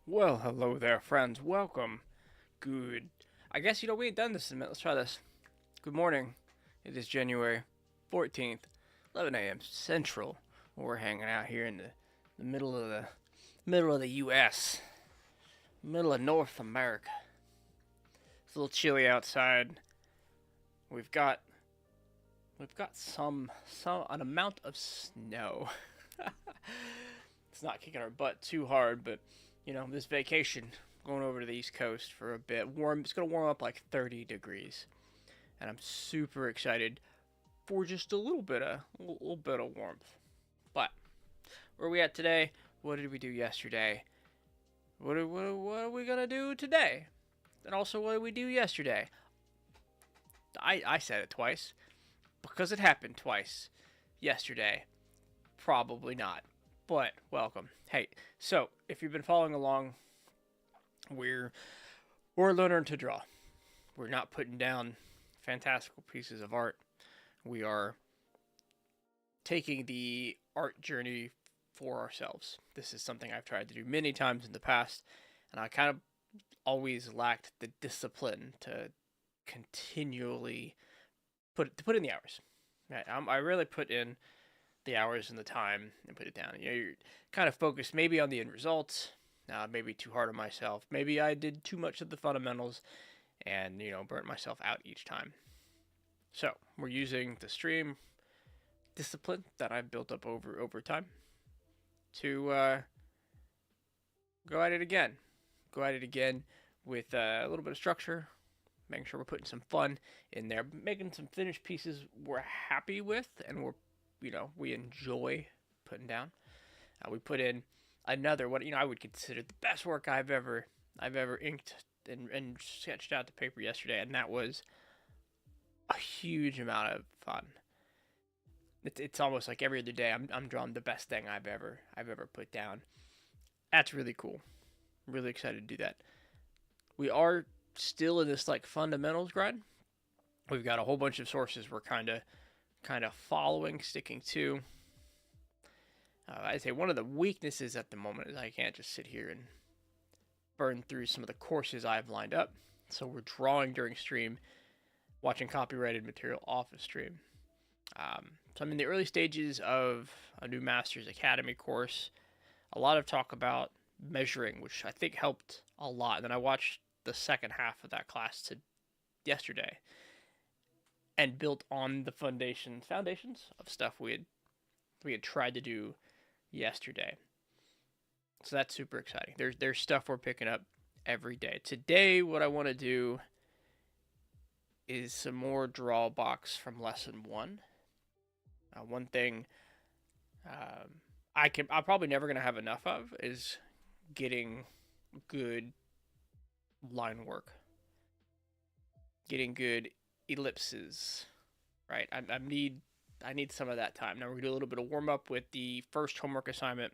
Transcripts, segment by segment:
Well, hello there, friends. Welcome. Good. I guess, we ain't done this in a minute. Let's try this. Good morning. It is January 14th, 11 a.m. Central. We're hanging out here in the middle of the U.S., middle of North America. It's a little chilly outside. We've got we've got some an amount of snow. It's not kicking our butt too hard, but this vacation going over to the East Coast for a bit. Warm. It's gonna warm up like 30 degrees, and I'm super excited for just a little bit of warmth. But where are we at today? What did we do yesterday? What are we gonna do today? And also, what did we do yesterday? I said it twice because it happened twice yesterday. Probably not, but welcome. Hey, so if you've been following along, we're we're learning to draw. We're not putting down fantastical pieces of art. We are taking the art journey for ourselves. This is something I've tried to do many times in the past, and I kind of always lacked the discipline to continually put in the hours. Right? I really put in the hours and the time and put it down. You're kind of focused maybe on the end results. Maybe too hard on myself. Maybe I did too much of the fundamentals and burnt myself out each time. So we're using the stream discipline that I've built up over time to go at it again. Go at it again with a little bit of structure, making sure we're putting some fun in there, making some finished pieces we're happy with and we enjoy putting down. We put in another what I would consider the best work I've ever inked and sketched out to paper yesterday, and that was a huge amount of fun. It's almost like every other day I'm drawing the best thing I've ever put down. That's really cool. I'm really excited to do that. We are still in this like fundamentals grind. We've got a whole bunch of sources we're kind of following, sticking to. I'd say one of the weaknesses at the moment is I can't just sit here and burn through some of the courses I've lined up. So we're drawing during stream, watching copyrighted material off of stream. So I'm in the early stages of a new Masters Academy course. A lot of talk about measuring, which I think helped a lot. And then I watched the second half of that class yesterday and built on the foundations of stuff we had tried to do yesterday. So that's super exciting. There's stuff we're picking up every day. Today, what I want to do is some more draw box from lesson one. One thing I'm probably never gonna have enough of is getting good line work, getting good ellipses. Right, I need some of that time. Now we're gonna do a little bit of warm up with the first homework assignment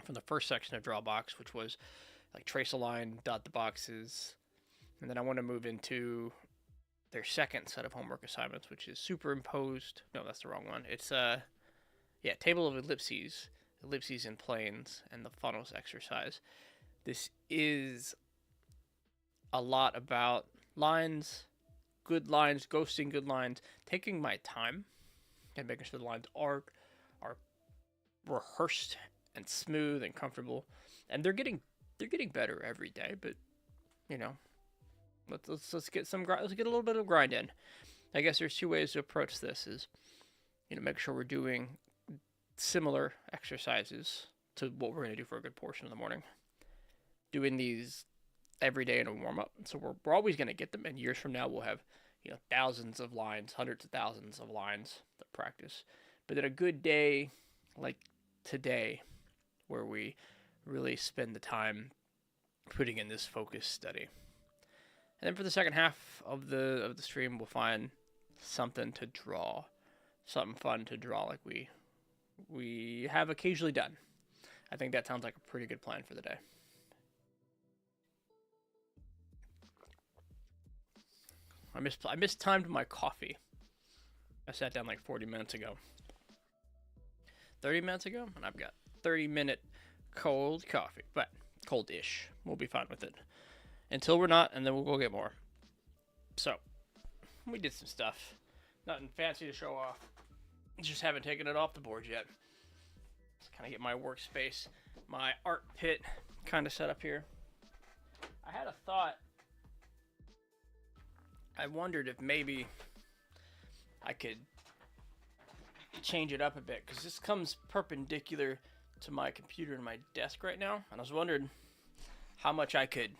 from the first section of Drawbox, which was like trace a line, dot the boxes, and then I want to move into their second set of homework assignments, which is superimposed. No, that's the wrong one. It's table of ellipses and planes, and the funnels exercise. This is a lot about lines, good lines, ghosting good lines, taking my time, and making sure the lines are rehearsed and smooth and comfortable. And they're getting better every day. But you know, let's get a little bit of grind in. I guess there's two ways to approach this: is make sure we're doing similar exercises to what we're going to do for a good portion of the morning. Doing these every day in a warm up. So we're always going to get them. And years from now, we'll have thousands of lines, hundreds of thousands of lines to practice. But then a good day like today, where we really spend the time putting in this focused study. And then for the second half of the stream, we'll find something to draw, something fun to draw, like we have occasionally done. I think that sounds like a pretty good plan for the day. I mistimed my coffee. I sat down like 40 minutes ago. 30 minutes ago, and I've got 30-minute cold coffee. But Cold-ish. We'll be fine with it. Until we're not, and then we'll go get more. So, we did some stuff. Nothing fancy to show off. Just haven't taken it off the board yet. Just kind of get my workspace, my art pit kind of set up here. I had a thought. I wondered if maybe I could change it up a bit, because this comes perpendicular to my computer and my desk right now, and I was wondering how much I could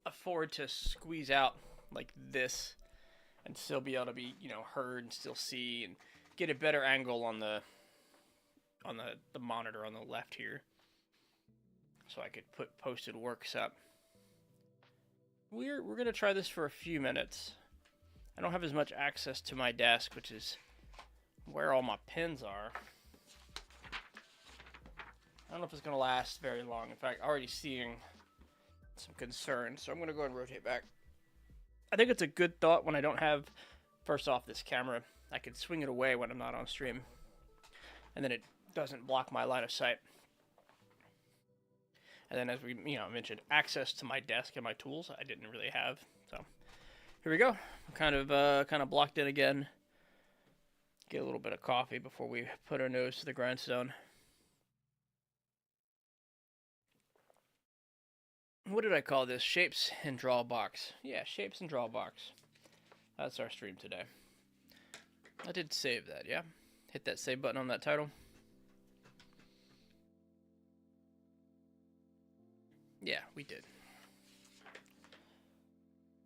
afford to squeeze out like this and still be able to be, you know, heard and still see and get a better angle on the monitor on the left here, so I could put posted works up. We're gonna try this for a few minutes. I don't have as much access to my desk, which is where all my pens are. I don't know if it's gonna last very long. In fact, already seeing some concern, so I'm gonna go ahead and rotate back. I think it's a good thought when I don't have, first off, this camera. I can swing it away when I'm not on stream, and then it doesn't block my line of sight. And then, as we mentioned, access to my desk and my tools I didn't really have. So here we go. Kind of blocked in again. Get a little bit of coffee before we put our nose to the grindstone. What did I call this? Shapes and Draw Box. Yeah, Shapes and Draw Box. That's our stream today. I did save that, yeah? Hit that save button on that title. Yeah, we did.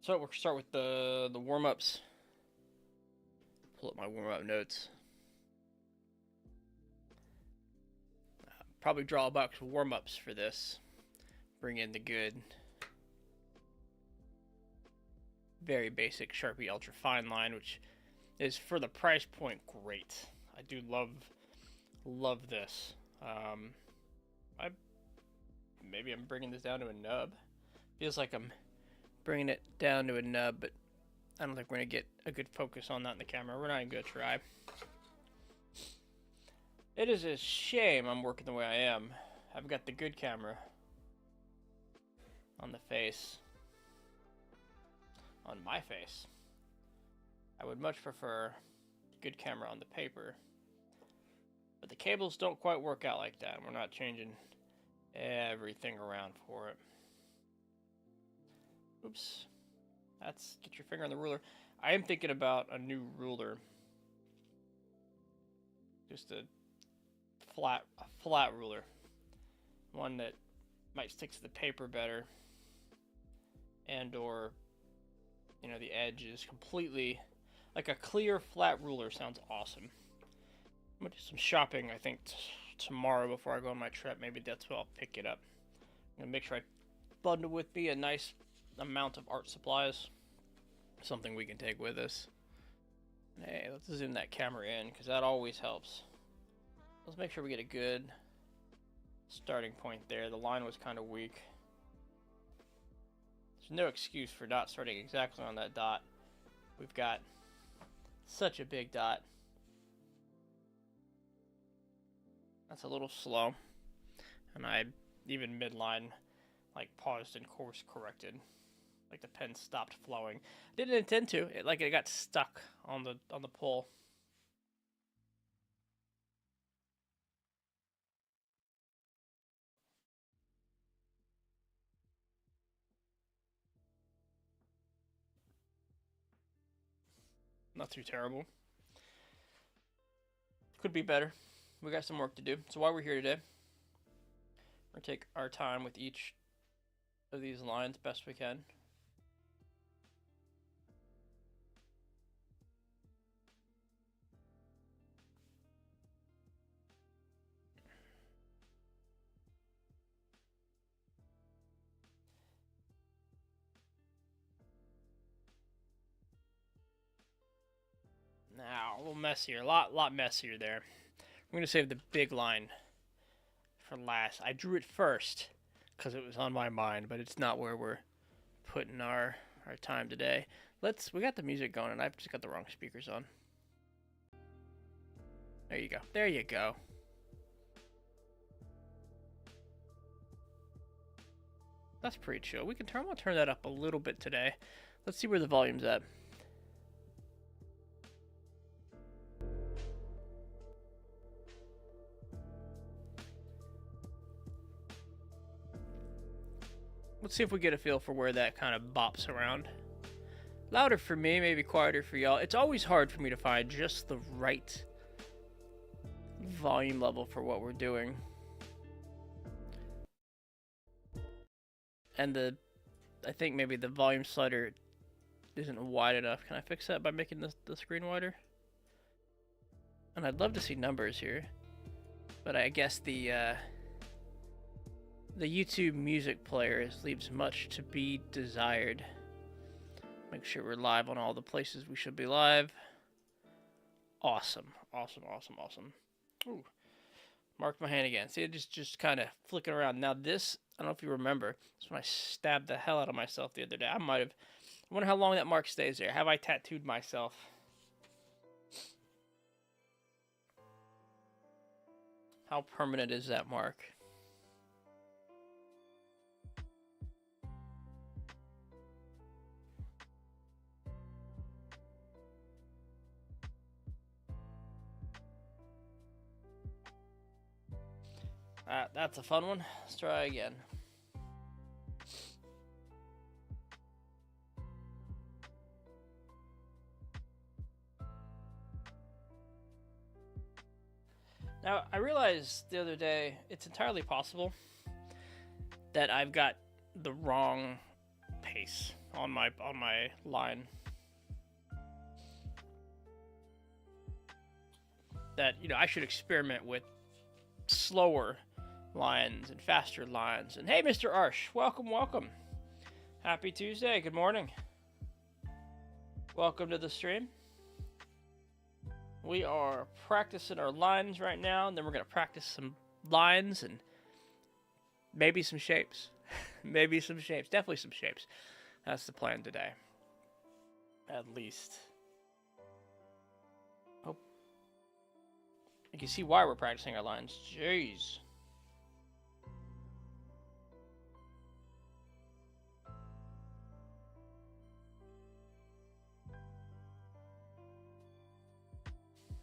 So we'll start with the warm-ups. Pull up my warm-up notes. Probably draw a box warm-ups for this. Bring in the good, very basic Sharpie Ultra Fine line, which is, for the price point, great. I do love this. Maybe I'm bringing this down to a nub. Feels like I'm bringing it down to a nub, but I don't think we're going to get a good focus on that in the camera. We're not even going to try. It is a shame I'm working the way I am. I've got the good camera on the face. On my face. I would much prefer good camera on the paper. But the cables don't quite work out like that. We're not changing everything around for it. Oops. Get your finger on the ruler. I am thinking about a new ruler. Just a flat ruler. One that might stick to the paper better. And or, the edge is completely, like a clear flat ruler sounds awesome. I'm gonna do some shopping, I think, tomorrow before I go on my trip. Maybe that's where I'll pick it up. I'm gonna make sure I bundle with me a nice amount of art supplies. Something we can take with us. Hey, let's zoom that camera in, because that always helps. Let's make sure we get a good starting point there. The line was kind of weak. There's no excuse for not starting exactly on that dot. We've got such a big dot. That's a little slow. And I, even midline, paused and course corrected. The pen stopped flowing. Didn't intend to. It got stuck on the pull. Not too terrible. Could be better. We got some work to do. So while we're here today, we're going to take our time with each of these lines best we can. Now, a little messier, a lot messier there. I'm going to save the big line for last. I drew it first because it was on my mind, but it's not where we're putting our time today. We got the music going, and I've just got the wrong speakers on. There you go. There you go. That's pretty chill. I'm gonna turn that up a little bit today. Let's see where the volume's at. Let's see if we get a feel for where that kind of bops around. Louder for me, maybe quieter for y'all. It's always hard for me to find just the right volume level for what we're doing. And I think maybe the volume slider isn't wide enough. Can I fix that by making the screen wider? And I'd love to see numbers here, but I guess the YouTube music player leaves much to be desired. Make sure we're live on all the places we should be live. Awesome. Ooh, marked my hand again. See, it just kind of flicking around. Now this, I don't know if you remember, this is when I stabbed the hell out of myself the other day. I wonder how long that mark stays there. Have I tattooed myself? How permanent is that mark? That's a fun one. Let's try again. Now, I realized the other day it's entirely possible that I've got the wrong pace on my line. That, you know, I should experiment with slower lines and faster lines. And hey, Mr. Arsh, welcome. Happy Tuesday. Good morning. Welcome to the stream. We are practicing our lines right now, and then we're going to practice some lines and maybe some shapes. Maybe some shapes. Definitely some shapes. That's the plan today. At least. Oh. You can see why we're practicing our lines. Jeez.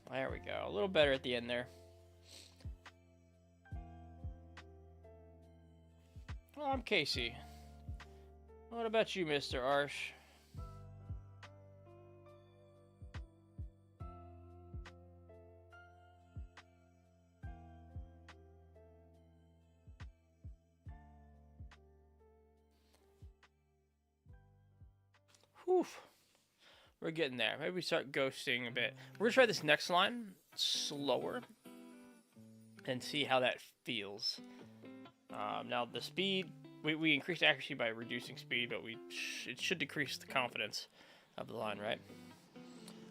There we go. A little better at the end there. Oh, I'm Casey. What about you, Mr. Arsh? Whew. We're getting there. Maybe we start ghosting a bit. We're gonna try this next line slower and see how that feels. Now the speed, we increased accuracy by reducing speed, but it should decrease the confidence of the line, right?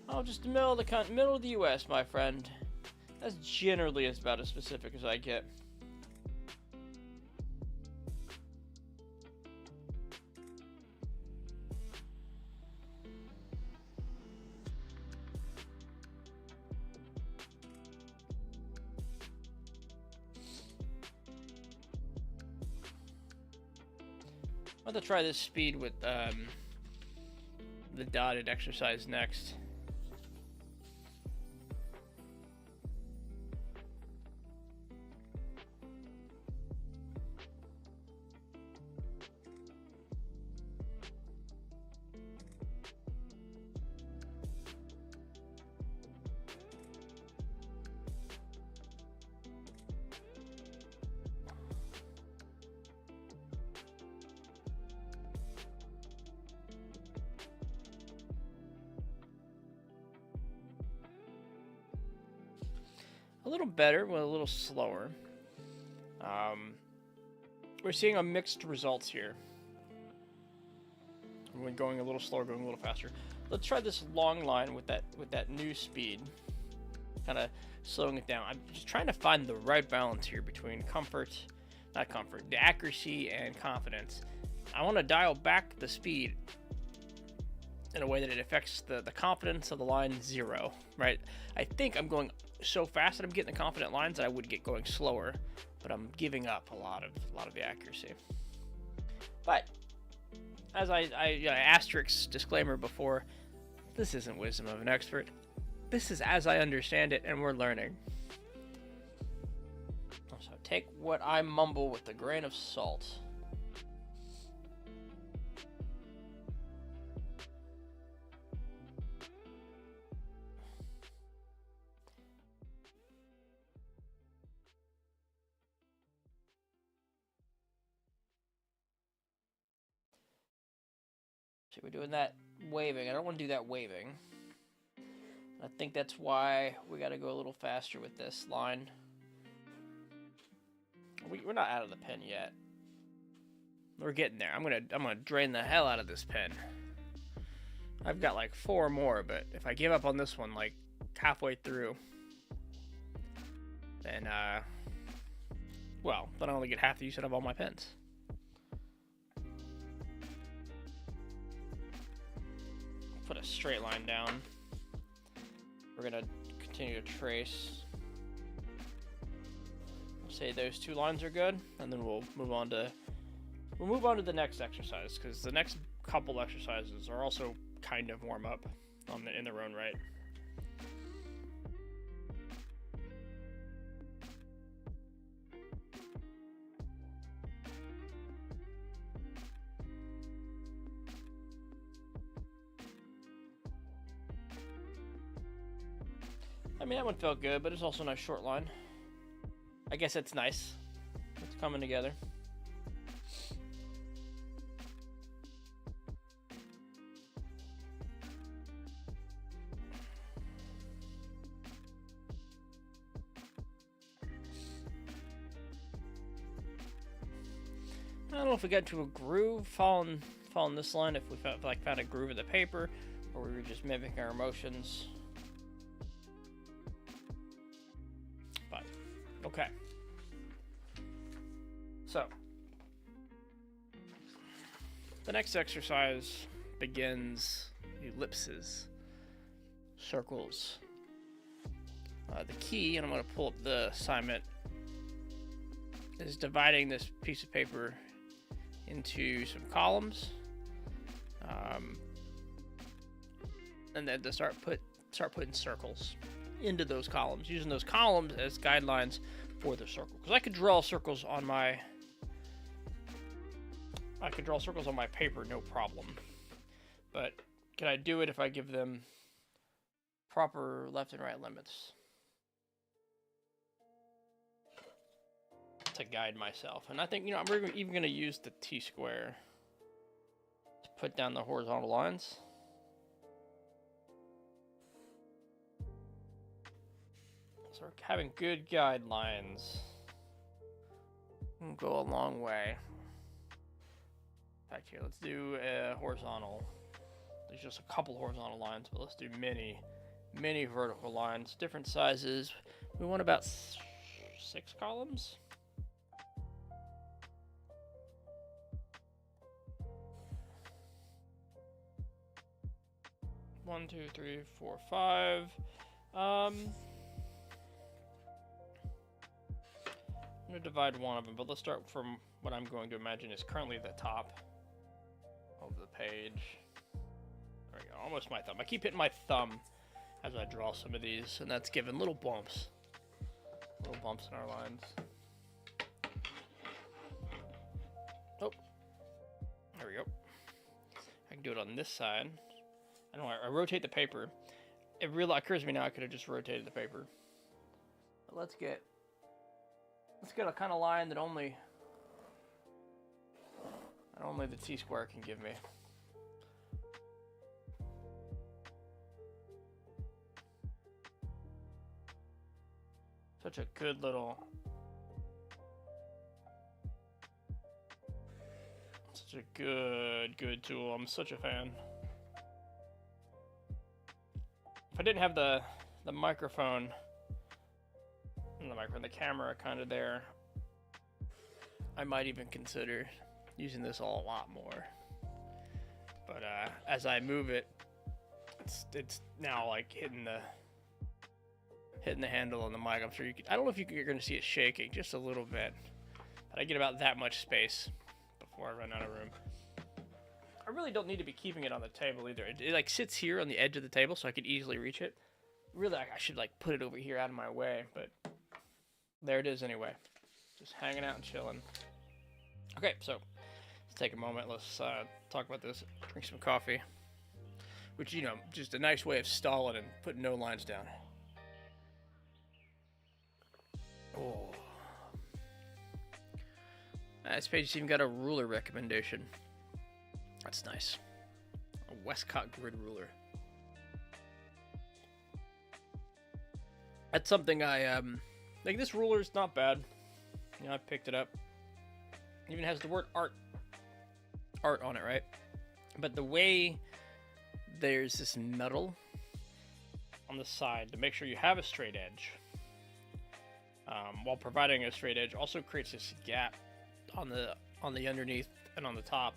Oh, just the middle of the U.S., my friend. That's generally about as specific as I get. I'm going to try this speed with the dotted exercise next. A little better, but a little slower. We're seeing a mixed results here. We're going a little slower, going a little faster. Let's try this long line with that new speed. Kind of slowing it down. I'm just trying to find the right balance here between the accuracy and confidence. I want to dial back the speed in a way that it affects the confidence of the line 0, right? I think I'm going so fast that I'm getting the confident lines that I would get going slower, but I'm giving up a lot of the accuracy. But as I asterisk disclaimer before, this isn't wisdom of an expert. This is as I understand it, and we're learning. So take what I mumble with a grain of salt. So we're doing that waving. I don't want to do that waving. I think that's why we got to go a little faster with this line. We're not out of the pen yet. We're getting there. I'm gonna drain the hell out of this pen. I've got like 4 more, but if I give up on this one like halfway through, then well, then I only get half the use out of all my pens. Put a straight line down. We're gonna continue to trace. Say those 2 lines are good, and then we'll move on to the next exercise, because the next couple exercises are also kind of warm up in their own right. I mean, that one felt good, but it's also a nice short line. I guess it's nice. It's coming together. I don't know if we got to a groove following this line, if we found a groove in the paper, or we were just mimicking our emotions. But okay. So the next exercise begins ellipses, circles. The key, and I'm going to pull up the assignment, is dividing this piece of paper into some columns, and then to start putting circles into those columns, using those columns as guidelines for the circle. Because I could draw circles on my paper, no problem. But can I do it if I give them proper left and right limits to guide myself? And I think, I'm even going to use the T-square to put down the horizontal lines. So having good guidelines will go a long way. Back here, let's do a horizontal. There's just a couple horizontal lines, but let's do many vertical lines, different sizes. We want about 6 columns. One, two, three, four, 5. I'm going to divide one of them, but let's start from what I'm going to imagine is currently the top of the page. There we go, almost my thumb. I keep hitting my thumb as I draw some of these, and that's giving little bumps in our lines. Oh, there we go. I can do it on this side. I know I rotate the paper. It really occurs to me now I could have just rotated the paper. But let's get a kind of line that only the T-square can give me. Such a good good tool. I'm such a fan. If I didn't have the microphone, the camera kind of there, I might even consider using this a lot more. But as I move it, it's now like hitting the handle on the mic. I'm sure I don't know if you're going to see it shaking just a little bit, but I get about that much space before I run out of room. I really don't need to be keeping it on the table either. It like sits here on the edge of the table, so I could easily reach it. Really, I should like put it over here out of my way, but there it is anyway. Just hanging out and chilling. Okay, so let's take a moment. Let's talk about this. Drink some coffee, which, you know, just a nice way of stalling and putting no lines down. Oh. This page even got a ruler recommendation. That's nice. A Westcott grid ruler. That's something I like. This ruler is not bad. You know, I picked it up. It even has the word art on it, right? But the way there's this metal on the side to make sure you have a straight edge, while providing a straight edge, also creates this gap on the underneath and on the top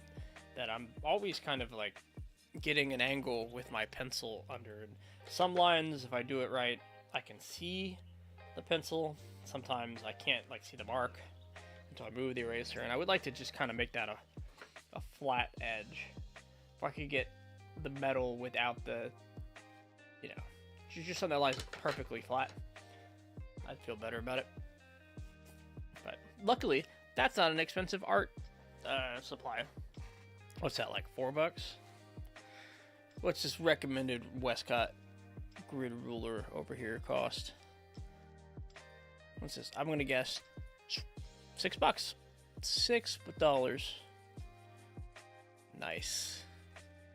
that I'm always kind of like getting an angle with my pencil under. And some lines, if I do it right, I can see the pencil. Sometimes I can't like see the mark until I move the eraser, and I would like to just kind of make that a flat edge. If I could get the metal without the, you know, just something that lies perfectly flat, I'd feel better about it. But luckily, that's not an expensive art supply. What's that, like $4? What's this recommended Westcott grid ruler over here cost? What's this? I'm gonna guess $6. $6. Nice.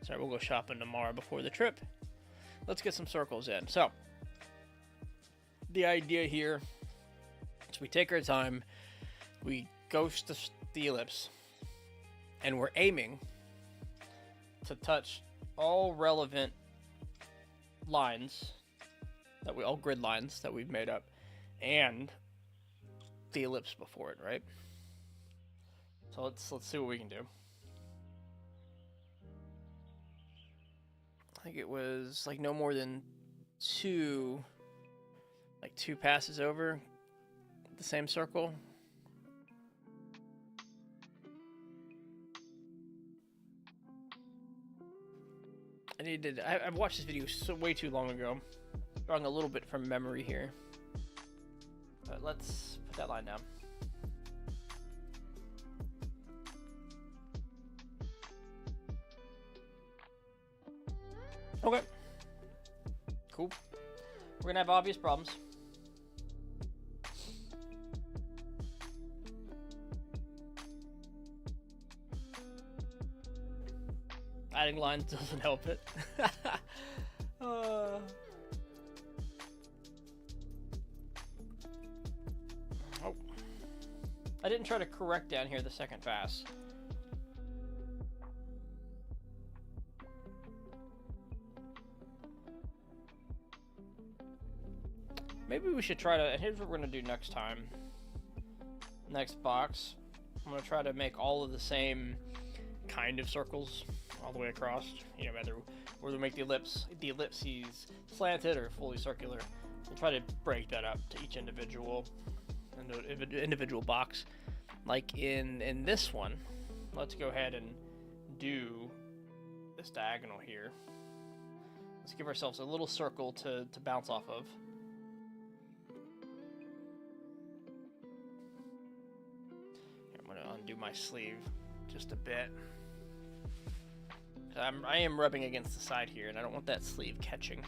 Sorry, we'll go shopping tomorrow before the trip. Let's get some circles in. So, the idea here is we take our time, we ghost the ellipse, and we're aiming to touch all relevant lines all grid lines that we've made up, and the ellipse before it, right? So let's see what we can do. I think it was like no more than two passes over the same circle. I've watched this video way too long ago. Drawing a little bit from memory here. But let's put that line down. Okay. Cool. We're gonna have obvious problems. Adding lines doesn't help it. Oh. I didn't try to correct down here the second pass. Maybe we should try to, and here's what we're gonna do next time. Next box, I'm gonna try to make all of the same kind of circles all the way across. You know, whether we make the ellipses slanted or fully circular. We'll try to break that up to each individual box. Like in this one, let's go ahead and do this diagonal here. Let's give ourselves a little circle to bounce off of. I'm gonna undo my sleeve just a bit. I am rubbing against the side here, and I don't want that sleeve catching.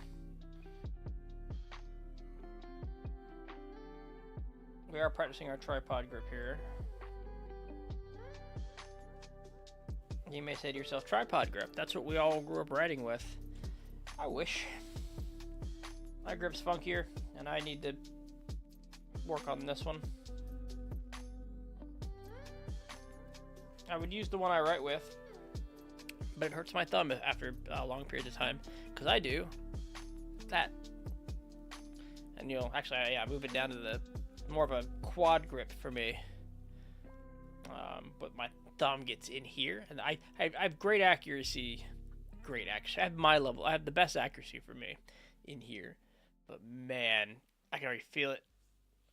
We are practicing our tripod grip here. You may say to yourself, tripod grip, that's what we all grew up riding with. I wish. My grip's funkier, and I need to work on this one. I would use the one I write with, but it hurts my thumb after a long period of time, because I do that. And you'll actually, yeah, move it down to the more of a quad grip for me. But my thumb gets in here, and I have great accuracy. I have my level. I have the best accuracy for me in here. But man, I can already feel it.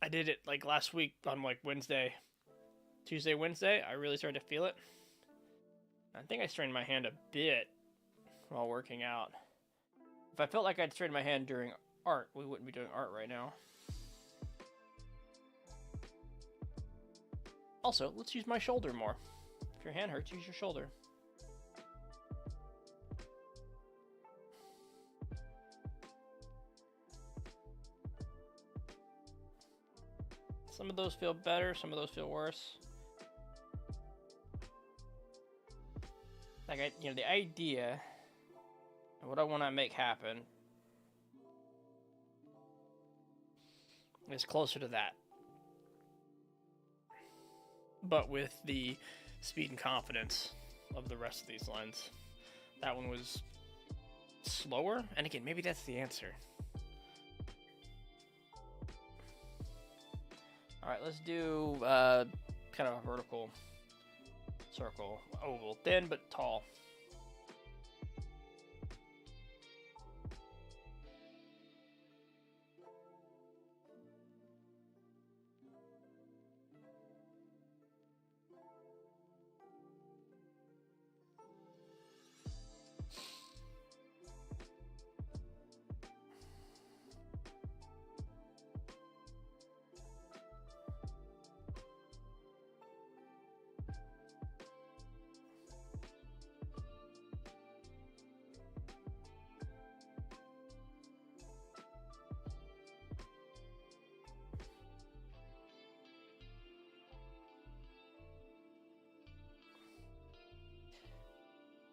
I did it like last week on like Tuesday, Wednesday. I really started to feel it. I think I strained my hand a bit while working out. If I felt like I'd strained my hand during art, we wouldn't be doing art right now. Also, let's use my shoulder more. If your hand hurts, use your shoulder. Some of those feel better, some of those feel worse. Like, the idea and what I want to make happen is closer to that. But with the speed and confidence of the rest of these lines. That one was slower, and again, maybe that's the answer. Alright, let's do kind of a vertical circle, oval, thin but tall.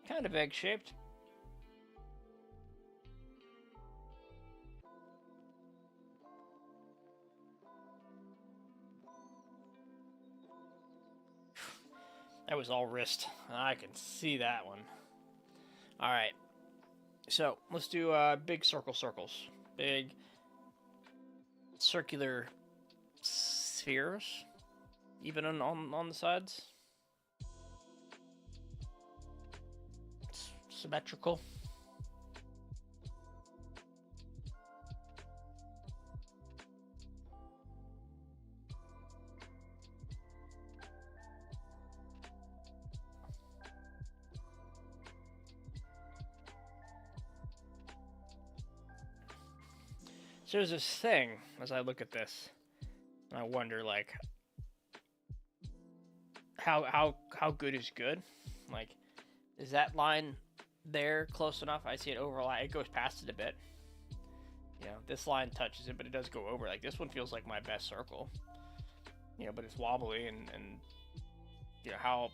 Kind of egg-shaped. That was all wrist. I can see that one. Alright. So, let's do big circles. Big circular spheres. Even on the sides. Symmetrical. So there's this thing as I look at this, and I wonder, like, how good is good? Like, is that line there close enough? I see it overlap. It goes past it a bit. You know, this line touches it, but it does go over. Like, this one feels like my best circle. You know, but it's wobbly, and you know, how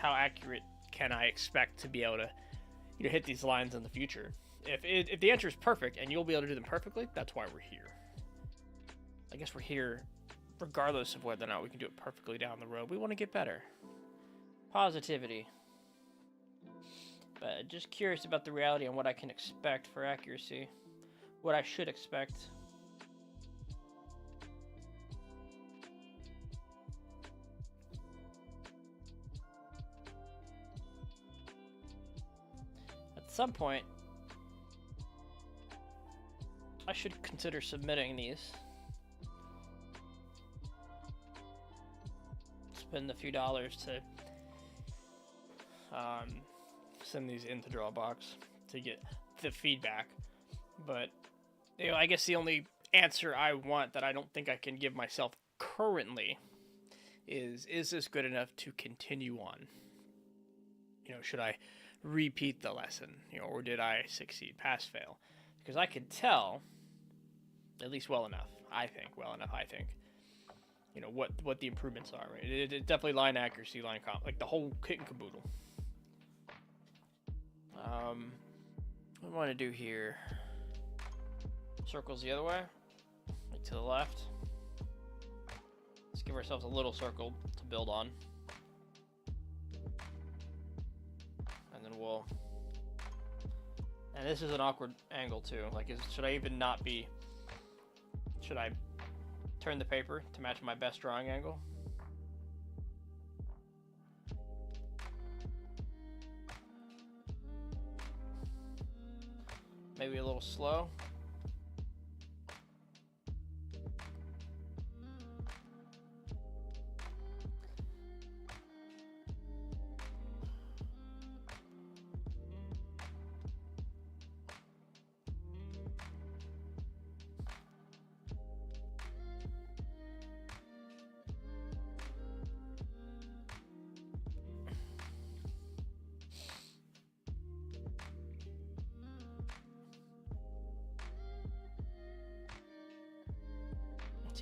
accurate can I expect to be able to, you know, hit these lines in the future? If the answer is perfect and you'll be able to do them perfectly, that's why we're here. I guess we're here regardless of whether or not we can do it perfectly down the road. We want to get better. Positivity. But just curious about the reality and what I can expect for accuracy. What I should expect. At some point, I should consider submitting these. Spend a few dollars to send these into Drawbox to get the feedback. But, you know, I guess the only answer I want that I don't think I can give myself currently is this good enough to continue on? You know, should I repeat the lesson? You know, or did I succeed, pass, fail? Because I could tell, at least well enough, I think, you know, what the improvements are, right? It definitely line accuracy, line comp, like the whole kit and caboodle. What do I want to do here? Circles the other way, like to the left. Let's give ourselves a little circle to build on. And then we'll... And this is an awkward angle too. Like, should I even not be... Should I turn the paper to match my best drawing angle? Maybe a little slow.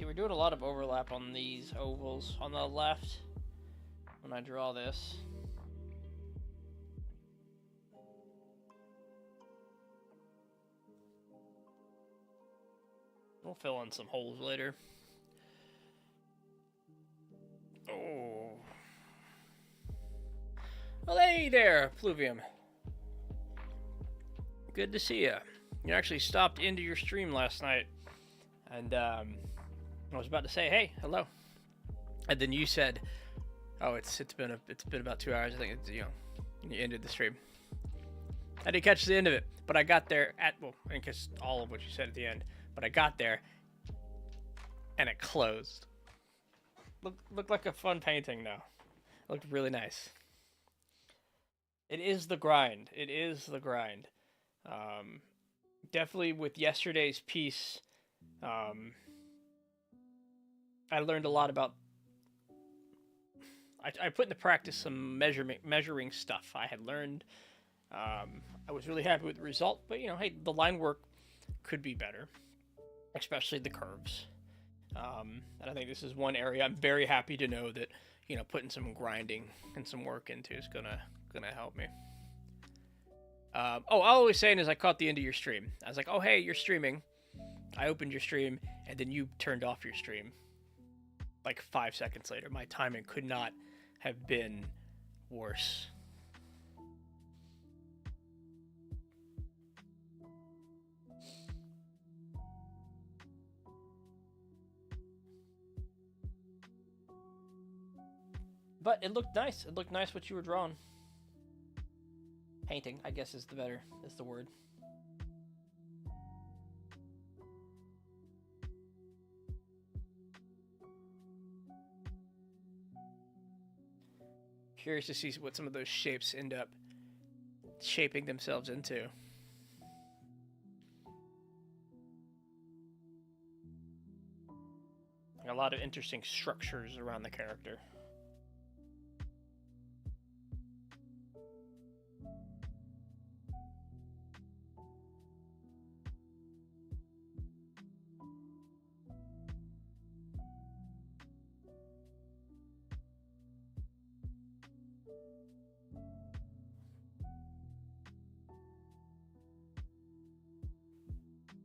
See, we're doing a lot of overlap on these ovals on the left when I draw this. We'll fill in some holes later. Oh. Well, hey there, Pluvium. Good to see you. You actually stopped into your stream last night, and I was about to say, hey, hello, and then you said, oh, it's been about 2 hours. I think it's, you ended the stream. I didn't catch the end of it, but I got there I didn't catch all of what you said at the end, but I got there, and it closed. Looked like a fun painting now. It looked really nice. It is the grind. It is the grind. Definitely with yesterday's piece, I learned a lot about. I put into practice some measuring stuff I had learned. I was really happy with the result, but hey, the line work could be better, especially the curves. And I think this is one area I'm very happy to know that putting some grinding and some work into is gonna help me. All I was saying is I caught the end of your stream. I was like, oh hey, you're streaming. I opened your stream, and then you turned off your stream. Like 5 seconds later. My timing could not have been worse. But it looked nice. It looked nice what you were drawing. Painting, I guess, is the word. Curious to see what some of those shapes end up shaping themselves into. A lot of interesting structures around the character.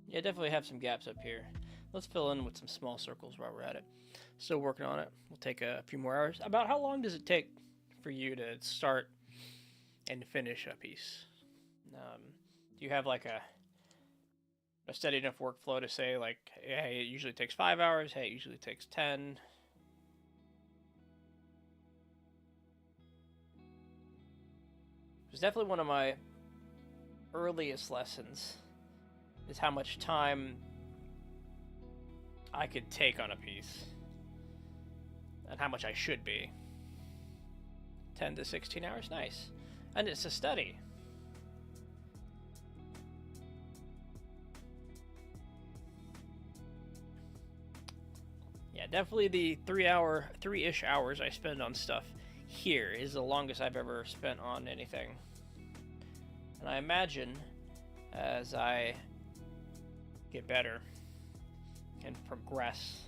Yeah, definitely have some gaps up here. Let's fill in with some small circles while we're at it. Still working on it. We'll take a few more hours. About how long does it take for you to start and finish a piece? Do you have like a steady enough workflow to say like, hey, it usually takes 5 hours. Hey, it usually takes 10. It's definitely one of my earliest lessons is how much time I could take on a piece and how much I should be. 10 to 16 hours, nice. And it's a study. Yeah, definitely the 3-ish hours I spend on stuff here is the longest I've ever spent on anything. And I imagine as I get better and progress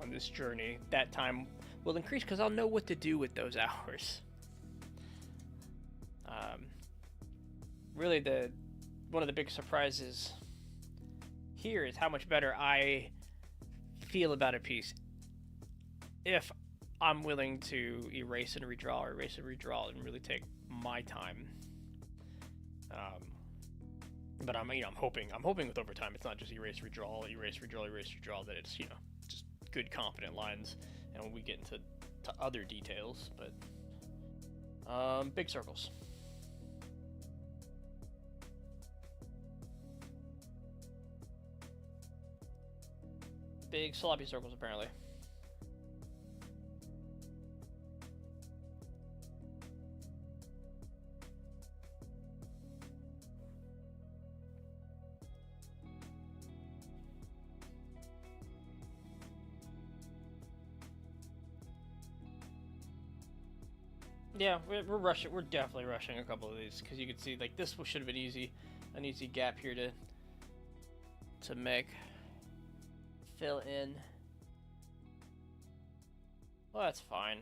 on this journey, that time will increase because I'll know what to do with those hours. Really, one of the big surprises here is how much better I feel about a piece if I'm willing to erase and redraw, and really take my time. But I'm hoping with overtime it's not just erase, redraw, that it's just good, confident lines, and when we get into other details. But big circles. Big sloppy circles, apparently. Yeah, we're rushing. We're definitely rushing a couple of these because you can see like this should have been an easy gap here to make, fill in. Well, that's fine.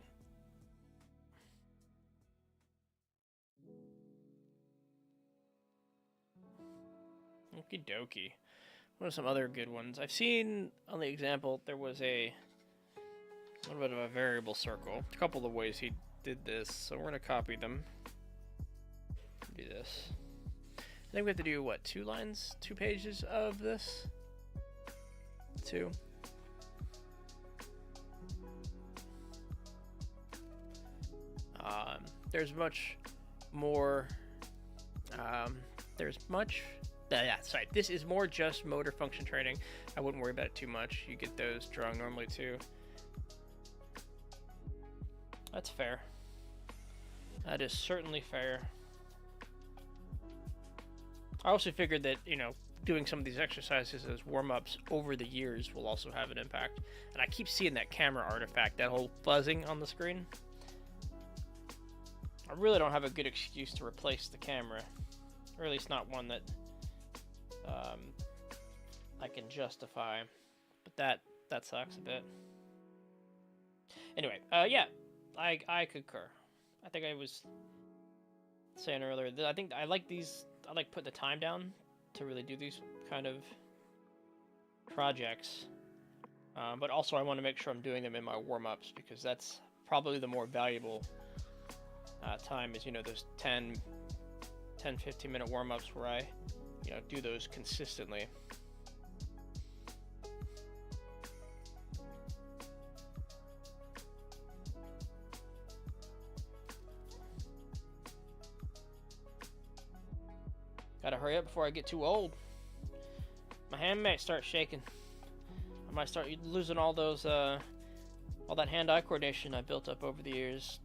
Okie dokie. What are some other good ones? I've seen on the example there was a little bit of a variable circle. A couple of ways he did this, so we're gonna copy them. Do this. I think we have to do what, 2 lines, 2 pages of this? 2. There's much more. Yeah, sorry. This is more just motor function training. I wouldn't worry about it too much. You get those drawn normally too. That's fair. That is certainly fair. I also figured that, you know, doing some of these exercises as warm-ups over the years will also have an impact. And I keep seeing that camera artifact, that whole buzzing on the screen. I really don't have a good excuse to replace the camera. Or at least not one that I can justify. But that sucks a bit. Anyway, yeah, I concur. I think I was saying earlier that I think I like these. I like putting the time down to really do these kind of projects. But also I want to make sure I'm doing them in my warm-ups, because that's probably the more valuable time is, you know, those 10, 15 minute warm-ups where I, you know, do those consistently. Gotta hurry up before I get too old. My hand might start shaking. I might start losing all those, all that hand-eye coordination I built up over the years.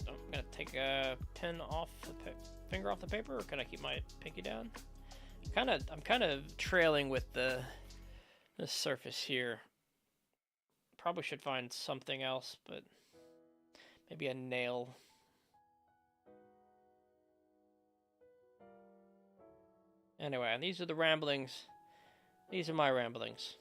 I'm gonna take a pen off the finger off the paper, or can I keep my pinky down? I'm kind of trailing with the surface here. Probably should find something else, but maybe a nail. Anyway, and these are the ramblings. These are my ramblings.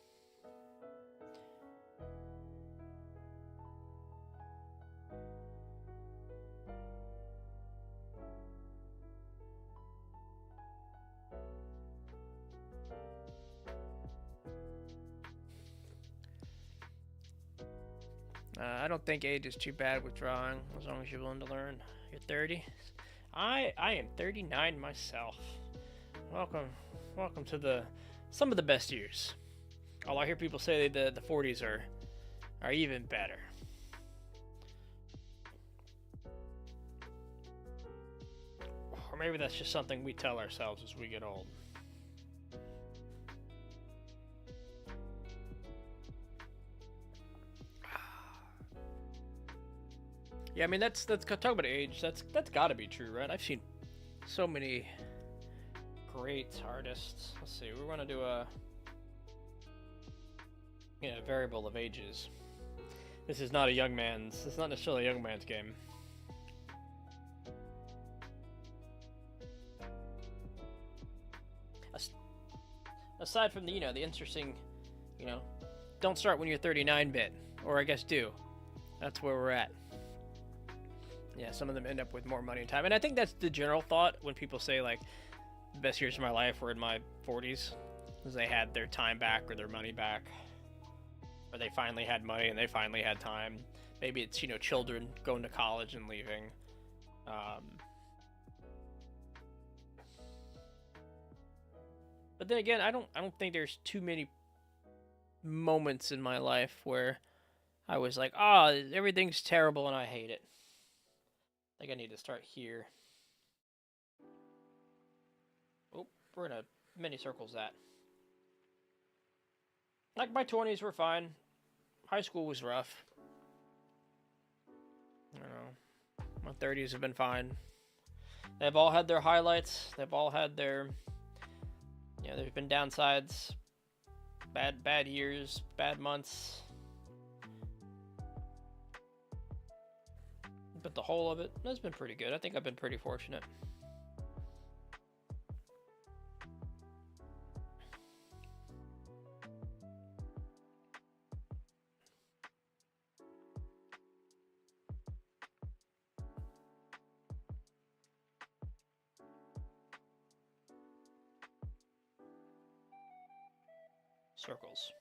I don't think age is too bad with drawing, as long as you're willing to learn. You're 30. I am 39 myself. Welcome to some of the best years. Although I hear people say the 40s are even better. Or maybe that's just something we tell ourselves as we get old. Yeah, I mean that's talk about age. That's got to be true, right? I've seen so many great artists. Let's see. We want to do a variable of ages. This is not necessarily a young man's game. Aside from the the interesting, don't start when you're 39 bit, or I guess do. That's where we're at. Yeah, some of them end up with more money and time. And I think that's the general thought when people say, like, the best years of my life were in my 40s. Because they had their time back or their money back. Or they finally had money and they finally had time. Maybe it's, children going to college and leaving. But then again, I don't think there's too many moments in my life where I was like, everything's terrible and I hate it. I think I need to start here. Oh, we're in a mini circles that. Like, my 20s were fine. High school was rough. I don't know. My 30s have been fine. They've all had their highlights. They've all had their... there's been downsides. Bad years. Bad months. But the whole of it has been pretty good. I think I've been pretty fortunate. circles.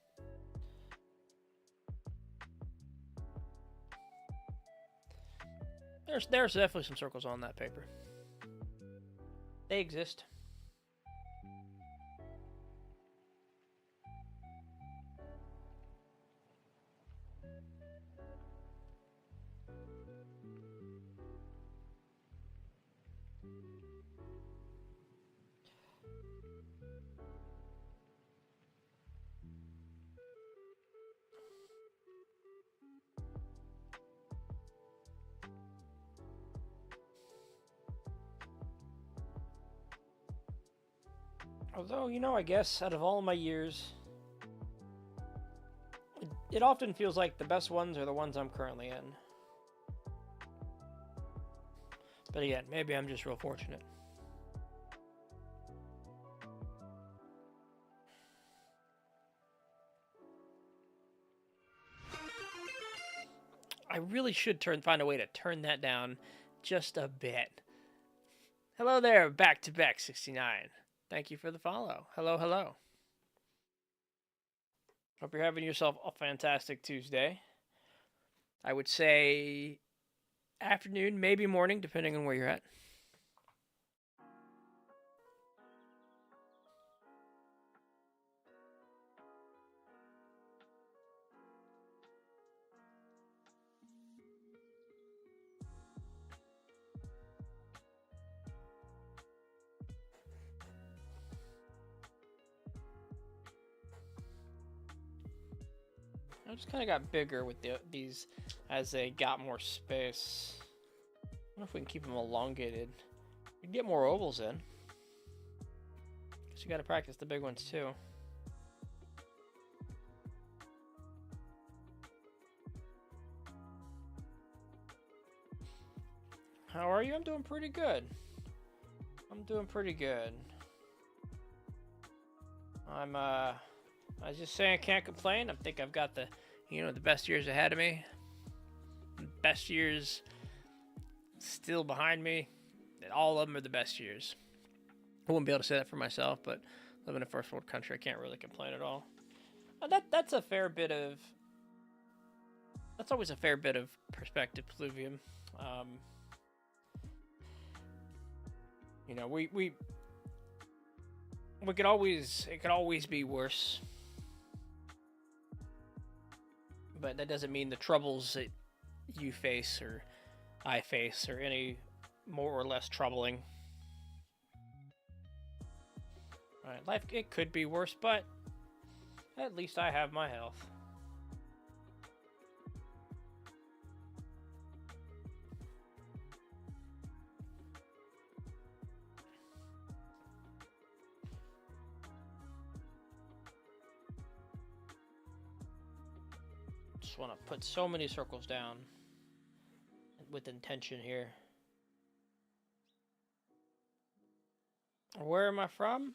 There's definitely some circles on that paper. They exist. Although, you know, I guess out of all my years, it often feels like the best ones are the ones I'm currently in. But again, maybe I'm just real fortunate. I really should find a way to turn that down just a bit. Hello there, back to back 69. Thank you for the follow. Hello, hello. Hope you're having yourself a fantastic Tuesday. I would say afternoon, maybe morning, depending on where you're at. I just kind of got bigger with these as they got more space. I don't know if we can keep them elongated. We can get more ovals in. Guess you got to practice the big ones too. How are you? I'm doing pretty good. I was just saying I can't complain. I think I've got the best years ahead of me. Best years still behind me. All of them are the best years. I wouldn't be able to say that for myself, but living in a first world country, I can't really complain at all. That's a fair bit of. That's always a fair bit of perspective, Pluvium. It could always be worse. But that doesn't mean the troubles that you face or I face are any more or less troubling. Alright, life, it could be worse, but at least I have my health. Just want to put so many circles down with intention here. Where am I from?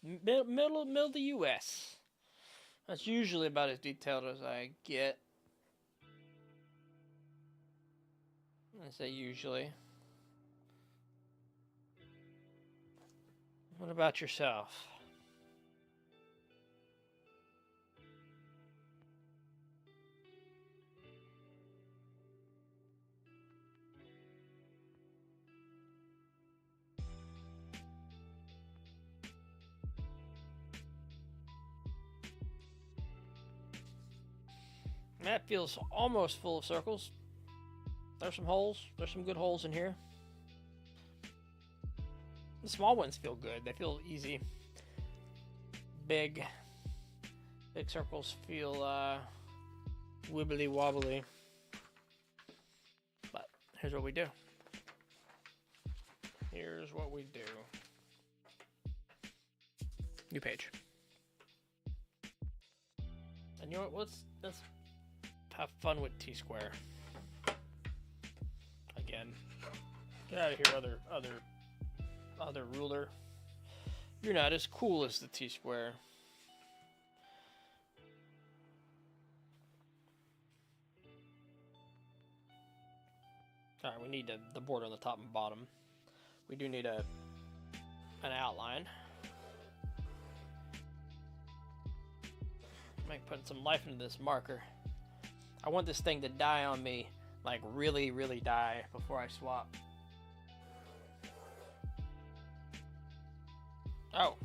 Middle of the U.S. That's usually about as detailed as I get. I say usually. What about yourself? That feels almost full of circles. There's some holes. There's some good holes in here. The small ones feel good. They feel easy. Big circles feel wibbly wobbly. But here's what we do. New page. And you know what? Let's have fun with T-square. Again. Get out of here, other ruler. You're not as cool as the T-square. Alright, we need the border on the top and bottom. We do need an outline. Like putting some life into this marker. I want this thing to die on me, like really, really die before I swap. Oh,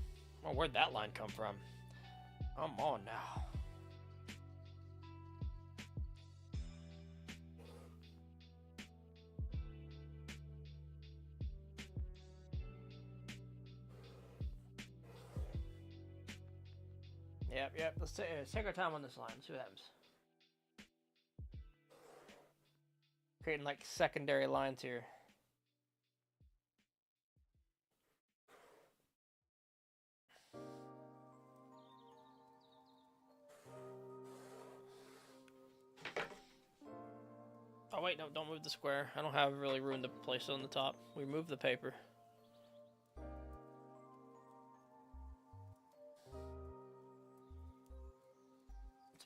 well, where'd that line come from? Come on now. Yep. Let's take our time on this line. See what happens. Creating like secondary lines here. Oh wait, no, don't move the square. I don't have really room to place it on the top. We move the paper.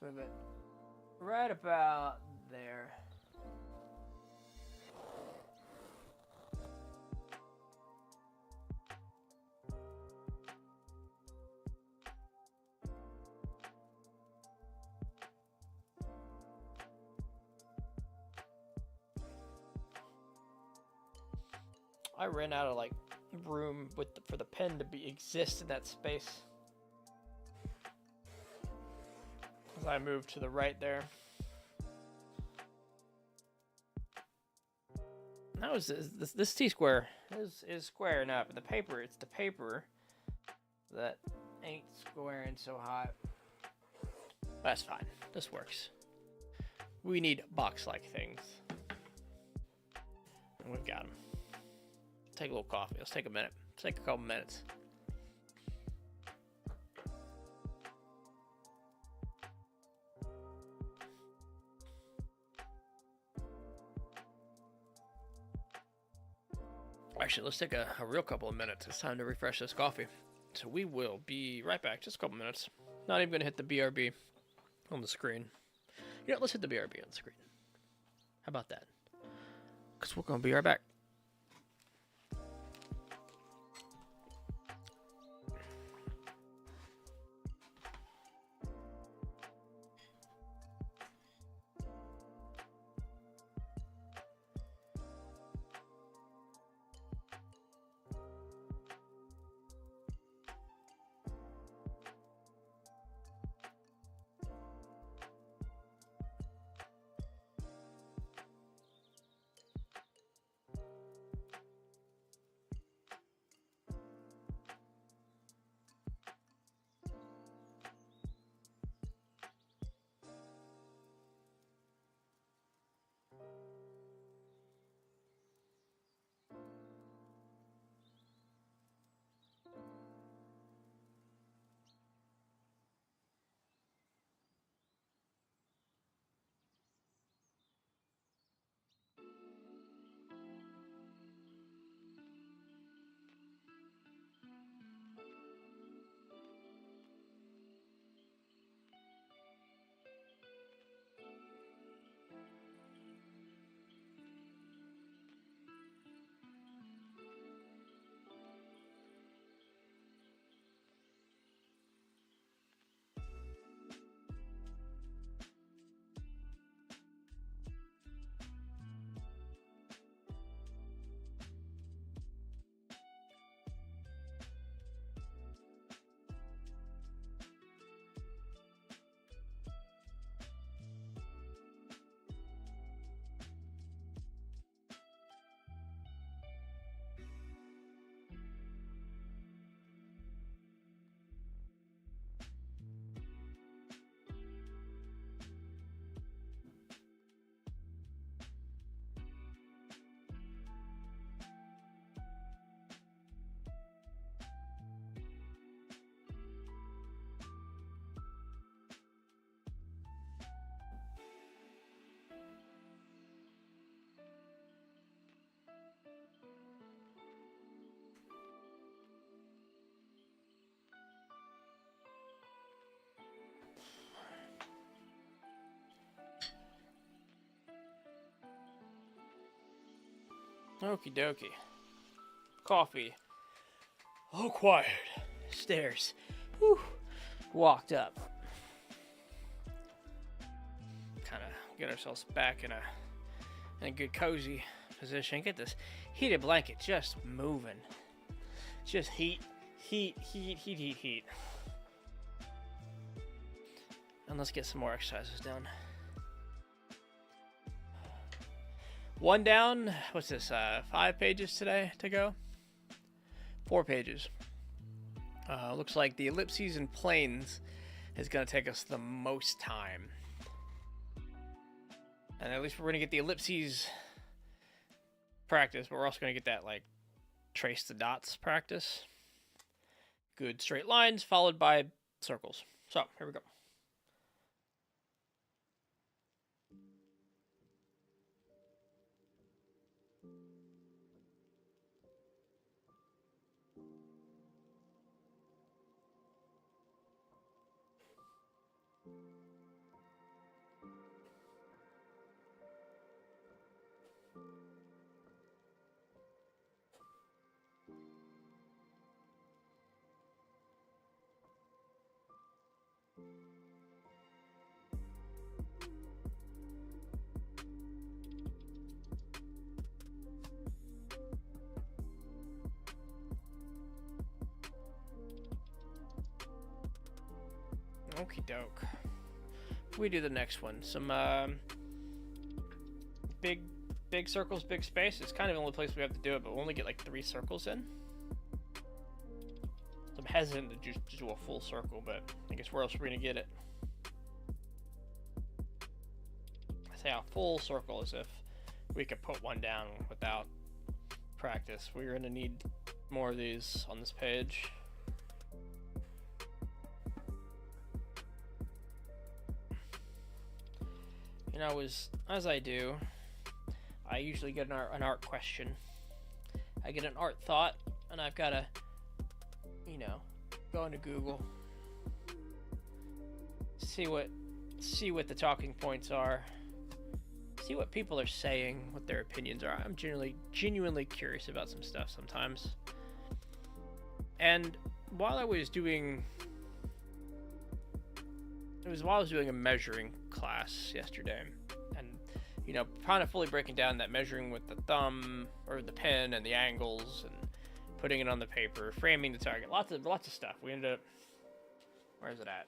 Let's move it right about there. I ran out of like room for the pen to exist in that space. As I move to the right there. Now this T-square is square enough, but it's the paper that ain't squaring so hot. That's fine. This works. We need box-like things. And we've got them. Take a little coffee. Let's take a minute. Let's take a couple minutes. Actually, let's take a real couple of minutes. It's time to refresh this coffee. So we will be right back. Just a couple minutes. Not even going to hit the BRB on the screen. You know, let's hit the BRB on the screen. How about that? Because we're going to be right back. Okie dokie. Coffee. All quiet. Stairs. Whew. Walked up. get ourselves back in a good cozy position. Get this heated blanket just moving. Just heat. And let's get some more exercises done. One down. What's this? 5 pages today to go. 4 pages. Looks like the ellipses and planes is going to take us the most time. And at least we're going to get the ellipses practice, but we're also going to get that, like, trace the dots practice. Good straight lines followed by circles. So, here we go. Okie doke. We do the next one. Some big circles, big space. It's kind of the only place we have to do it, but we'll only get like 3 circles in. So I'm hesitant to just do a full circle, but I guess where else are we gonna get it? I say a full circle as if we could put one down without practice. We're gonna need more of these on this page. You know, as I do, I usually get an art question. I get an art thought, and I've got to, you know, go into Google, see what the talking points are, see what people are saying, what their opinions are. I'm genuinely curious about some stuff sometimes. And while I was doing a measuring class yesterday, and you know, kind of fully breaking down that measuring with the thumb or the pen and the angles and putting it on the paper, framing the target, lots of stuff. We ended up, where's it at?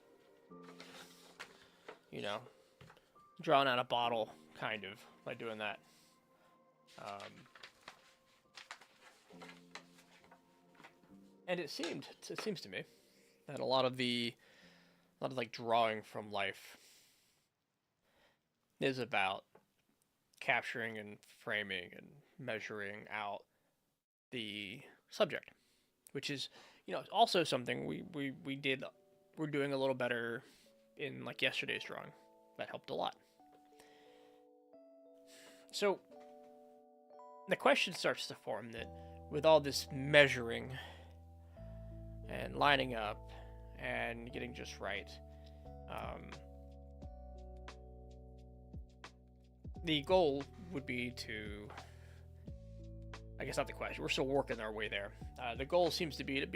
You know, drawing out a bottle, kind of, by doing that. And it seems to me that a lot of like drawing from life is about capturing and framing and measuring out the subject, which is, you know, also something we're doing a little better in like yesterday's drawing. That helped a lot. So the question starts to form that with all this measuring and lining up and getting just right, the goal would be to, I guess not the question, we're still working our way there. The goal seems to be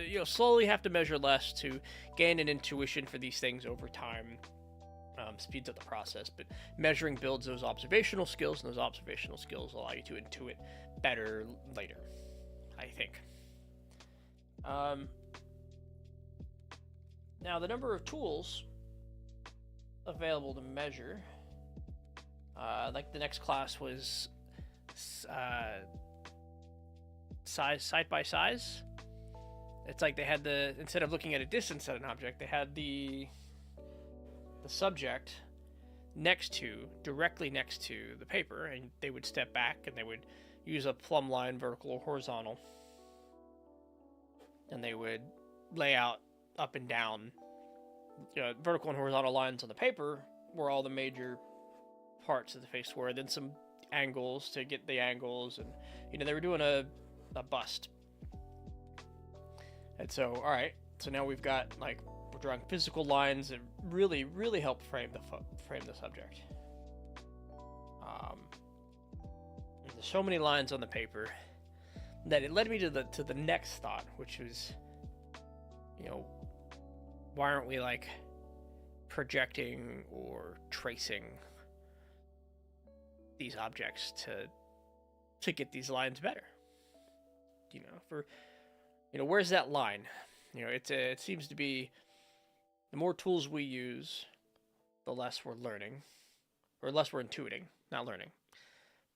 you know, slowly have to measure less to gain an intuition for these things over time. Speeds up the process, but measuring builds those observational skills, and those observational skills allow you to intuit better later, I think. Now, the number of tools available to measure, like the next class was side by size. It's like they had instead of looking at a distance at an object, they had the subject directly next to the paper, and they would step back and they would use a plumb line, vertical or horizontal, and they would lay out up and down, you know, vertical and horizontal lines on the paper where all the major parts of the face were, then some angles to get the angles, and you know, they were doing a bust. And so, all right, so now we've got, like, we're drawing physical lines that really help frame the subject. There's so many lines on the paper that it led me to the next thought, which was, you know, why aren't we like projecting or tracing these objects to get these lines better. Where's that line? It seems to be the more tools we use, the less we're learning, or less we're intuiting, not learning.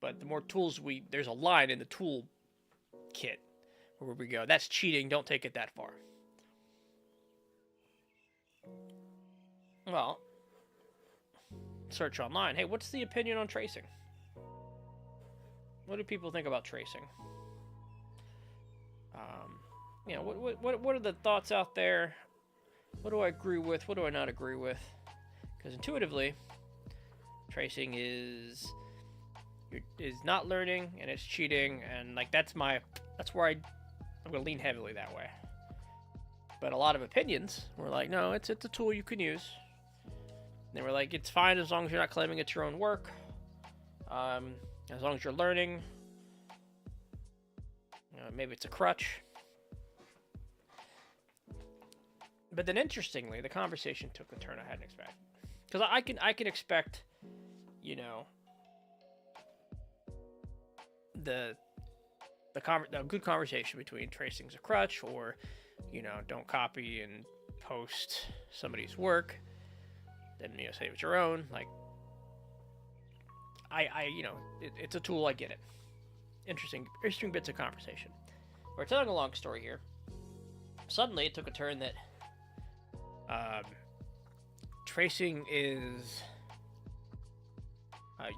But the more tools there's a line in the tool kit where we go, that's cheating, don't take it that far. Well, search online. Hey, what's the opinion on tracing? What do people think about tracing? What are the thoughts out there? What do I agree with? What do I not agree with? Because intuitively, tracing is not learning and it's cheating, and like that's where I'm gonna lean heavily that way. But a lot of opinions were like, no, it's a tool you can use. They were like, it's fine as long as you're not claiming it's your own work. As long as you're learning. Maybe it's a crutch. But then, interestingly, the conversation took a turn I hadn't expected. Because I can expect, the good conversation between tracing's a crutch, or, don't copy and post somebody's work, then save it your own. Like, it's a tool. I get it. Interesting bits of conversation. We're telling a long story here. Suddenly, it took a turn that tracing is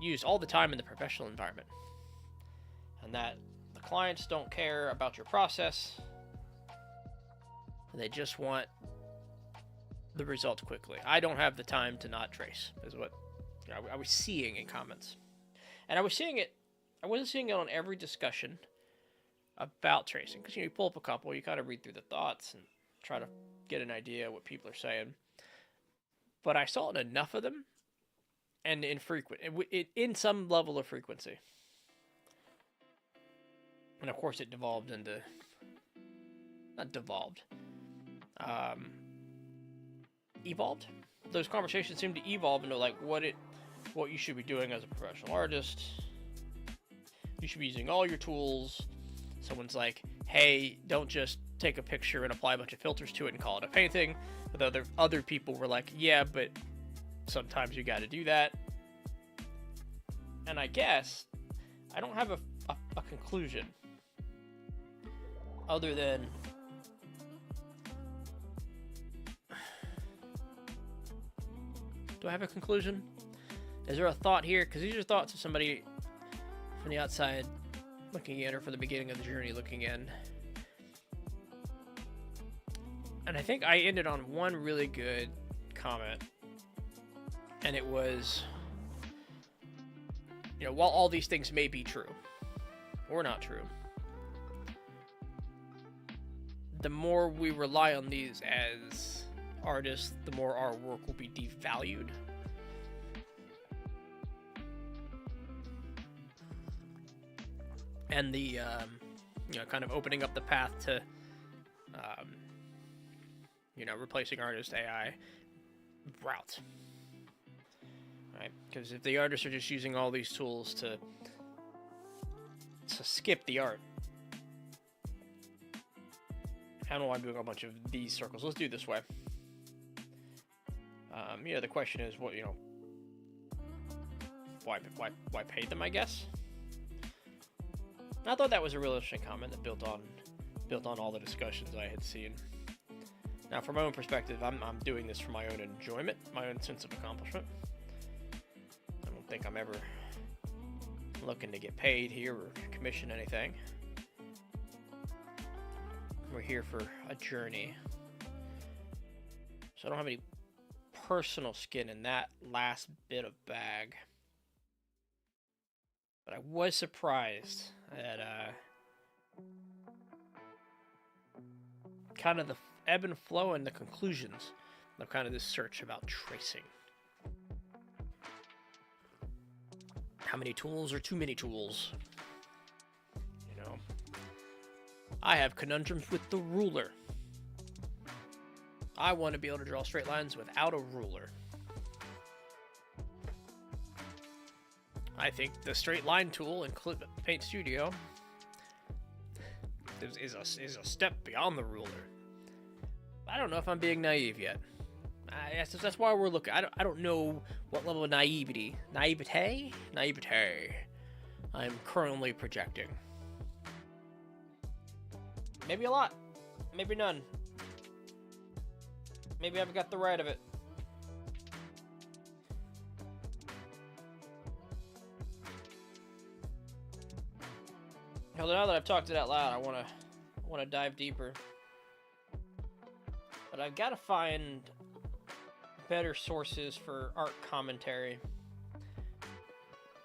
used all the time in the professional environment, and that the clients don't care about your process. They just want the results quickly. I don't have the time to not trace, is what I was seeing in comments. And I wasn't seeing it on every discussion about tracing, because you pull up a couple, you kind of read through the thoughts and try to get an idea of what people are saying. But I saw it in enough of them, and in some level of frequency. And of course, it devolved into, not devolved, evolved. Those conversations seem to evolve into like what you should be doing as a professional artist. You should be using all your tools. Someone's like, hey, don't just take a picture and apply a bunch of filters to it and call it a painting. But other people were like, yeah, but sometimes you got to do that. And I guess I don't have a conclusion other than do I have a conclusion? Is there a thought here? Because these are thoughts of somebody from the outside looking in, or from the beginning of the journey looking in. And I think I ended on one really good comment. And it was, while all these things may be true or not true, the more we rely on these as artists, the more our work will be devalued. And the, kind of opening up the path to, replacing artist AI route. Right? Because if the artists are just using all these tools to skip the art, I don't know why I'm doing a bunch of these circles. Let's do it this way. The question is, why pay them, I guess? I thought that was a real interesting comment that built on all the discussions I had seen. Now, from my own perspective, I'm doing this for my own enjoyment, my own sense of accomplishment. I don't think I'm ever looking to get paid here or commission anything. We're here for a journey. So I don't have any personal skin in that last bit of bag. But I was surprised at kind of the ebb and flow and the conclusions of kind of this search about tracing. How many tools are too many tools? I have conundrums with the ruler. I want to be able to draw straight lines without a ruler. I think the straight line tool in Paint Studio is a step beyond the ruler. I don't know if I'm being naive yet. That's why we're looking. I don't know what level of naivete I'm currently projecting. Maybe a lot, maybe none. Maybe I've got the right of it. Now that I've talked it out loud, I wanna dive deeper. But I've got to find better sources for art commentary.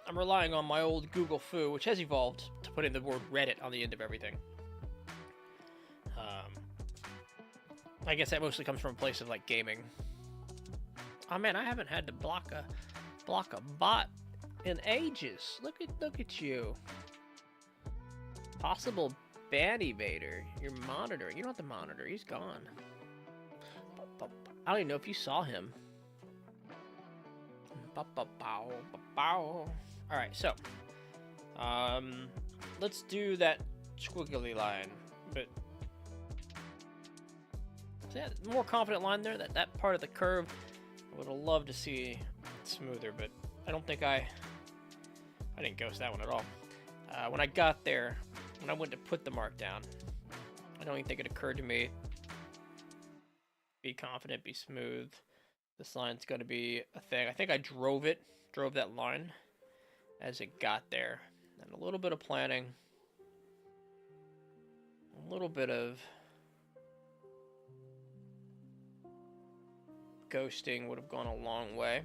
I'm relying on my old Google Foo, which has evolved to put in the word Reddit on the end of everything. I guess that mostly comes from a place of like gaming. Oh man, I haven't had to block a bot in ages. Look at you. Possible ban evader. You're monitoring. You don't have to monitor. He's gone. I don't even know if you saw him. Alright, so let's do that squiggly line, but yeah, more confident line there. That part of the curve, I would have loved to see smoother, but I don't think I didn't ghost that one at all. When I got there, when I went to put the mark down, I don't even think it occurred to me. Be confident, be smooth. This line's going to be a thing. I think I drove that line as it got there. And a little bit of planning, a little bit of ghosting would have gone a long way.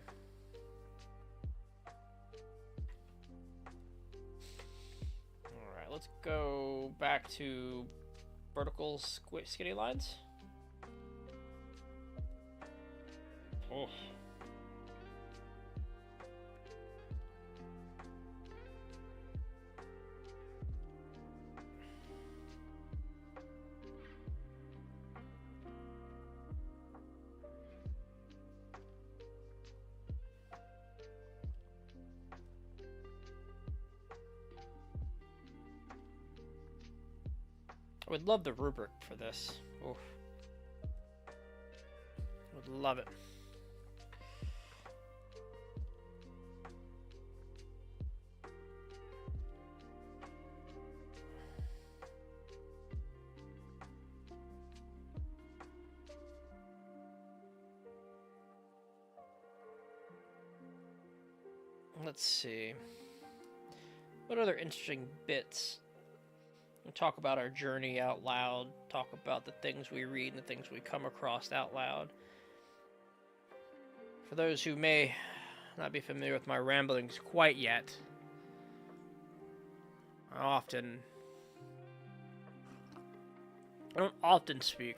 Alright, let's go back to vertical skinny lines. Oh. I would love the rubric for this. Oof. Would love it. Let's see. What other interesting bits? We'll talk about our journey out loud. Talk about the things we read and the things we come across out loud. For those who may not be familiar with my ramblings quite yet, I don't often speak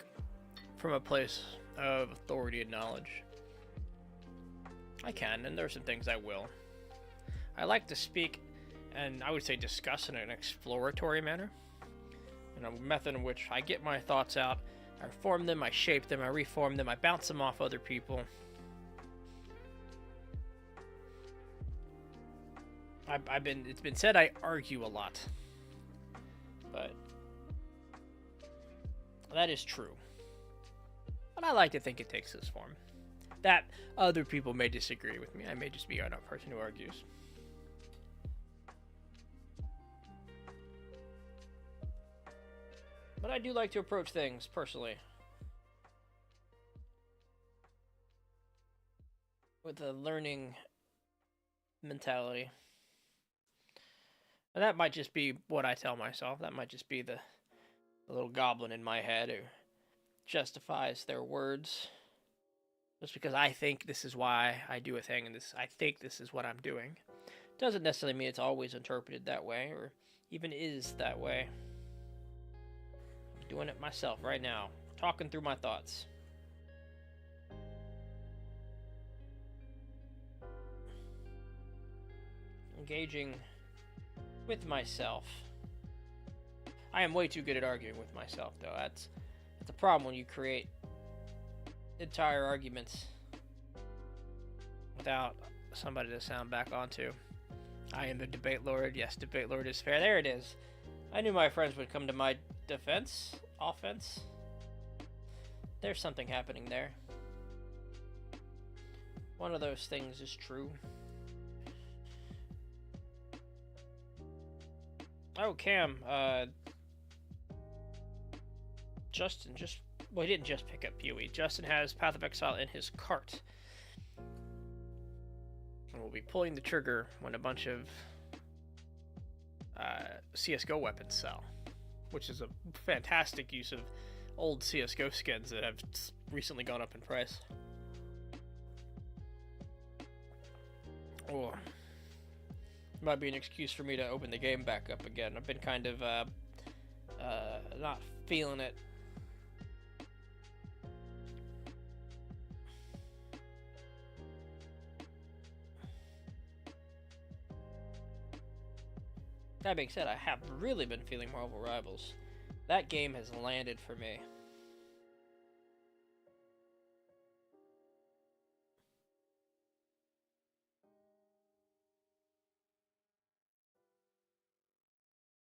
from a place of authority and knowledge. I can, and there are some things I will. I like to speak, and I would say discuss in an exploratory manner. In a method in which I get my thoughts out, I form them, I shape them, I reform them, I bounce them off other people. It's been said I argue a lot, but that is true. But I like to think it takes this form. That other people may disagree with me. I may just be a person who argues. But I do like to approach things personally, with a learning mentality. And that might just be what I tell myself. That might just be the little goblin in my head who justifies their words just because I think this is why I do a thing, and I think this is what I'm doing. Doesn't necessarily mean it's always interpreted that way, or even is that way. Doing it myself right now, talking through my thoughts. Engaging with myself. I am way too good at arguing with myself, though. That's a problem when you create entire arguments without somebody to sound back onto. I am the debate lord. Yes, debate lord is fair. There it is. I knew my friends would come to my defense. Offense. There's something happening there. One of those things is true. Oh, Cam, Justin well, he didn't just pick up PoE. Justin has Path of Exile in his cart. And we'll be pulling the trigger when a bunch of CSGO weapons sell, which is a fantastic use of old CSGO skins that have recently gone up in price. Oh. Might be an excuse for me to open the game back up again. I've been kind of not feeling it. That being said, I have really been feeling Marvel Rivals. That game has landed for me.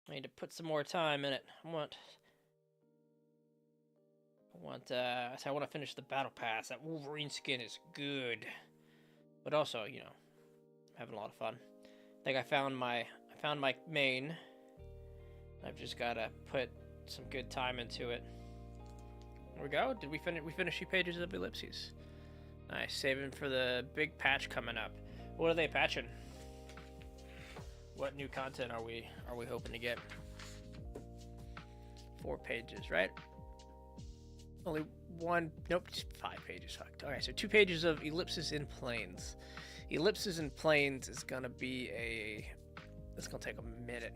I need to put some more time in it. I want to finish the battle pass. That Wolverine skin is good, but also, you know, I'm having a lot of fun. I think I found my main. I've just gotta put some good time into it. There we go. Did we finish? We finished 2 pages of Ellipses. Nice. Saving for the big patch coming up. What are they patching? What new content are we hoping to get? 4 pages, right? Only 1. Nope, just 5 pages. Okay, so 2 pages of Ellipses in Planes. Ellipses in Planes is gonna be it's gonna take a minute.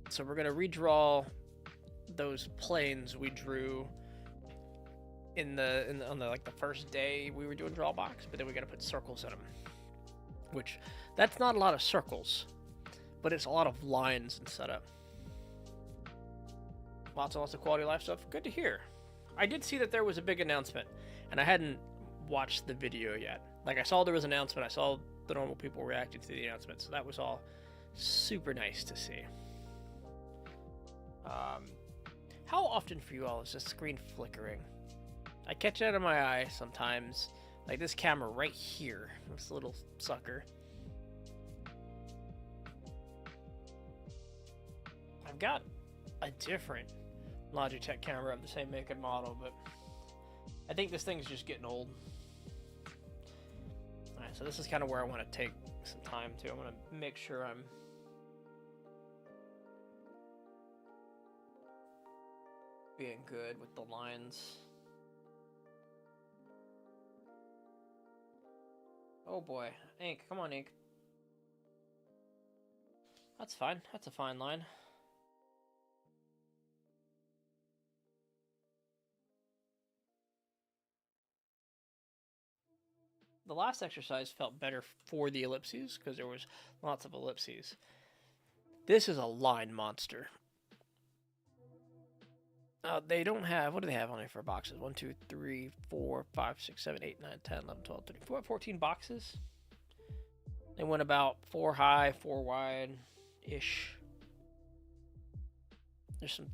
So we're gonna redraw those planes we drew on the first day we were doing Drawbox, but then we gotta put circles in them. Which, that's not a lot of circles, but it's a lot of lines and setup. Lots and lots of quality of life stuff. Good to hear. I did see that there was a big announcement, and I hadn't watched the video yet. Like, I saw there was an announcement, I saw the normal people reacting to the announcement, so that was all super nice to see. How often for you all is the screen flickering? I catch it out of my eye sometimes. Like this camera right here, this little sucker. I've got a different Logitech camera of the same make and model, but I think this thing's just getting old. Alright, so this is kind of where I want to take some time to. I want to make sure I'm being good with the lines. Oh boy, ink, come on, ink. That's fine, that's a fine line. The last exercise felt better for the ellipses, because there was lots of ellipses. This is a line monster. They don't have, what do they have on there for boxes? 1, 2, 3, 4, 5, 6, 7, 8, 9, 10, 11, 12, 13, 14 boxes. They went about 4 high, 4 wide-ish. There's some,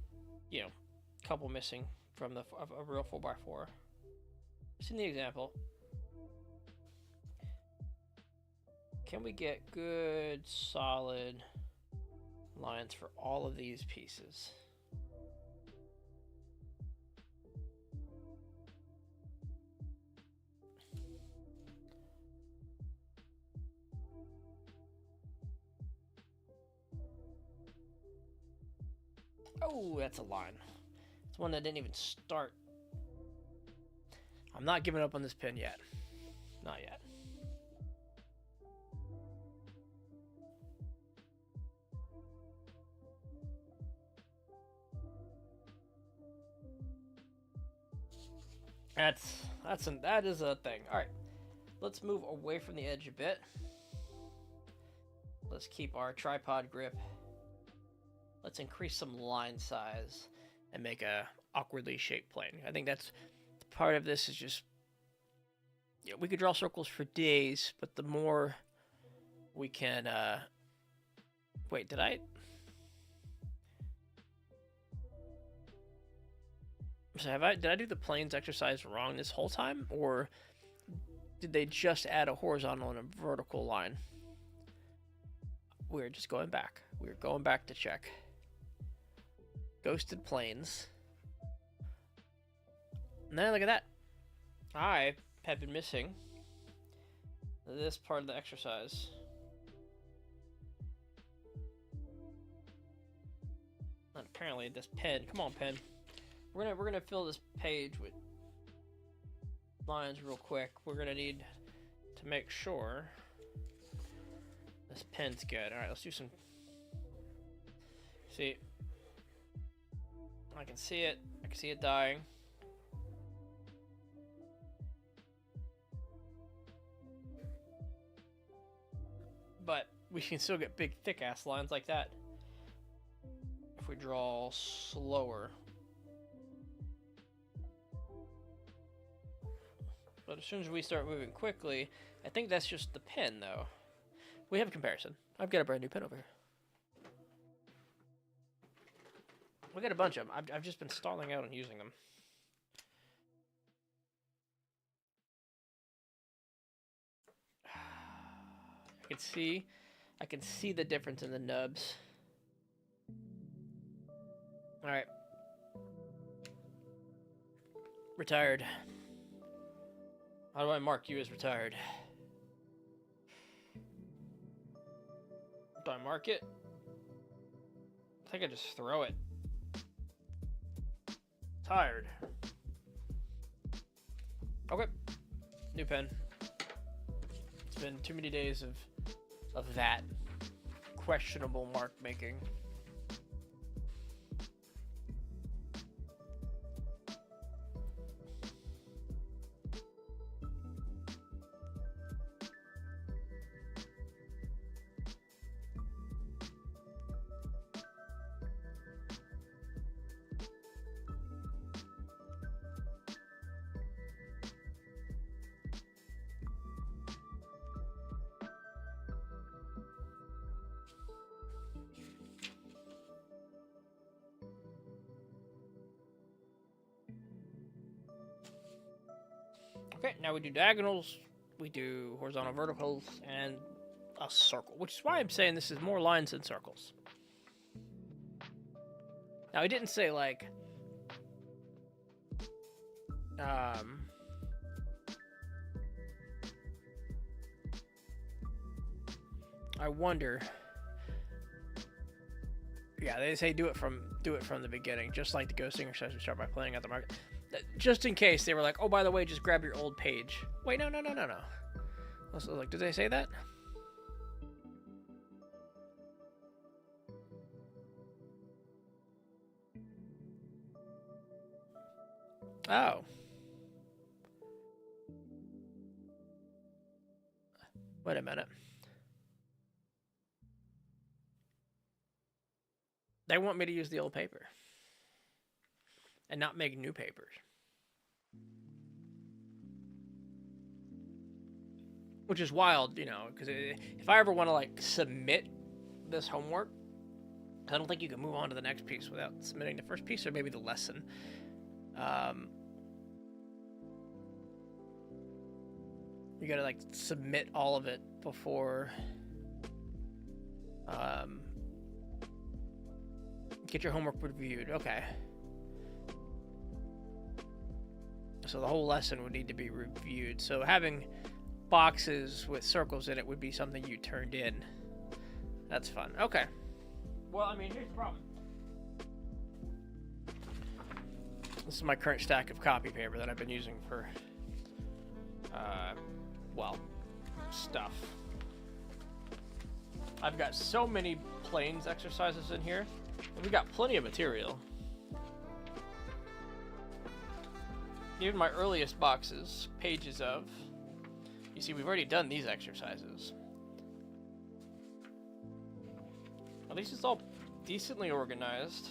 you know, couple missing from a real 4x4. Just in the example. Can we get good, solid lines for all of these pieces? Oh, that's a line. It's one that didn't even start. I'm not giving up on this pin yet. Not yet. That is a thing. All right, let's move away from the edge a bit. Let's keep our tripod grip. Let's increase some line size and make a awkwardly shaped plane. I think that's part of this is just Yeah, we could draw circles for days, but the more we can, wait, did I? So did I do the planes exercise wrong this whole time? Or did they just add a horizontal and a vertical line? We're just going back. We're going back to check. Ghosted planes. Now look at that. I have been missing this part of the exercise. And apparently this pen. Come on, pen. We're gonna fill this page with lines real quick. We're gonna need to make sure this pen's good. All right, let's do some. See, I can see it. I can see it dying. But we can still get big, thick-ass lines like that if we draw slower. But as soon as we start moving quickly, I think that's just the pen, though. We have a comparison. I've got a brand new pen over here. We got a bunch of them. I've just been stalling out on using them. I can see the difference in the nubs. All right. Retired. How do I mark you as retired? Do I mark it? I think I just throw it. Tired. Okay. New pen. It's been too many days of that questionable mark making. Okay, now we do diagonals, we do horizontal verticals, and a circle, which is why I'm saying this is more lines than circles. Now, I didn't say, like, I wonder. Yeah, they say do it from the beginning, just like the ghosting exercise. We start by playing at the market. Just in case they were like, oh, by the way, just grab your old page. Wait, no. Also, like, did they say that? Oh. Wait a minute. They want me to use the old paper and not make new papers. Which is wild, you know, because if I ever want to, like, submit this homework, I don't think you can move on to the next piece without submitting the first piece or maybe the lesson. You gotta, like, submit all of it before get your homework reviewed. Okay. So the whole lesson would need to be reviewed. So having boxes with circles in it would be something you turned in. That's fun. Okay. Well, I mean, here's the problem. This is my current stack of copy paper that I've been using for, well, stuff. I've got so many planes exercises in here. We've got plenty of material. Even my earliest boxes, pages of. You see, we've already done these exercises. At least it's all decently organized.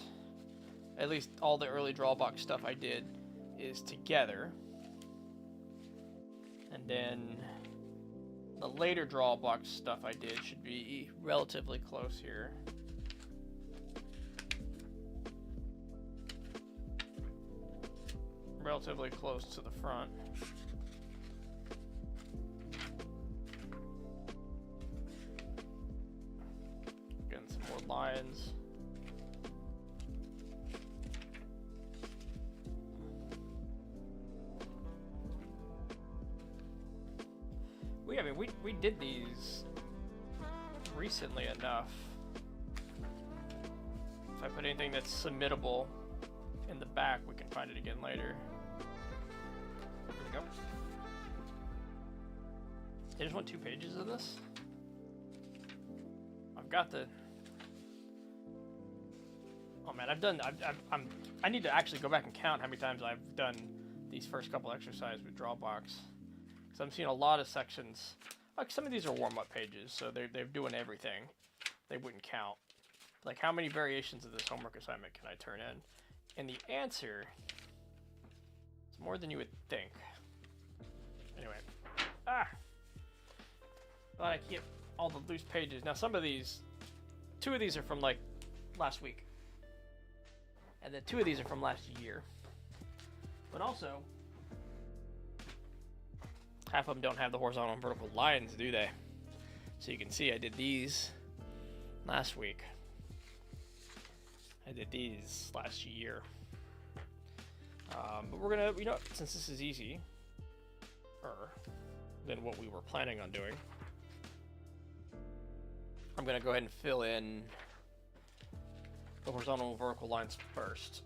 At least all the early Drawbox stuff I did is together. And And then the later draw box stuff I did should be relatively close here. Relatively close to the front. Getting some more lines. We did these recently enough. If I put anything that's submittable in the back, we can find it again later. There we go. They just want 2 pages of this? I've got the... Oh man, I need to actually go back and count how many times I've done these first couple exercises with Drawbox. Because I'm seeing a lot of sections. Like some of these are warm-up pages, so they're doing everything. They wouldn't count. Like, how many variations of this homework assignment can I turn in? And the answer is more than you would think. Anyway. Thought I could get all the loose pages. Now, some of these, 2 of these are from, like, last week. And then 2 of these are from last year. But also, half of them don't have the horizontal and vertical lines, do they? So you can see I did these last week. I did these last year. But we're gonna, you know, since this is easier than what we were planning on doing, I'm gonna go ahead and fill in the horizontal and vertical lines first,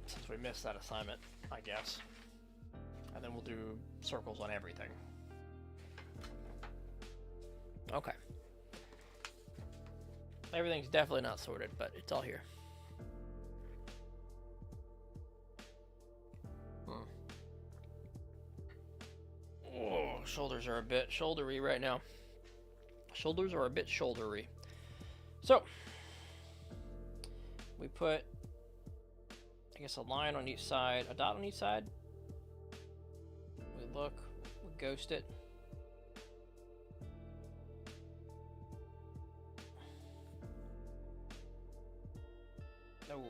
since we missed that assignment, I guess. And then we'll do circles on everything. Okay. Everything's definitely not sorted, but it's all here. Oh, shoulders are a bit shouldery right now. Shoulders are a bit shouldery. So, we put, I guess, a line on each side, a dot on each side. We look, we ghost it. Oh,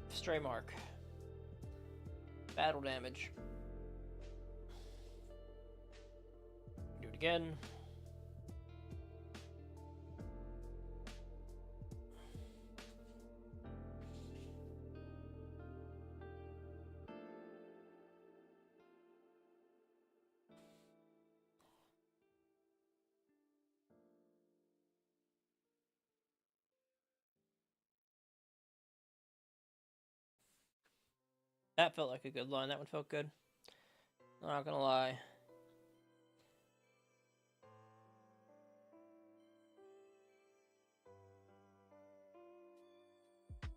stray mark. Battle damage. Do it again. That felt like a good line. That one felt good. I'm not gonna lie.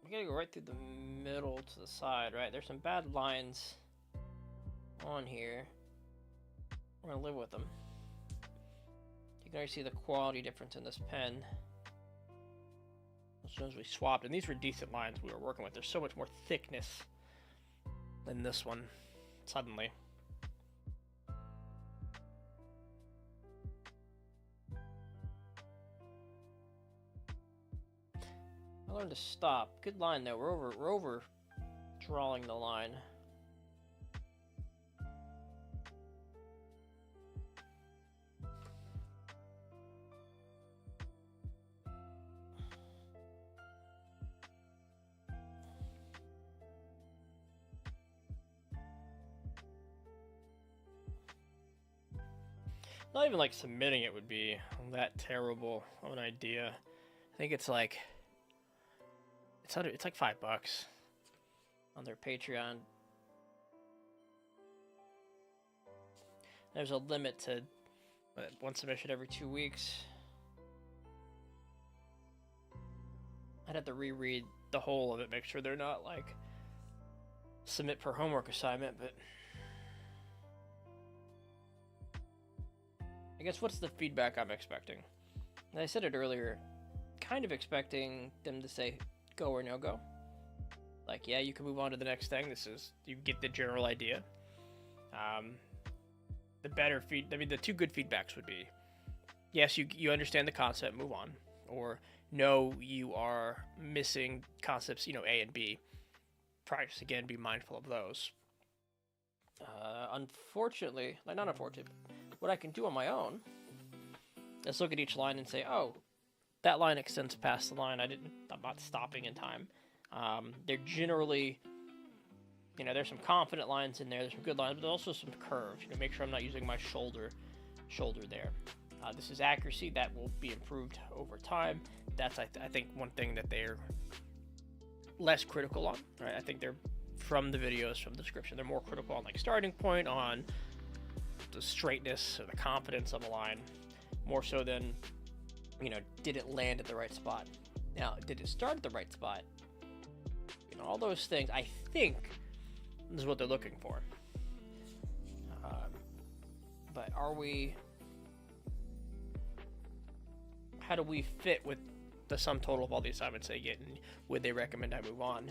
We gotta go right through the middle to the side, right? There's some bad lines on here. We're gonna live with them. You can already see the quality difference in this pen. As soon as we swapped, and these were decent lines we were working with. There's so much more thickness than this one, suddenly. I learned to stop. Good line though. We're over drawing the line. Not even like submitting it would be that terrible of an idea. I think it's like it's like $5 on their Patreon. There's a limit to one submission every 2 weeks. I'd have to reread the whole of it, make sure they're not like submit per homework assignment, but I guess what's the feedback I'm expecting? And I said it earlier, kind of expecting them to say go or no go. Like, yeah, you can move on to the next thing. You get the general idea. the better I mean, the two good feedbacks would be, yes, you understand the concept, move on, or no, you are missing concepts, A and B. Practice again, be mindful of those. Unfortunately, not unfortunately, what I can do on my own is look at each line and say, oh, that line extends past the line. I'm not stopping in time. They're generally, there's some confident lines in there. There's some good lines, but there's also some curves. Make sure I'm not using my shoulder there. This is accuracy that will be improved over time. That's I think one thing that they're less critical on. Right? I think they're from the videos, from the description, they're more critical on like starting point, on the straightness or the confidence of a line, more so than did it land at the right spot. Now, did it start at the right spot? All those things. I think this is what they're looking for. But how do we fit with the sum total of all the assignments they get, and would they recommend I move on?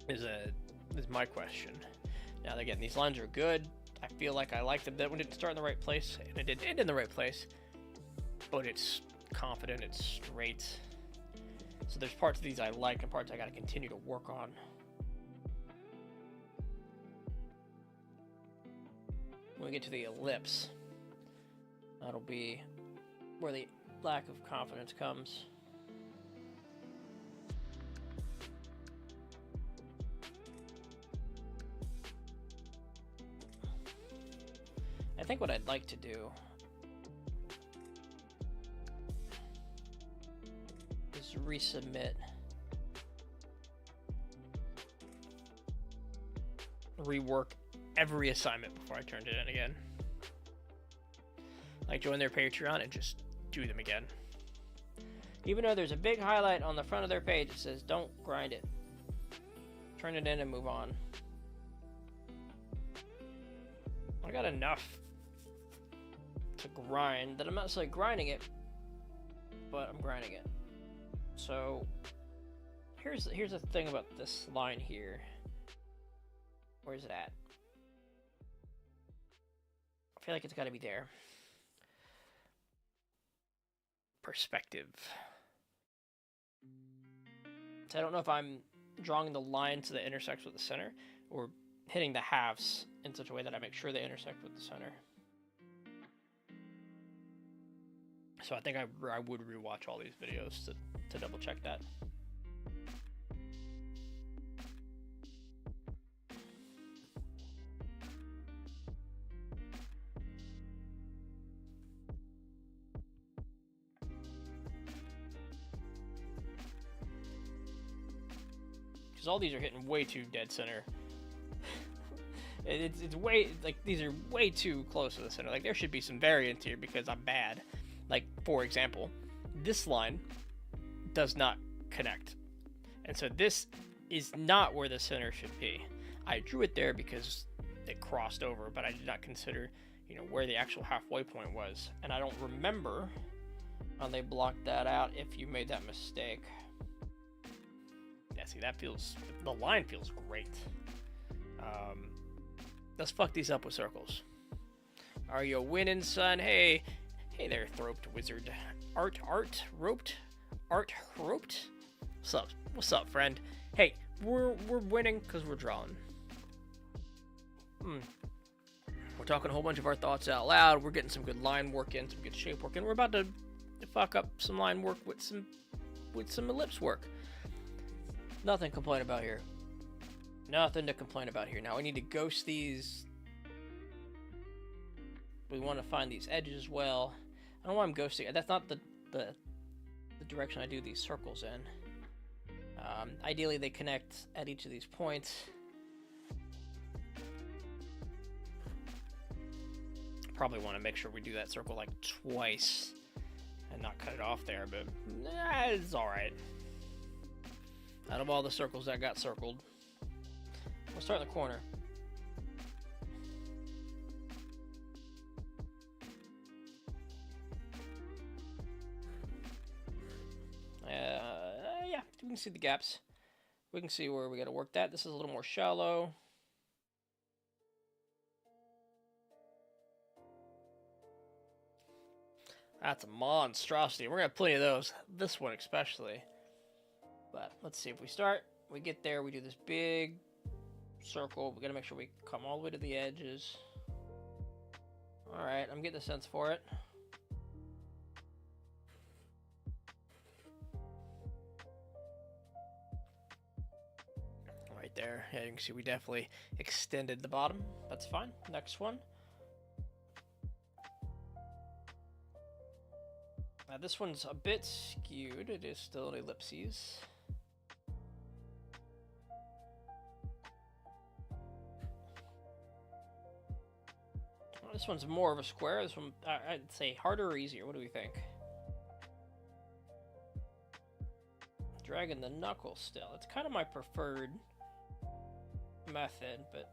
Is my question. Now, again, these lines are good. I feel like I like them. That one didn't start in the right place, and it didn't end in the right place. But it's confident, it's straight. So there's parts of these I like, and parts I gotta continue to work on. When we get to the ellipse, that'll be where the lack of confidence comes. I think what I'd like to do is resubmit, rework every assignment before I turned it in again. Like join their Patreon and just do them again. Even though there's a big highlight on the front of their page that says don't grind it. Turn it in and move on. I got enough to grind that I'm not necessarily grinding it, but I'm grinding it. So here's the thing about this line here. Where's it at? I feel like it's got to be there. Perspective. So I don't know if I'm drawing the line so that intersects with the center, or hitting the halves in such a way that I make sure they intersect with the center. So I think I would rewatch all these videos to double check that. Because all these are hitting way too dead center. It's way, like, these are way too close to the center. Like, there should be some variance here because I'm bad. Like, for example, this line does not connect. And so this is not where the center should be. I drew it there because it crossed over, but I did not consider, where the actual halfway point was. And I don't remember how they blocked that out if you made that mistake. Yeah, see, the line feels great. Let's fuck these up with circles. Are you winning, son? Hey there, throped wizard. Art roped. What's up, friend? Hey, we're winning because we're drawing. We're talking a whole bunch of our thoughts out loud. We're getting some good line work in, some good shape work in. We're about to fuck up some line work with some ellipse work. Nothing to complain about here. Nothing to complain about here. Now we need to ghost these. We want to find these edges as well. I don't know why I'm ghosting. That's not the direction I do these circles in. Ideally, they connect at each of these points. Probably want to make sure we do that circle like twice and not cut it off there, but it's alright. Out of all the circles that got circled, we'll start in the corner. Yeah, you can see the gaps. We can see where we got to work that. This is a little more shallow. That's a monstrosity. We're going to have plenty of those. This one especially. But let's see. If we start, we get there, we do this big circle. We got to make sure we come all the way to the edges. Alright, I'm getting a sense for it. Right there. Yeah, you can see we definitely extended the bottom. That's fine. Next one. Now this one's a bit skewed. It is still an ellipses. Well, this one's more of a square. This one, I'd say harder or easier. What do we think? Dragging the knuckle still. It's kind of my preferred method, but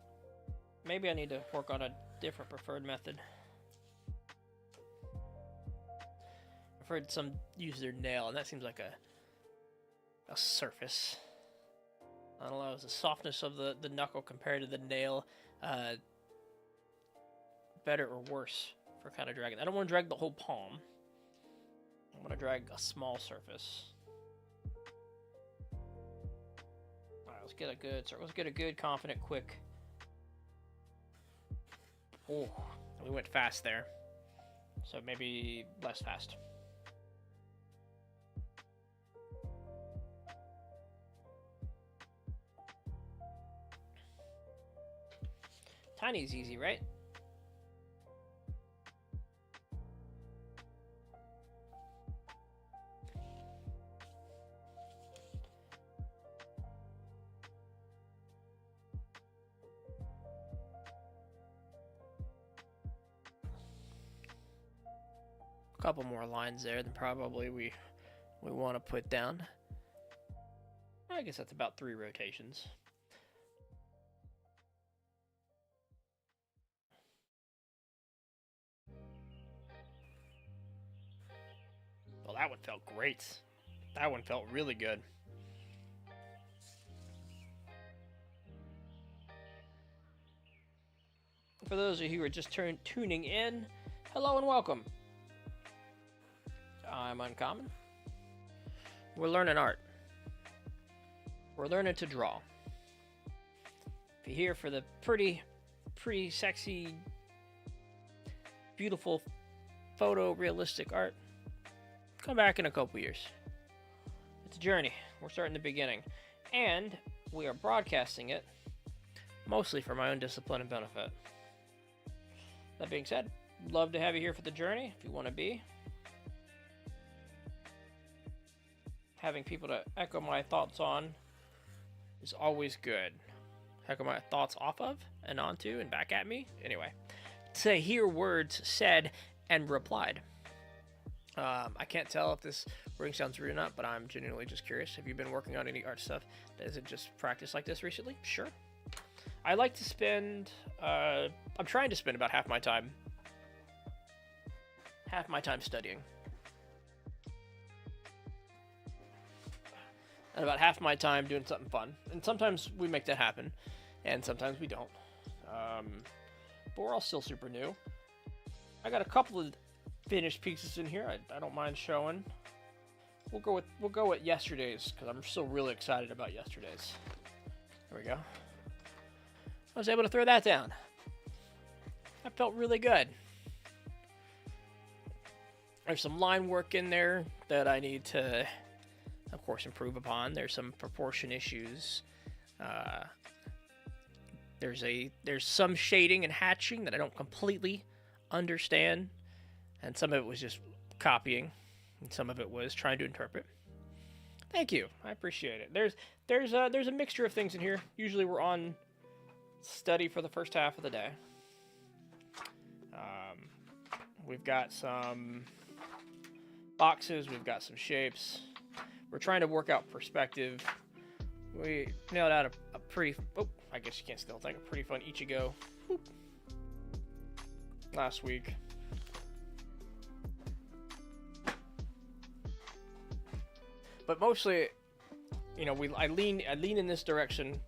maybe I need to work on a different preferred method. I've heard some use their nail, and that seems like a surface. I don't know, is the softness of the knuckle compared to the nail better or worse for kind of dragging? I don't want to drag the whole palm. I want to drag a small surface. Alright, let's get a good start. Let's get a good, confident, quick. Oh, we went fast there. So maybe less fast. Tiny is easy, right? A couple more lines there than probably we want to put down. I guess that's about 3 rotations. Well, that one felt great. That one felt really good. For those of you who are just tuning in, hello and welcome. I'm Uncommon. We're learning art. We're learning to draw. If you're here for the pretty sexy, beautiful, photorealistic art, come back in a couple years. It's a journey. We're starting the beginning. And we are broadcasting it mostly for my own discipline and benefit. That being said, love to have you here for the journey if you want to be. Having people to echo my thoughts on is always good. Echo my thoughts off of and onto and back at me. Anyway, to hear words said and replied. I can't tell if this wording sounds rude or not, but I'm genuinely just curious. Have you been working on any art stuff? Is it just practice like this recently? Sure. I like to spend, I'm trying to spend about half my time studying. And about half my time doing something fun. And sometimes we make that happen, and sometimes we don't. But we're all still super new. I got a couple of finished pieces in here. I don't mind showing. We'll go with yesterday's because I'm still really excited about yesterday's. There we go. I was able to throw that down. That felt really good. There's some line work in there that I need to, of course, improve upon. There's some proportion issues. There's some shading and hatching that I don't completely understand, and some of it was just copying, and some of it was trying to interpret. Thank you, I appreciate it. There's a mixture of things in here. Usually we're on study for the first half of the day. We've got some boxes. We've got some shapes. We're trying to work out perspective. We nailed out a pretty, I guess you can't still think, a pretty fun Ichigo last week. But mostly, I lean in this direction.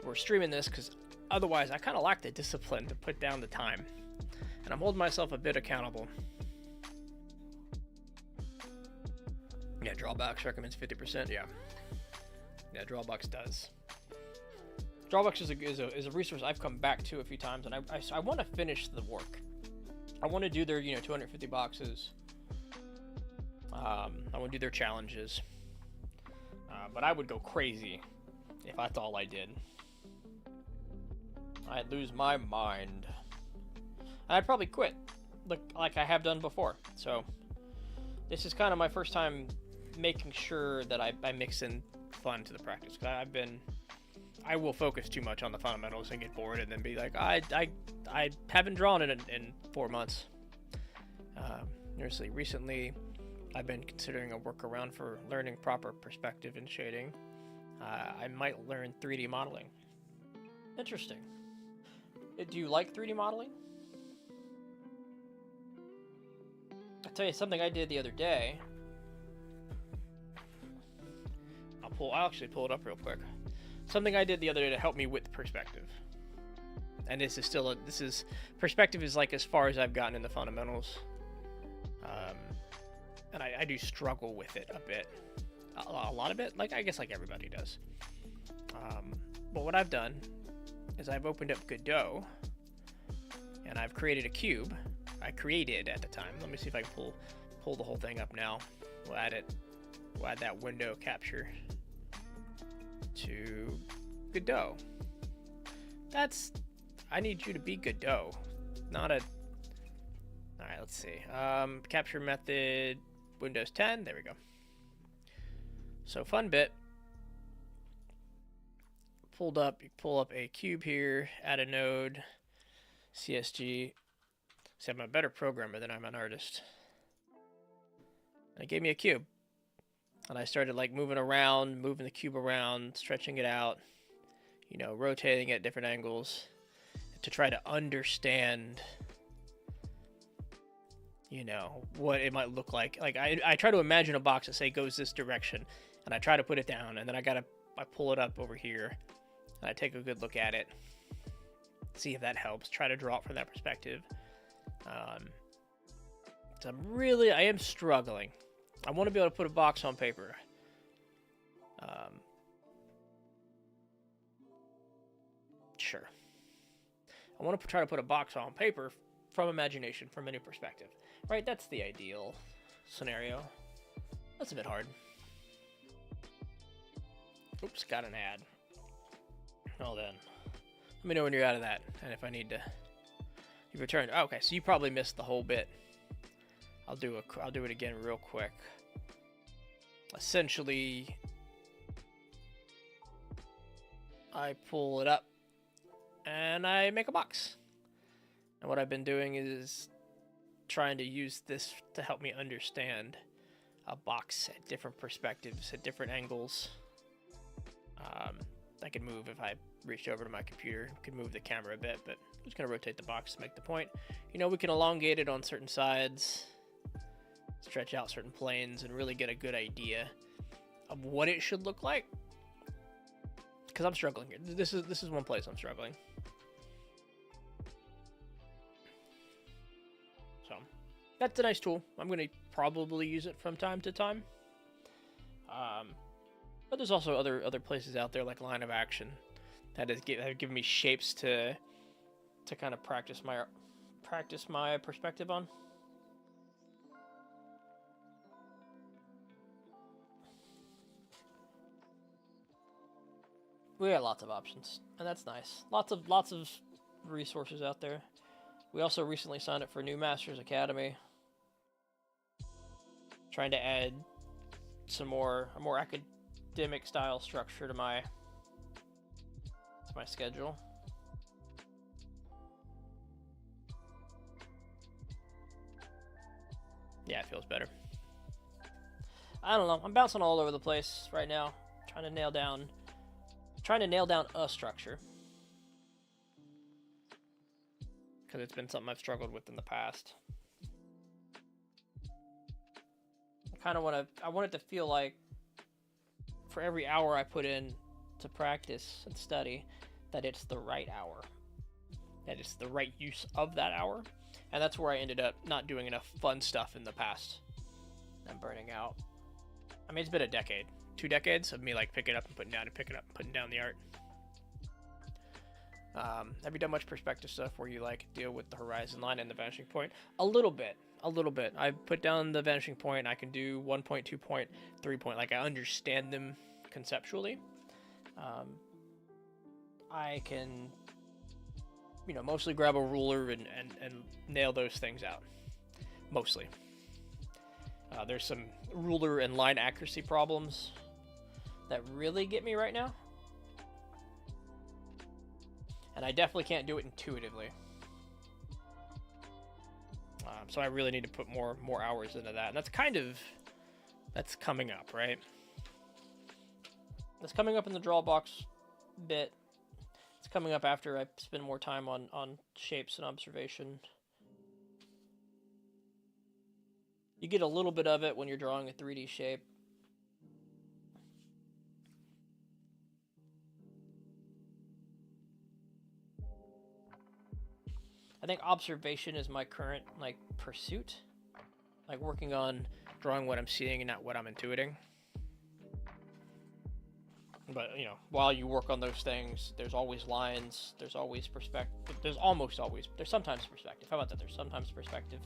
We're streaming this because otherwise I kind of lack the discipline to put down the time, and I'm holding myself a bit accountable. Yeah, Drawbox recommends 50%. Yeah, Drawbox does. Drawbox is a resource I've come back to a few times, and I want to finish the work. I want to do their 250 boxes. I want to do their challenges. But I would go crazy if that's all I did. I'd lose my mind. I'd probably quit, like I have done before. So this is kind of my first time making sure that I mix in fun to the practice. 'Cause I will focus too much on the fundamentals and get bored, and then be like, I haven't drawn in 4 months. Recently, I've been considering a workaround for learning proper perspective and shading. I might learn 3D modeling. Interesting. Do you like 3D modeling? I'll tell you something I did the other day. I'll actually pull it up real quick. Something I did the other day to help me with perspective. And this is perspective is like as far as I've gotten in the fundamentals. And I do struggle with it a bit. A lot of it, I guess like everybody does. But what I've done is I've opened up Godot, and I've created a cube. I created at the time. Let me see if I can pull the whole thing up now. We'll add that window capture to Godot. I need you to be Godot, not a... Alright, let's see. Capture method, Windows 10, there we go. So fun bit. You pull up a cube here, add a node, CSG. See, I'm a better programmer than I'm an artist. And it gave me a cube. And I started moving the cube around, stretching it out, rotating at different angles to try to understand, what it might look like. I try to imagine a box that say goes this direction, and I try to put it down, and then I pull it up over here, and I take a good look at it, see if that helps, try to draw it from that perspective. So I am struggling. I want to be able to put a box on paper. Sure. I want to try to put a box on paper from imagination, from a new perspective. Right? That's the ideal scenario. That's a bit hard. Oops, got an ad. Well then. Let me know when you're out of that, and if I need to... You've returned. Oh, okay, so you probably missed the whole bit. I'll do it again real quick. Essentially, I pull it up and I make a box. And what I've been doing is trying to use this to help me understand a box at different perspectives, at different angles. I could move if I reached over to my computer. Could move the camera a bit, but I'm just gonna rotate the box to make the point. We can elongate it on certain sides, stretch out certain planes, and really get a good idea of what it should look like. Because I'm struggling here. This is one place I'm struggling. So that's a nice tool. I'm gonna probably use it from time to time. But there's also other places out there like Line of Action that have given me shapes to kind of practice my perspective on. We got lots of options, and that's nice. Lots of resources out there. We also recently signed up for New Masters Academy, trying to add a more academic style structure to my schedule. Yeah, it feels better. I don't know. I'm bouncing all over the place right now, trying to nail down a structure, because it's been something I've struggled with in the past. I want it to feel like for every hour I put in to practice and study, that it's the right hour, that it's the right use of that hour. And that's where I ended up not doing enough fun stuff in the past. I'm burning out. I mean, it's been a decade, 2 decades of me like picking up and putting down and picking up and putting down the art. Have you done much perspective stuff where you like deal with the horizon line and the vanishing point? A little bit. I put down the vanishing point. I can do 1 point, 2 point, 3 point. Like, I understand them conceptually. I can, mostly grab a ruler and nail those things out. Mostly. There's some ruler and line accuracy problems that really get me right now. And I definitely can't do it intuitively. So I really need to put more hours into that. And that's coming up, right? That's coming up in the draw box bit. It's coming up after I spend more time on shapes and observation. You get a little bit of it when you're drawing a 3D shape. I think observation is my current pursuit, like working on drawing what I'm seeing and not what I'm intuiting. But while you work on those things, there's always lines, there's always perspective, there's sometimes perspective. How about that? There's sometimes perspective.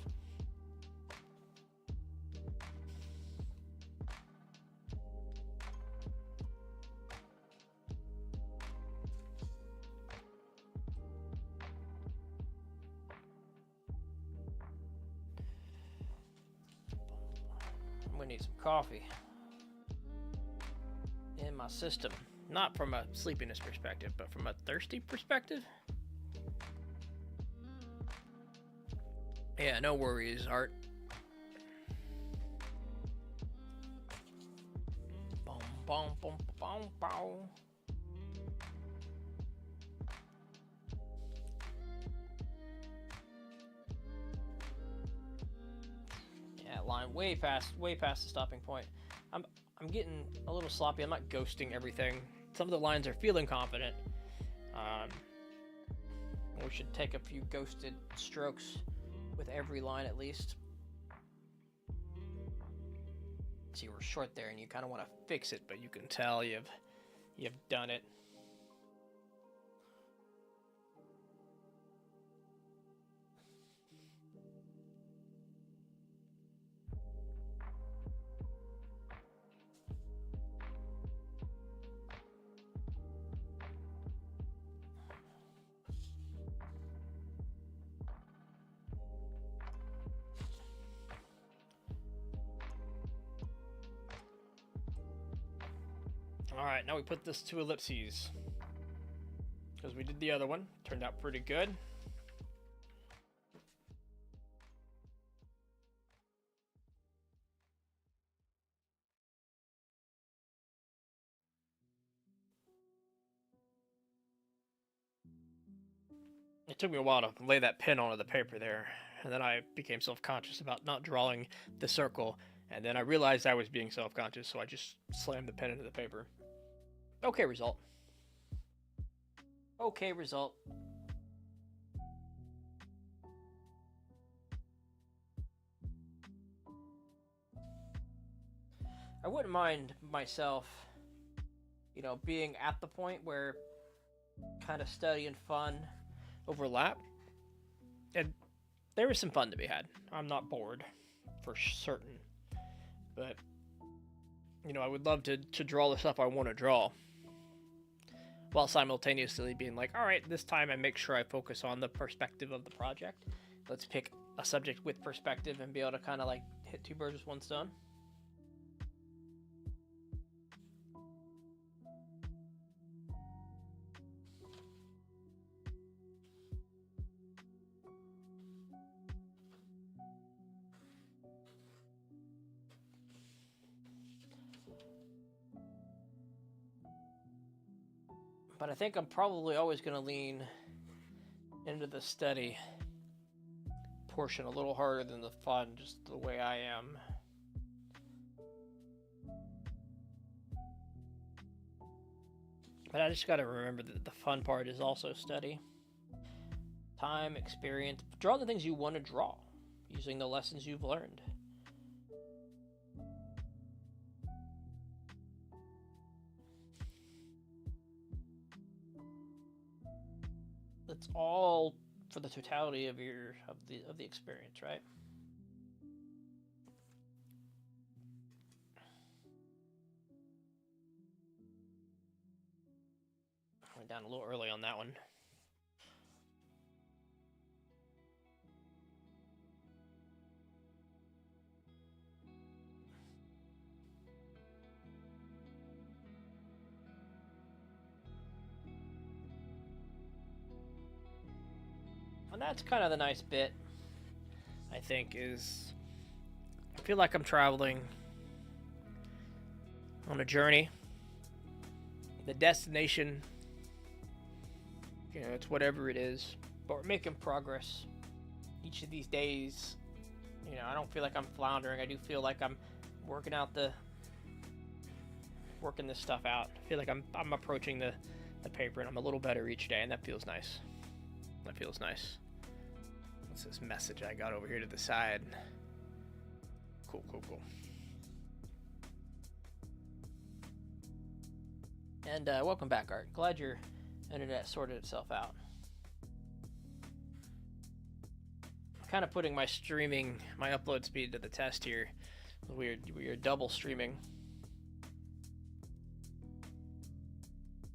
I'm gonna need some coffee in my system. Not from a sleepiness perspective, but from a thirsty perspective. Yeah, no worries, Art. Boom, boom, boom, boom, boom. Yeah, line way past the stopping point. I'm getting a little sloppy. I'm not ghosting everything. Some of the lines are feeling confident. We should take a few ghosted strokes with every line at least. So you were short there and you kind of want to fix it, but you can tell you've done it. Alright, now we put this to ellipses. Because we did the other one. Turned out pretty good. It took me a while to lay that pen onto the paper there. And then I became self-conscious about not drawing the circle. And then I realized I was being self-conscious, so I just slammed the pen into the paper. Okay result. Okay result. I wouldn't mind myself, being at the point where kind of study and fun overlap. And there is some fun to be had. I'm not bored, for certain. But, I would love to draw the stuff I want to draw. While simultaneously being like, alright, this time I make sure I focus on the perspective of the project. Let's pick a subject with perspective and be able to kind of hit 2 birds with 1 stone. But I think I'm probably always going to lean into the study portion a little harder than the fun, just the way I am. But I just gotta remember that the fun part is also study. Time, experience, draw the things you want to draw, using the lessons you've learned. It's all for the totality of the experience, right? Went down a little early on that one. And that's kind of the nice bit, I think, is I feel like I'm traveling on a journey. The destination, it's whatever it is, but we're making progress each of these days. I don't feel like I'm floundering. I do feel like I'm working this stuff out. I feel like I'm approaching the paper, and I'm a little better each day, and that feels nice. That feels nice. What's this message I got over here to the side? Cool. And welcome back, Art. Glad your internet sorted itself out. I'm kind of putting my upload speed to the test here. We are double streaming.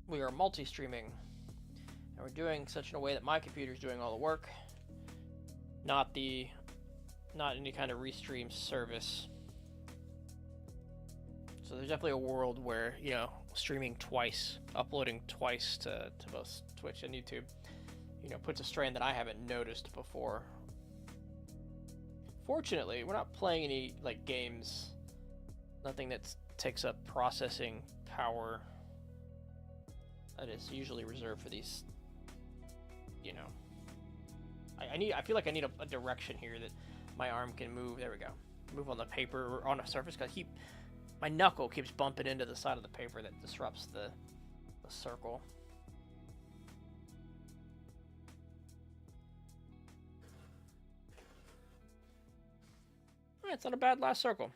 We are multi-streaming. And we're doing such in a way that my computer's doing all the work. Not any kind of restream service. So there's definitely a world where, streaming twice, uploading twice to both Twitch and YouTube, puts a strain that I haven't noticed before. Fortunately, we're not playing any, games. Nothing that takes up processing power. That is usually reserved for these, I feel like I need a direction here that my arm can move. There we go. Move on the paper or on a surface, because my knuckle keeps bumping into the side of the paper that disrupts the circle. It's not a bad last circle.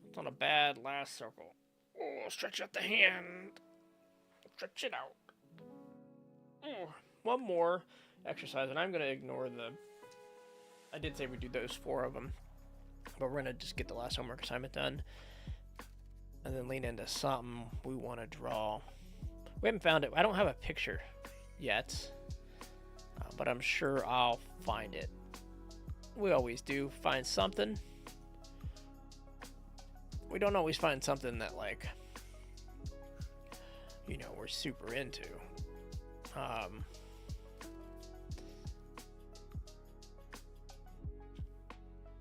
It's not a bad last circle. Oh, stretch out the hand. Stretch it out. Oh, one more exercise, and I'm going to ignore I did say we'd do those 4 of them, but we're going to just get the last homework assignment done, and then lean into something we want to draw. We haven't found it. I don't have a picture yet, but I'm sure I'll find it. We always do find something. We don't always find something that, we're super into.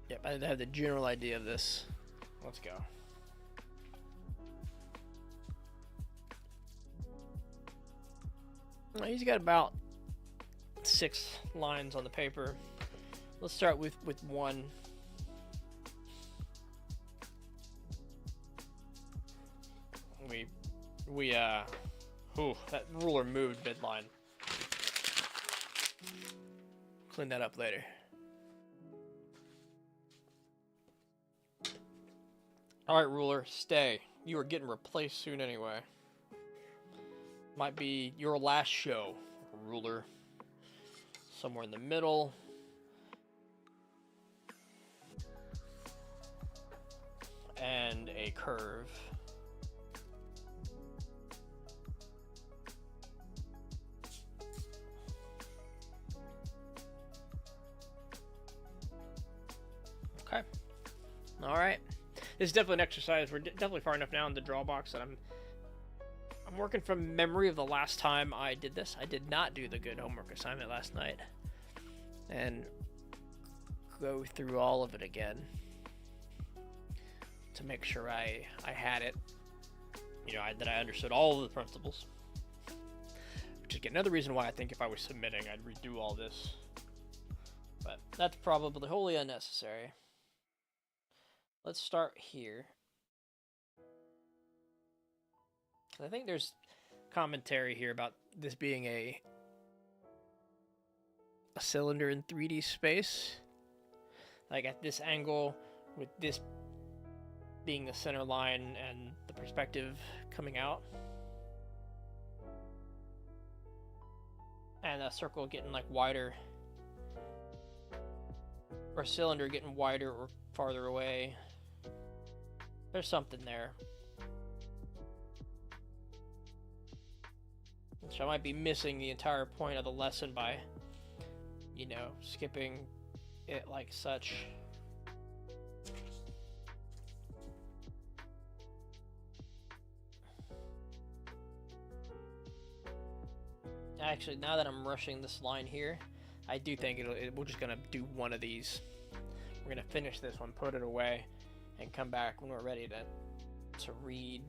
Yep, I have the general idea of this. Let's go. He's got about 6 lines on the paper. Let's start with one. That ruler moved midline. Clean that up later. Alright, ruler, stay. You are getting replaced soon anyway. Might be your last show, ruler. Somewhere in the middle. And a curve. Okay. Alright. This is definitely an exercise. We're definitely far enough now in the draw box that I'm working from memory of the last time I did this. I did not do the good homework assignment last night. And go through all of it again to make sure I had it. That I understood all of the principles. Which is again another reason why I think if I was submitting, I'd redo all this. But that's probably wholly unnecessary. Let's start here. I think there's commentary here about this being a cylinder in 3D space. Like at this angle, with this being the center line and the perspective coming out. And a circle getting like wider. Or a cylinder getting wider or farther away. There's something there. So I might be missing the entire point of the lesson by, you know, skipping it like such. Actually, now that I'm rushing this line here, I do think we're just gonna do one of these. We're gonna finish this one, put it away, and come back when we're ready to read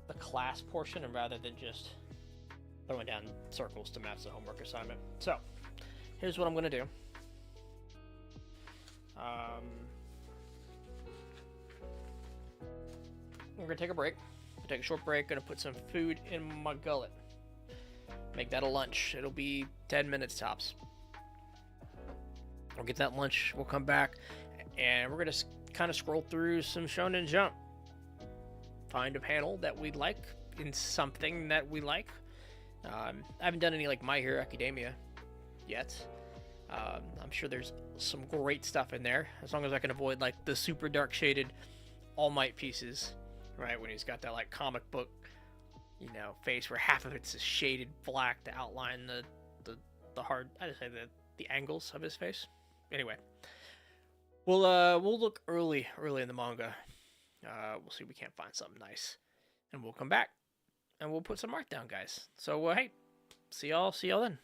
the class portion, and rather than just throwing down circles to match the homework assignment. So, here's what I'm gonna do. We're gonna take a break. Take a short break. Gonna put some food in my gullet. Make that a lunch. It'll be 10 minutes tops. We'll get that lunch. We'll come back, and we're gonna kind of scroll through some Shonen Jump. Find a panel that we like in something that we like. I haven't done any like My Hero Academia yet. I'm sure there's some great stuff in there, as long as I can avoid like the super dark shaded All Might pieces, right? When he's got that like comic book, you know, face where half of it's a shaded black to outline the hard, I just say the angles of his face. Anyway, we'll look early in the manga. We'll see if we can't find something nice, and we'll come back and we'll put some art down, guys. So hey, see y'all then.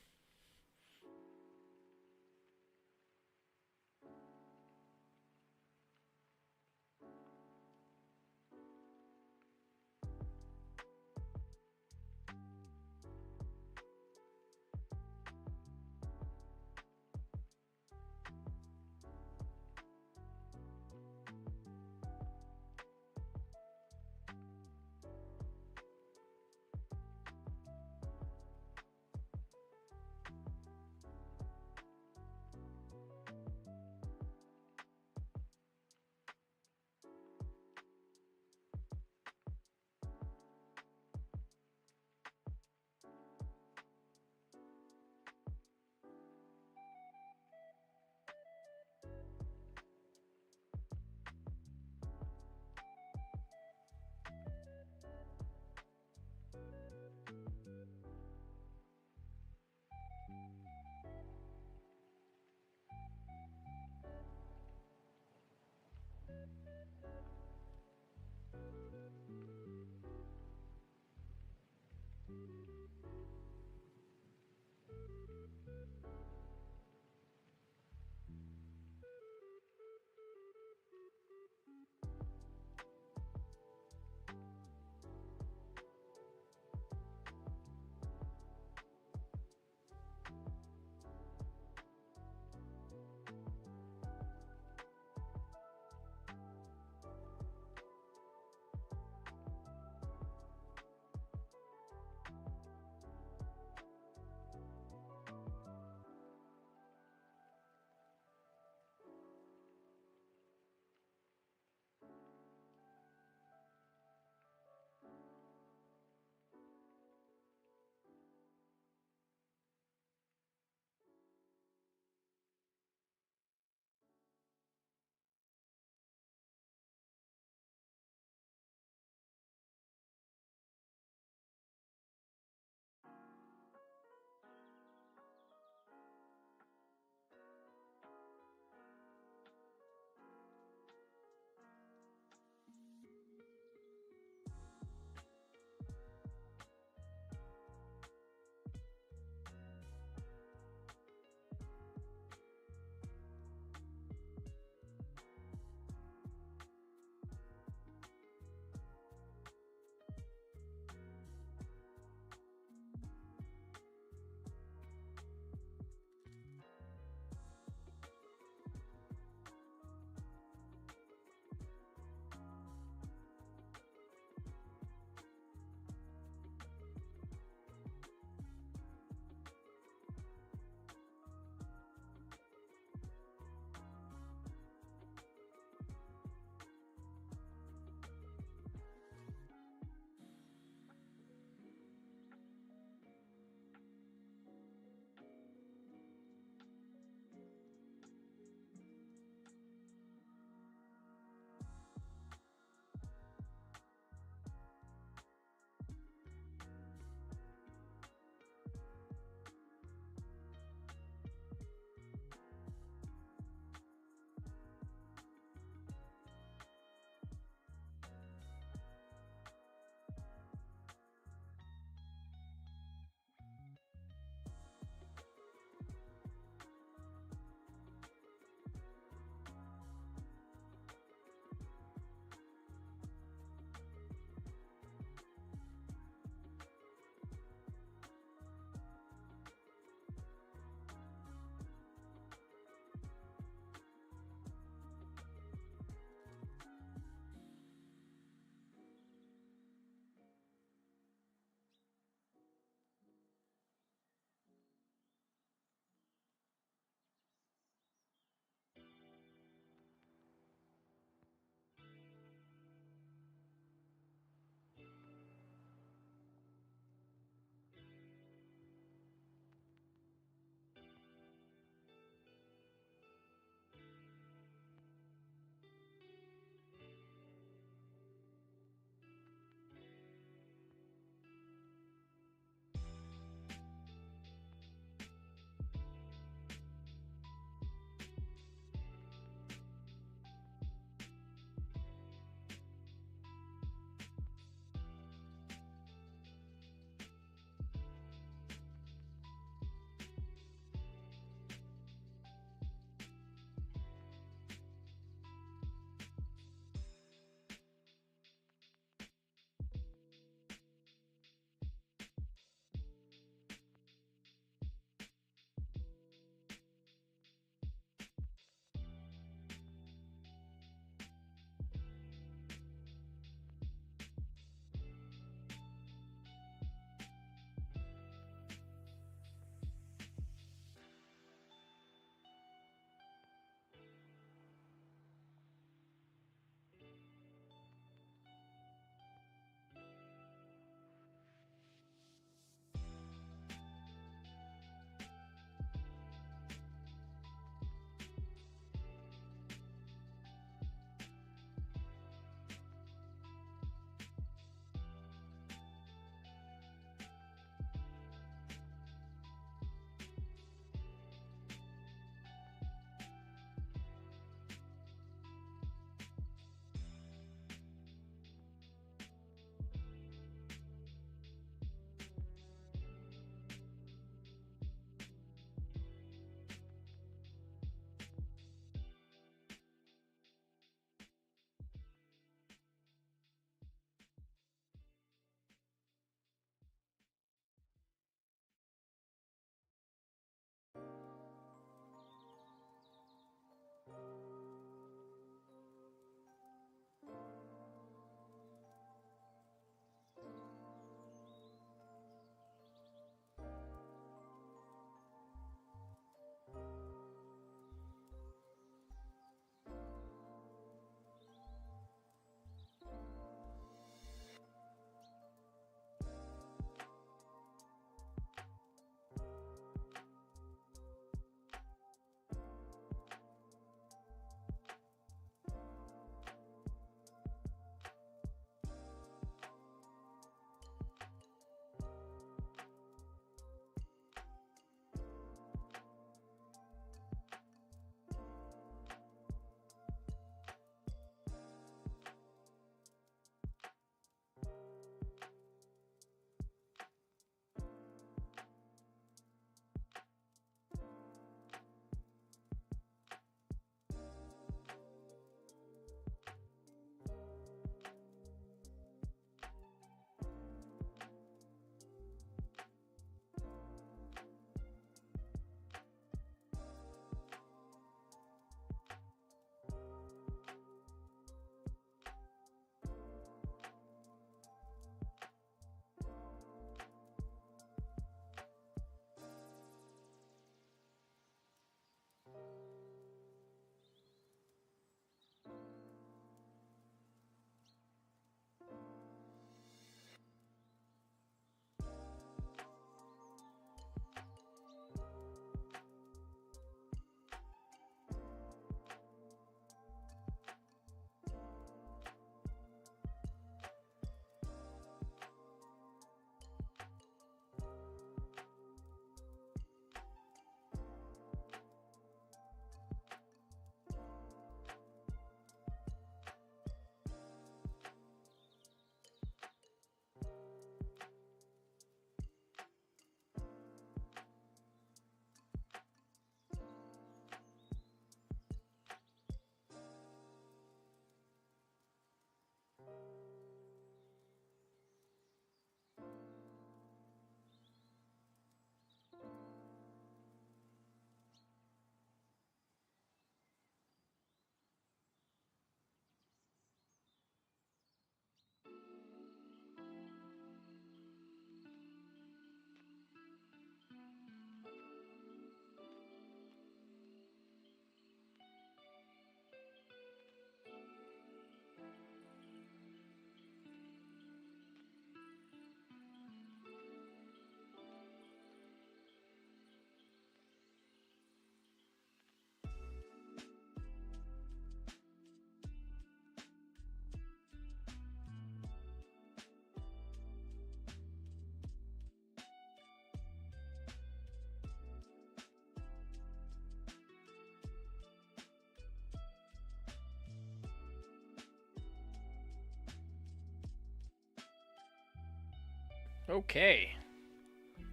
Okay.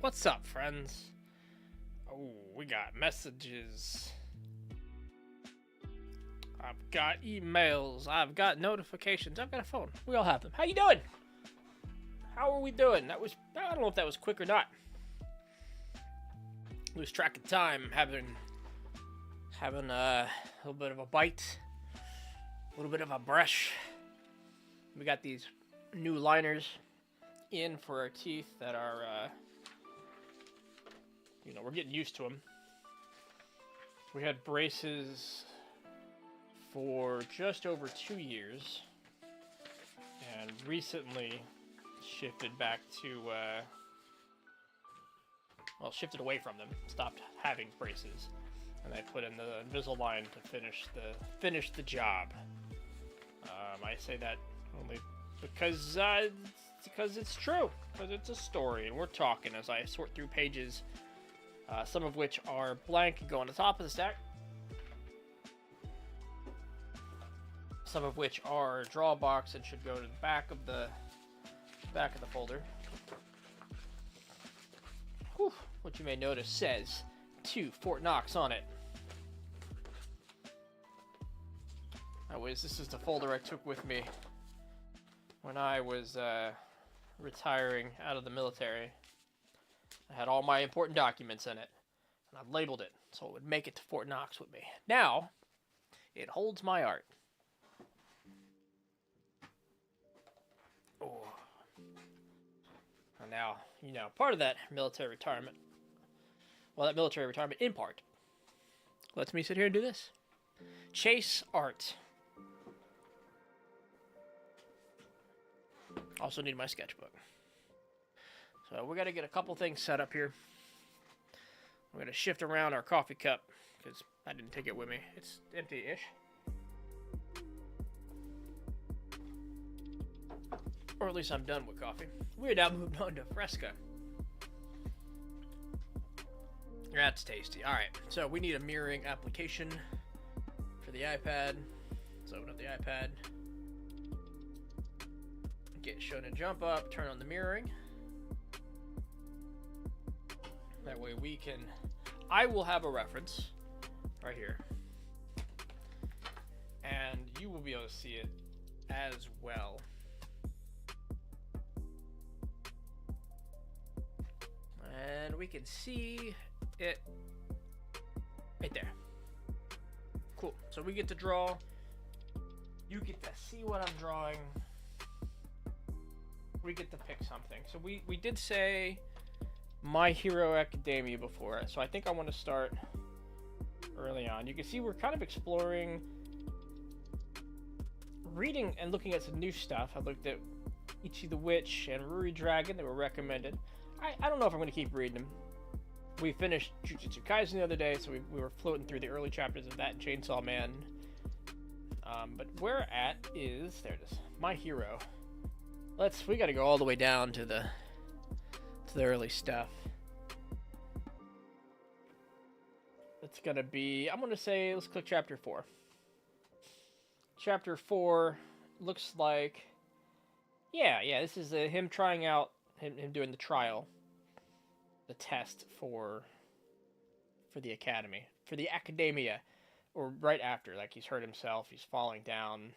What's up, friends? Oh, we got messages. I've got emails. I've got notifications. I've got a phone. We all have them. How you doing? How are we doing? I don't know if that was quick or not. Lose track of time, having a little bit of a bite, a little bit of a brush. We got these new liners in for our teeth that are, we're getting used to them. We had braces for just over 2 years, and recently shifted back to, shifted away from them, stopped having braces, and I put in the Invisalign to finish the job. I say that only because it's true, because it's a story, and we're talking as I sort through pages, some of which are blank and go on the top of the stack, some of which are drawbox and should go to the back of the folder. Whew, what you may notice says to Fort Knox on it. This is the folder I took with me when I was retiring out of the military. I had all my important documents in it, and I labeled it so it would make it to Fort Knox with me. Now, it holds my art. Oh. And now, part of that military retirement, in part, lets me sit here and do this. Chase art. Also need my sketchbook. So we got to get a couple things set up here. We're going to shift around our coffee cup because I didn't take it with me. It's empty-ish. Or at least I'm done with coffee. We're now moved on to Fresca. That's tasty. Alright, so we need a mirroring application for the iPad. Let's open up the iPad. Get Shonen Jump up, turn on the mirroring. That way I will have a reference right here. And you will be able to see it as well. And we can see it right there. Cool. So we get to draw. You get to see what I'm drawing. We get to pick something. So we did say My Hero Academia before, so I think I want to start early on. You can see we're kind of exploring, reading and looking at some new stuff. I looked at Ichi the Witch and Ruri Dragon that were recommended. I don't know if I'm going to keep reading them. We finished Jujutsu Kaisen the other day, so we were floating through the early chapters of that and Chainsaw Man. But where we're at is, there it is, My Hero. We got to go all the way down to the early stuff. It's going to be, I'm going to say, let's click chapter 4. Chapter 4 looks like, yeah, this is him trying out, him doing the trial, the test for the academy, for the academia, or right after, like he's hurt himself, he's falling down.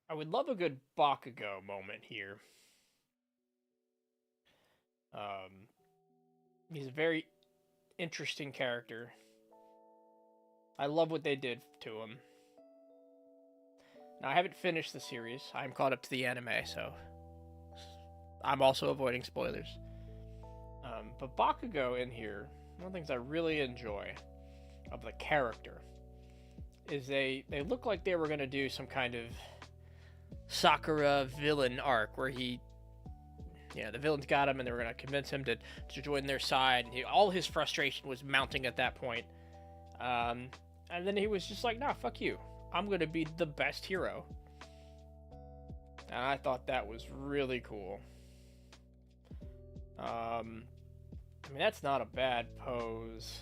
I would love a good Bakugo moment here. He's a very interesting character. I love what they did to him. Now, I haven't finished the series. I'm caught up to the anime, so I'm also avoiding spoilers. But Bakugo in here, one of the things I really enjoy of the character is they look like they were going to do some kind of Sakura villain arc where the villains got him and they were going to convince him to join their side. All his frustration was mounting at that point. And then he was just like, nah, fuck you. I'm going to be the best hero. And I thought that was really cool. That's not a bad pose.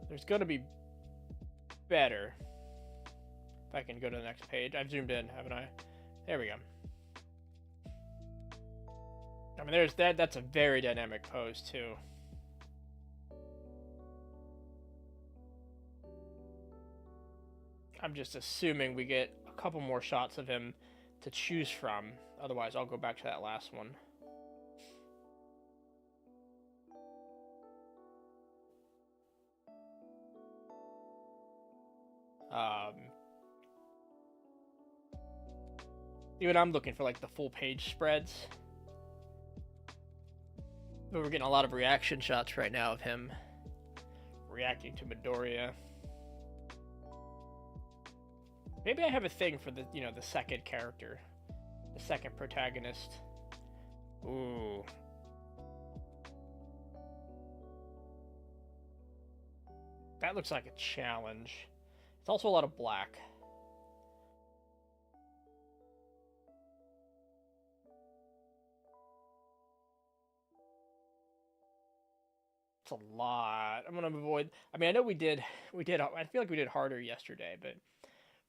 There's going to be better. If I can go to the next page. I've zoomed in, haven't I? There we go. I mean, there's that. That's a very dynamic pose too. I'm just assuming we get a couple more shots of him to choose from. Otherwise, I'll go back to that last one. Even I'm looking for like the full page spreads. But we're getting a lot of reaction shots right now of him reacting to Midoriya. Maybe I have a thing for the second character, the second protagonist. Ooh. That looks like a challenge. It's also a lot of black. It's a lot. I'm gonna avoid. I mean, I know we did. I feel like we did harder yesterday, but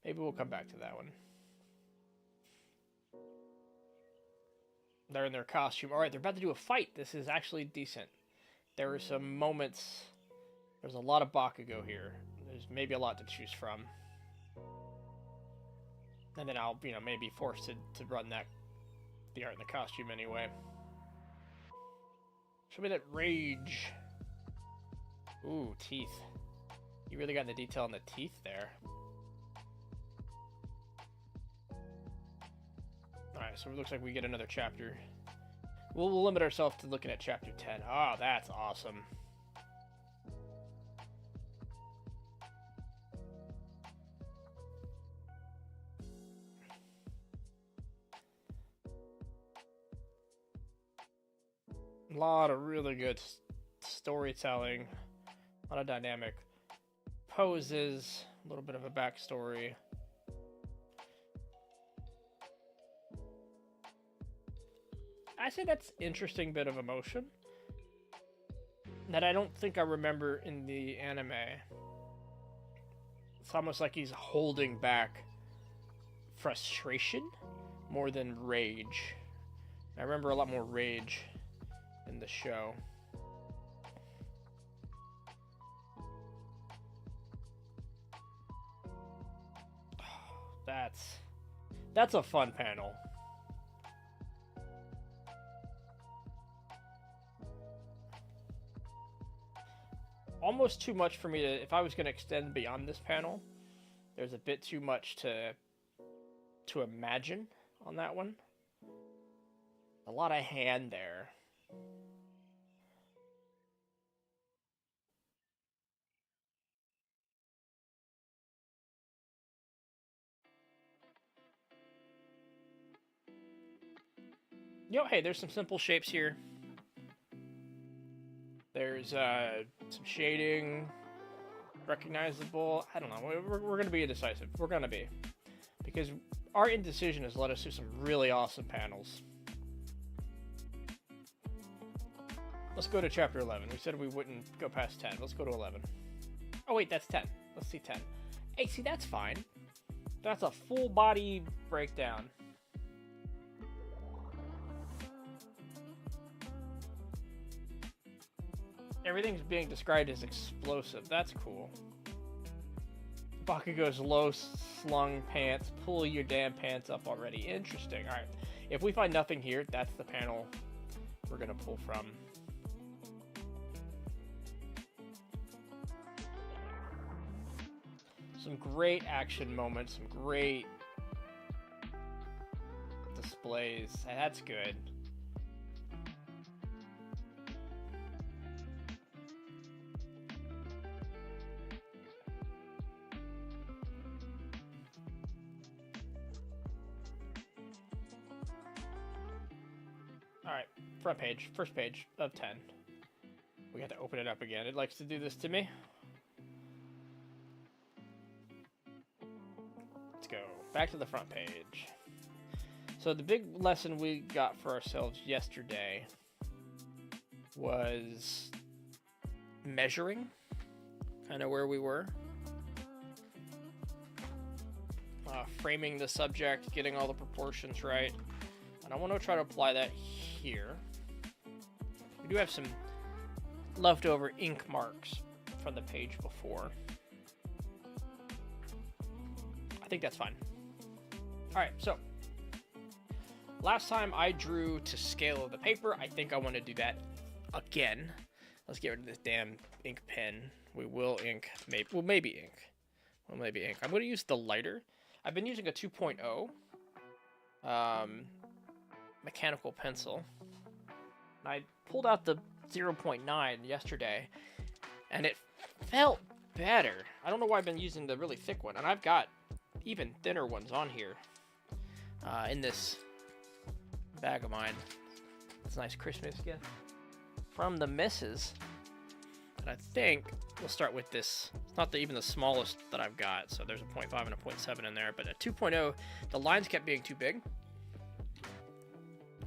maybe we'll come back to that one. They're in their costume. All right, they're about to do a fight. This is actually decent. There are some moments. There's a lot of Bakugo here. There's maybe a lot to choose from. And then I'll, maybe forced to run the art in the costume anyway. Show me that rage. Ooh, teeth. You really got in the detail on the teeth there. Alright, so it looks like we get another chapter. We'll limit ourselves to looking at chapter 10. Oh, that's awesome. A lot of really good storytelling. A lot of dynamic poses. A little bit of a backstory. I say that's interesting bit of emotion that I don't think I remember in the anime. It's almost like he's holding back frustration more than rage. I remember a lot more rage in the show. That's a fun panel. Almost too much for me to, if I was going to extend beyond this panel, there's a bit too much to imagine on that one. A lot of hand there. Hey, there's some simple shapes here. There's some shading, recognizable. I don't know. We're going to be indecisive. We're going to be. Because our indecision has led us to some really awesome panels. Let's go to chapter 11. We said we wouldn't go past 10. Let's go to 11. Oh, wait, that's 10. Let's see 10. Hey, see, that's fine. That's a full body breakdown. Everything's being described as explosive. That's cool. Bakugo's low slung pants. Pull your damn pants up already. Interesting. Alright. If we find nothing here, that's the panel we're going to pull from. Some great action moments. Some great displays. That's good. Alright, front page, first page of 10. We got to open it up again. It likes to do this to me. Let's go back to the front page. So the big lesson we got for ourselves yesterday was measuring kind of where we were. Framing the subject, getting all the proportions right. And I want to try to apply that here. We do have some leftover ink marks from the page before. I think that's fine. Alright, so last time I drew to scale of the paper. I think I want to do that again. Let's get rid of this damn ink pen. We will ink, maybe ink. Well, maybe ink. I'm going to use the lighter. I've been using a 2.0 mechanical pencil. And I pulled out the 0.9 yesterday, and it felt better. I don't know why I've been using the really thick one, and I've got even thinner ones on here in this bag of mine. It's a nice Christmas gift from the missus. And I think we'll start with this. It's not even the smallest that I've got, so there's a 0.5 and a 0.7 in there, but a 2.0, the lines kept being too big,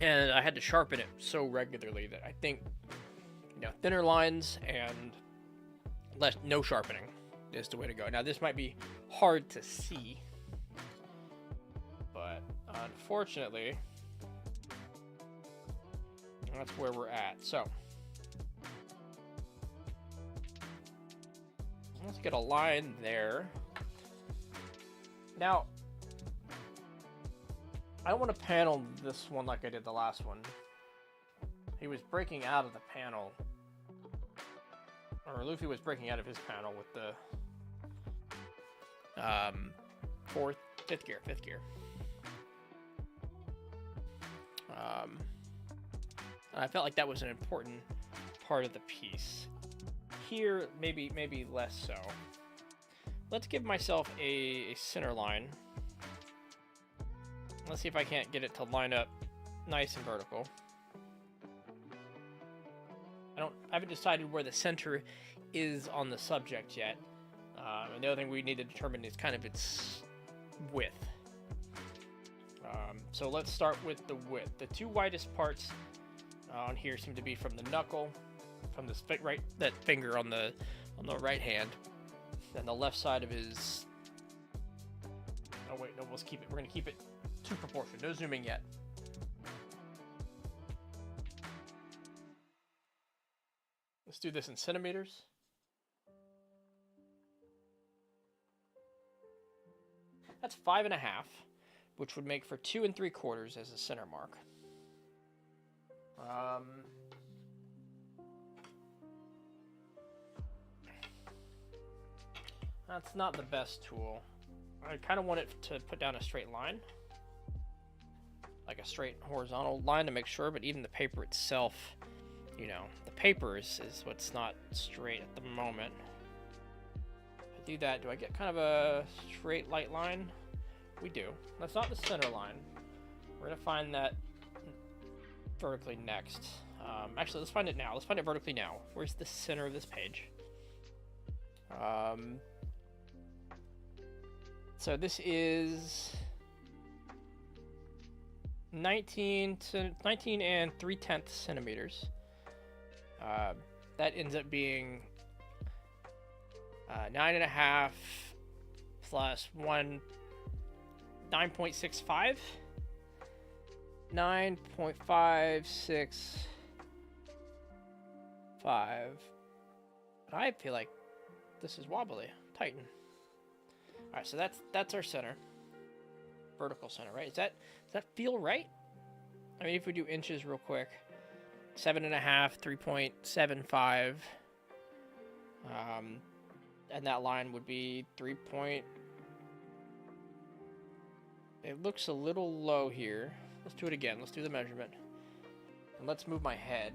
and I had to sharpen it so regularly that I think, you know, thinner lines and no sharpening is the way to go. Now, this might be hard to see, but unfortunately, that's where we're at. So let's get a line there. Now, I don't want to panel this one like I did the last one. He was breaking out of the panel, or Luffy was breaking out of his panel with the fifth gear. And I felt like that was an important part of the piece. Here, maybe less so. Let's give myself a center line. Let's see if I can't get it to line up nice and vertical. I haven't decided where the center is on the subject yet. And the other thing we need to determine is kind of its width. So let's start with the width. The two widest parts on here seem to be from the knuckle, from this that finger on the right hand, and the left side of his. Oh wait, no, let's keep it. We're gonna keep it to proportion. No zooming yet. Let's do this in centimeters. That's 5.5, which would make for 2 3/4 as a center mark. That's not the best tool. I kind of want it to put down a straight line, like a straight horizontal line to make sure, but even the paper itself, you know, the paper is what's not straight at the moment. If I do that, do I get kind of a straight light line? We do. That's not the center line. We're going to find that vertically next. Actually, let's find it now. Let's find it vertically now. Where's the center of this page? So this is 19 and 3/10 centimeters. That ends up being 9.5 plus 9.65. 9.565. I feel like this is wobbly. Tighten. All right, so that's our center, vertical center, right? Does that feel right? I mean, if we do inches real quick, 7.5, 3.75, and that line would be 3. It looks a little low here. Let's do it again. Let's do the measurement, and let's move my head.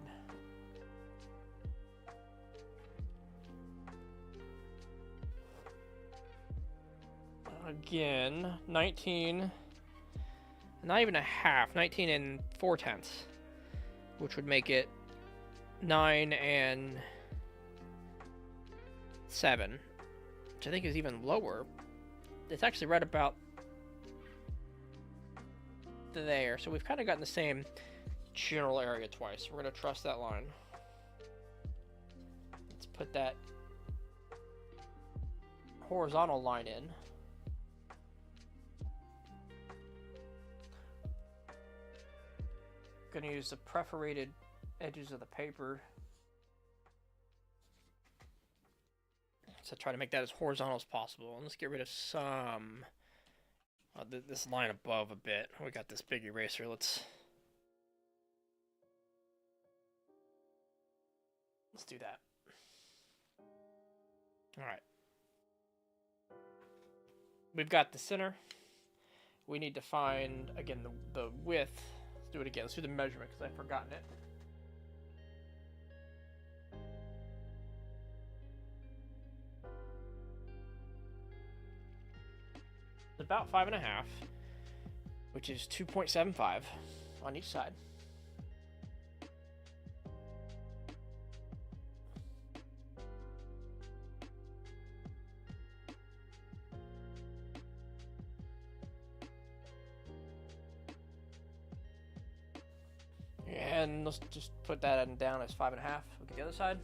Again, 19, not even a half, 19 and 4/10, which would make it 9 and 7, which I think is even lower. It's actually right about there, so we've kind of gotten the same general area twice. We're going to trust that line. Let's put that horizontal line in. Going to use the perforated edges of the paper. So try to make that as horizontal as possible. And let's get rid of some this line above a bit. We got this big eraser. Let's do that. All right. We've got the center. We need to find, again, the width. Let's do it again. Let's do the measurement because I've forgotten it. It's about 5.5, which is 2.75 on each side. And let's just put that down as 5.5. Look at the other side.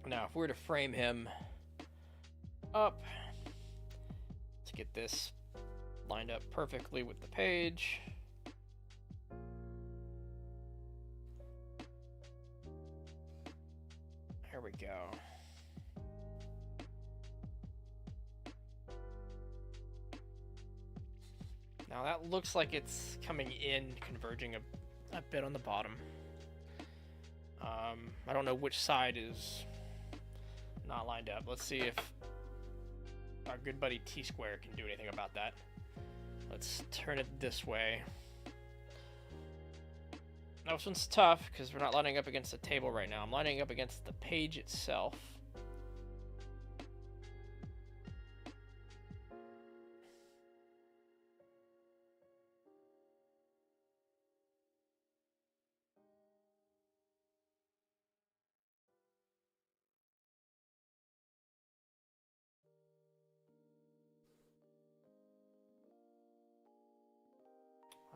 Now, if we were to frame him up to get this lined up perfectly with the page, there we go. Now that looks like it's coming in, converging a bit on the bottom. I don't know which side is not lined up. Let's see if our good buddy T-Square can do anything about that. Let's turn it this way. Now this one's tough because we're not lining up against the table right now. I'm lining up against the page itself.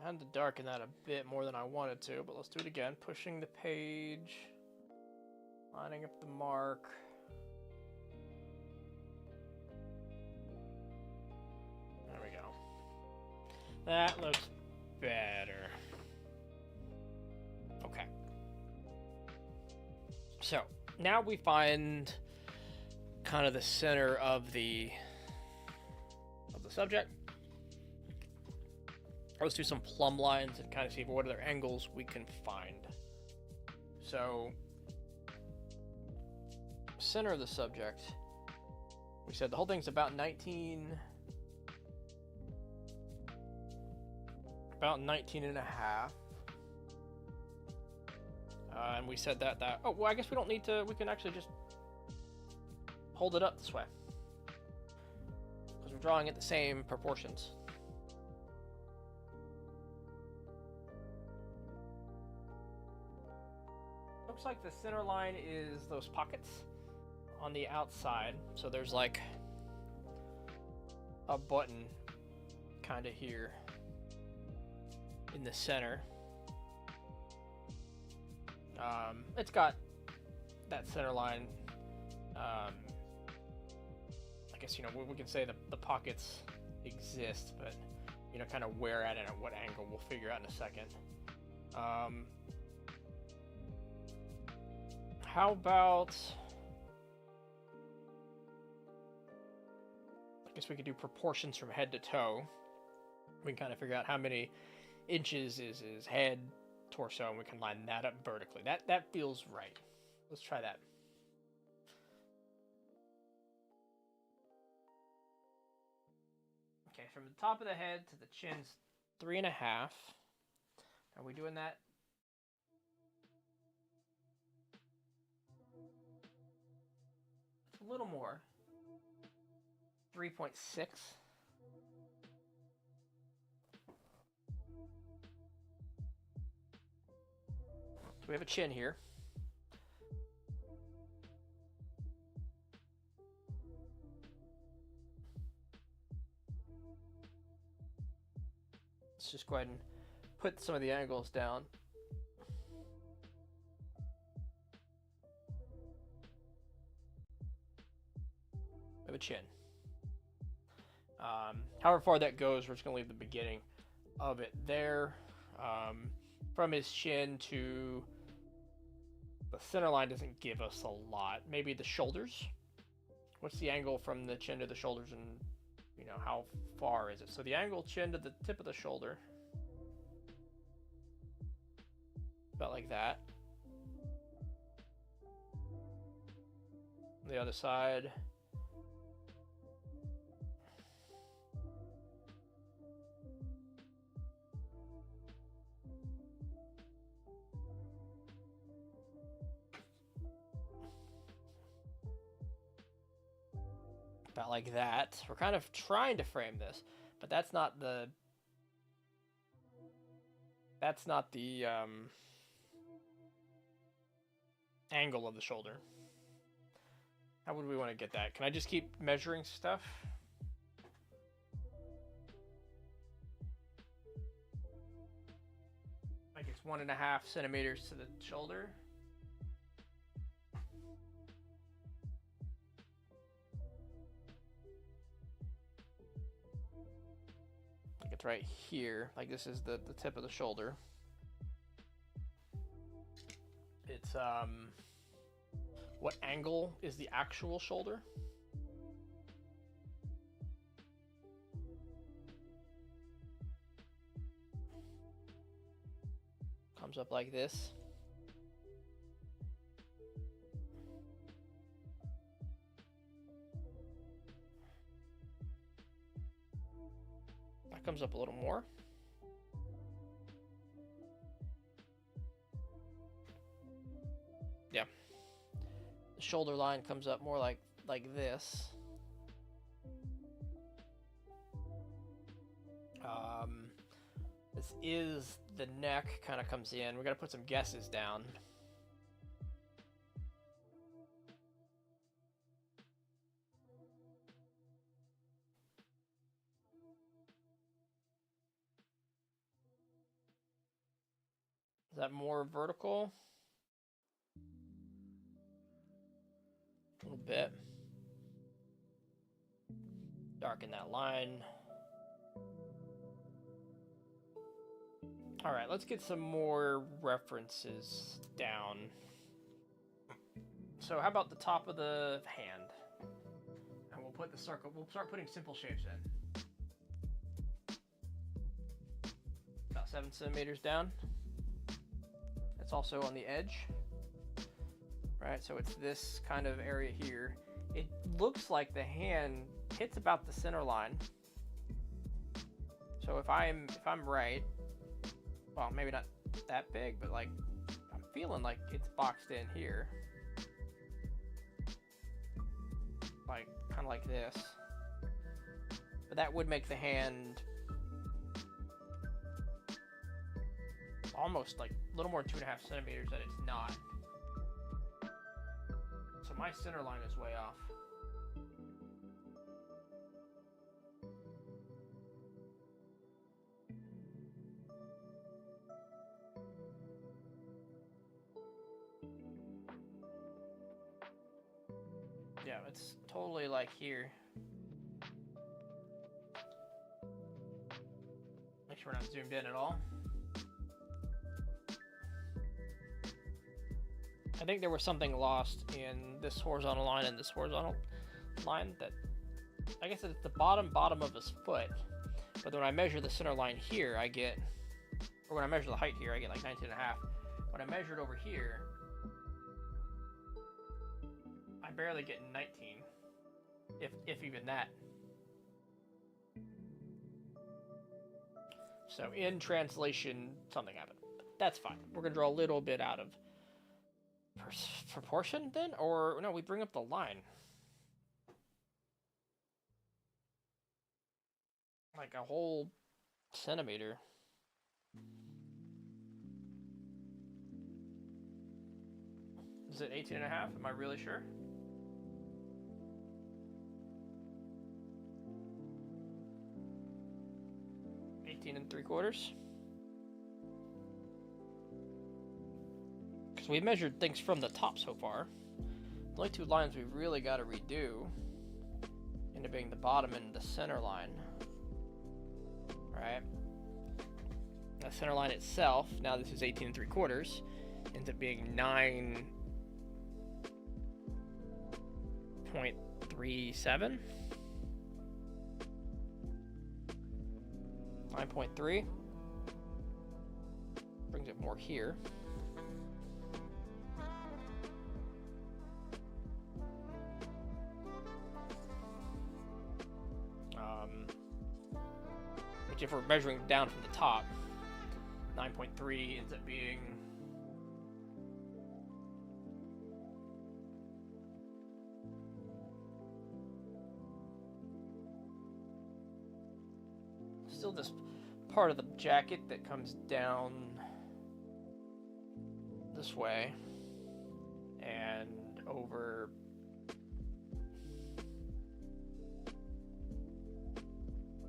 I had to darken that a bit more than I wanted to, but let's do it again. Pushing the page, lining up the mark. There we go. That looks better. Okay. So, now we find kind of the center of the subject. Let's do some plumb lines and kind of see what other angles we can find. So, center of the subject. We said the whole thing's about 19 and a half. And we said that, oh, well, I guess we don't need to, we can actually just hold it up this way. Because we're drawing at the same proportions. Looks like the center line is those pockets on the outside. So there's like a button kind of here in the center. It's got that center line. I guess, you know, we can say the pockets exist, but, you know, kind of where at and at what angle we'll figure out in a second. How about, I guess we could do proportions from head to toe. We can kind of figure out how many inches is his head, torso, and we can line that up vertically. That feels right. Let's try that. Okay, from the top of the head to the chin's 3.5. Are we doing that? A little more. 3.6. So we have a chin here. Let's just go ahead and put some of the angles down. We have a chin. However far that goes, we're just going to leave the beginning of it there. From his chin to the center line doesn't give us a lot. Maybe the shoulders. What's the angle from the chin to the shoulders, and how far is it? So the angle chin to the tip of the shoulder, about like that. The other side. About like that. We're kind of trying to frame this, but that's not the angle of the shoulder. How would we want to get that? Can I just keep measuring stuff? Like it's 1.5 centimeters to the shoulder. Like it's right here. Like this is the tip of the shoulder. It's what angle is the actual shoulder? Comes up like this. That comes up a little more. Yeah. The shoulder line comes up more like this. This is the neck, kind of comes in. We're gonna put some guesses down. Is that more vertical? A little bit. Darken that line. All right, let's get some more references down. So how about the top of the hand? And we'll put the circle, we'll start putting simple shapes in. About 7 centimeters down. It's also on the edge. Right, so it's this kind of area here. It looks like the hand hits about the center line. So if I'm right, well, maybe not that big, but like I'm feeling like it's boxed in here, like kind of like this. But that would make the hand almost like a little more than 2.5 centimeters that it's not. So my center line is way off. Yeah, it's totally like here. Make sure we're not zoomed in at all. I think there was something lost in this horizontal line and this horizontal line that, I guess it's the bottom of his foot. But when I measure the center line here, I get, or when I measure the height here, I get like 19.5. When I measure it over here, I barely get 19, if even that. So in translation, something happened. But that's fine. We're gonna draw a little bit out of proportion then, or no, we bring up the line. Like a whole centimeter. Is it 18.5? Am I really sure? 18 3/4. Because we've measured things from the top so far. The only two lines we've really got to redo into being the bottom and the center line. Right? The center line itself, now this is 18 3/4, ends up being 9.37. 9.3. Brings it more here. Which if we're measuring down from the top, 9.3 ends up being still this part of the jacket that comes down this way and over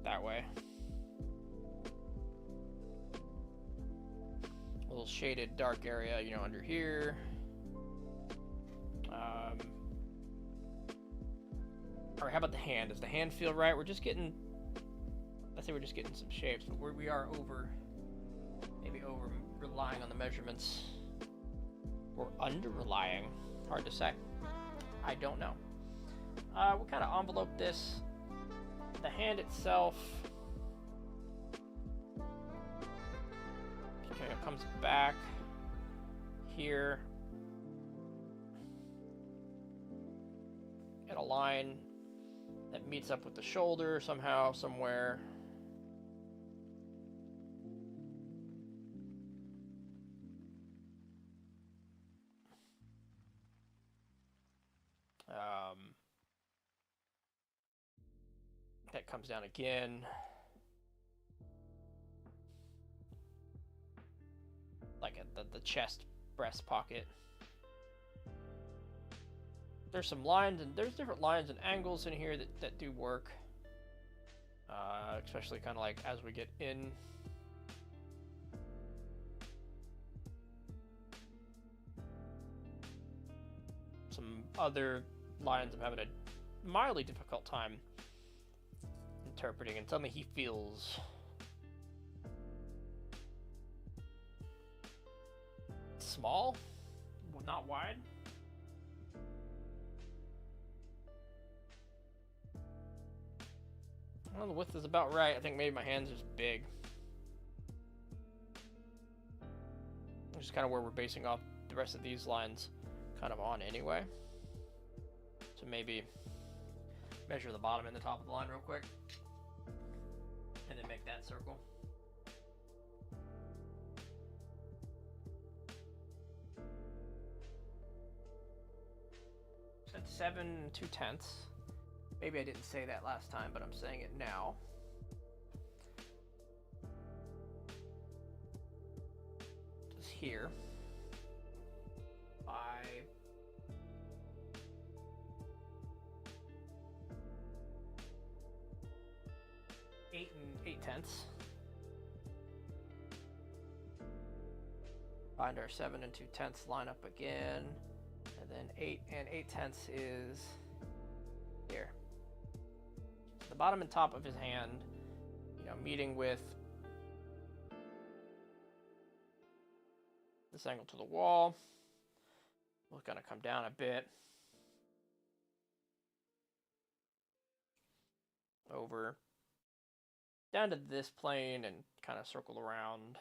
that way. A little shaded dark area, you know, under here. All right, how about the hand? Does the hand feel right? We're just getting, let's say we're just getting some shapes, but we are maybe over relying on the measurements, or under relying. Hard to say. I don't know. We'll kind of envelope this. The hand itself, okay, it comes back here at a line that meets up with the shoulder somehow, somewhere. That comes down again. Like at the chest breast pocket. There's some lines, and there's different lines and angles in here that do work. Especially kind of like as we get in. Some other lines I'm having a mildly difficult time interpreting, and tell me he feels small, not wide. Well, the width is about right. I think maybe my hand's just big. Which is kind of where we're basing off the rest of these lines kind of on anyway. So maybe measure the bottom and the top of the line real quick. And then make that circle. So that's 7 2/10. Maybe I didn't say that last time, but I'm saying it now. Just here. 5. 8 8/10. Find our 7 2/10 line up again, and then 8 8/10 is here. The bottom and top of his hand, you know, meeting with this angle to the wall. We're gonna come down a bit over down to this plane and kind of circle around,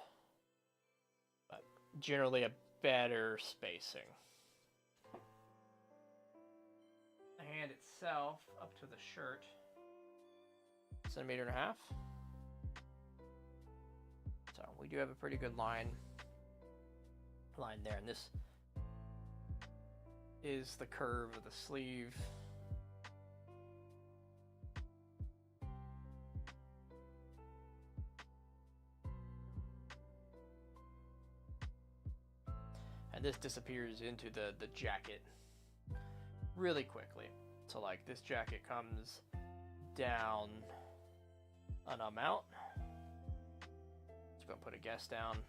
but generally a better spacing. The hand itself up to the shirt, 1.5 centimeters. So we do have a pretty good line there, and this is the curve of the sleeve. And this disappears into the jacket really quickly. So like this jacket comes down an amount. Let's go put a guess down.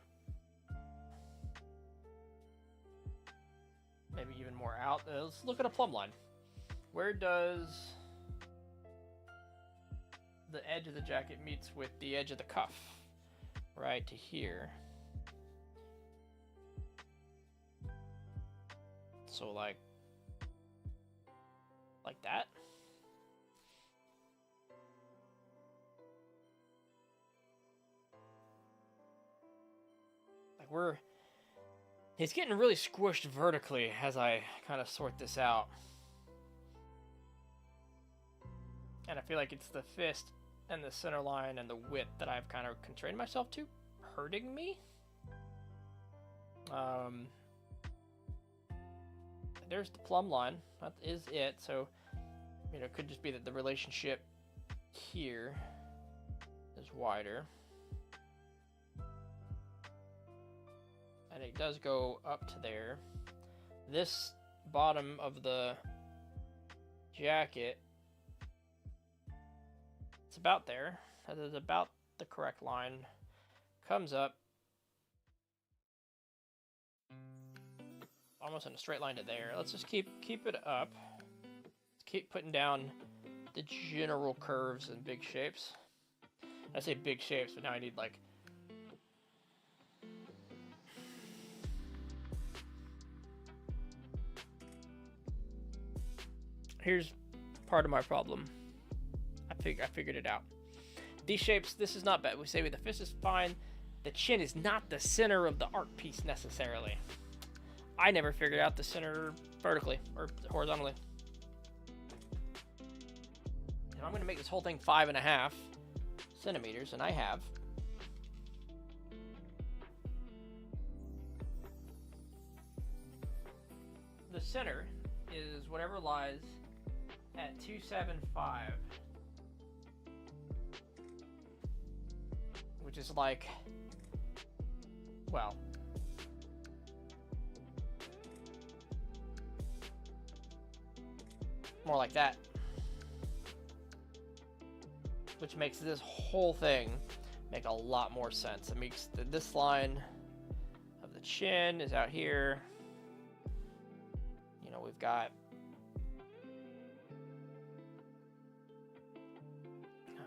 Maybe even more out. Let's look at a plumb line. Where does the edge of the jacket meets with the edge of the cuff, right to here. So like that. Like it's getting really squished vertically as I kind of sort this out. And I feel like it's the fist and the center line and the width that I've kind of constrained myself to hurting me. There's the plumb line. That is it. So, you know, it could just be that the relationship here is wider. And it does go up to there. This bottom of the jacket, it's about there. That is about the correct line. Comes up almost in a straight line to there. Let's just keep it up. Let's keep putting down the general curves and big shapes. I say big shapes, but now I need like here's part of my problem. I figured it out. These shapes, this is not bad. We say the fist is fine. The chin is not the center of the art piece necessarily. I never figured out the center vertically or horizontally. And I'm going to make this whole thing 5.5 centimeters, and I have. The center is whatever lies at 275, which is like, well, more like that, which makes this whole thing make a lot more sense. It makes this line of the chin is out here. You know, we've got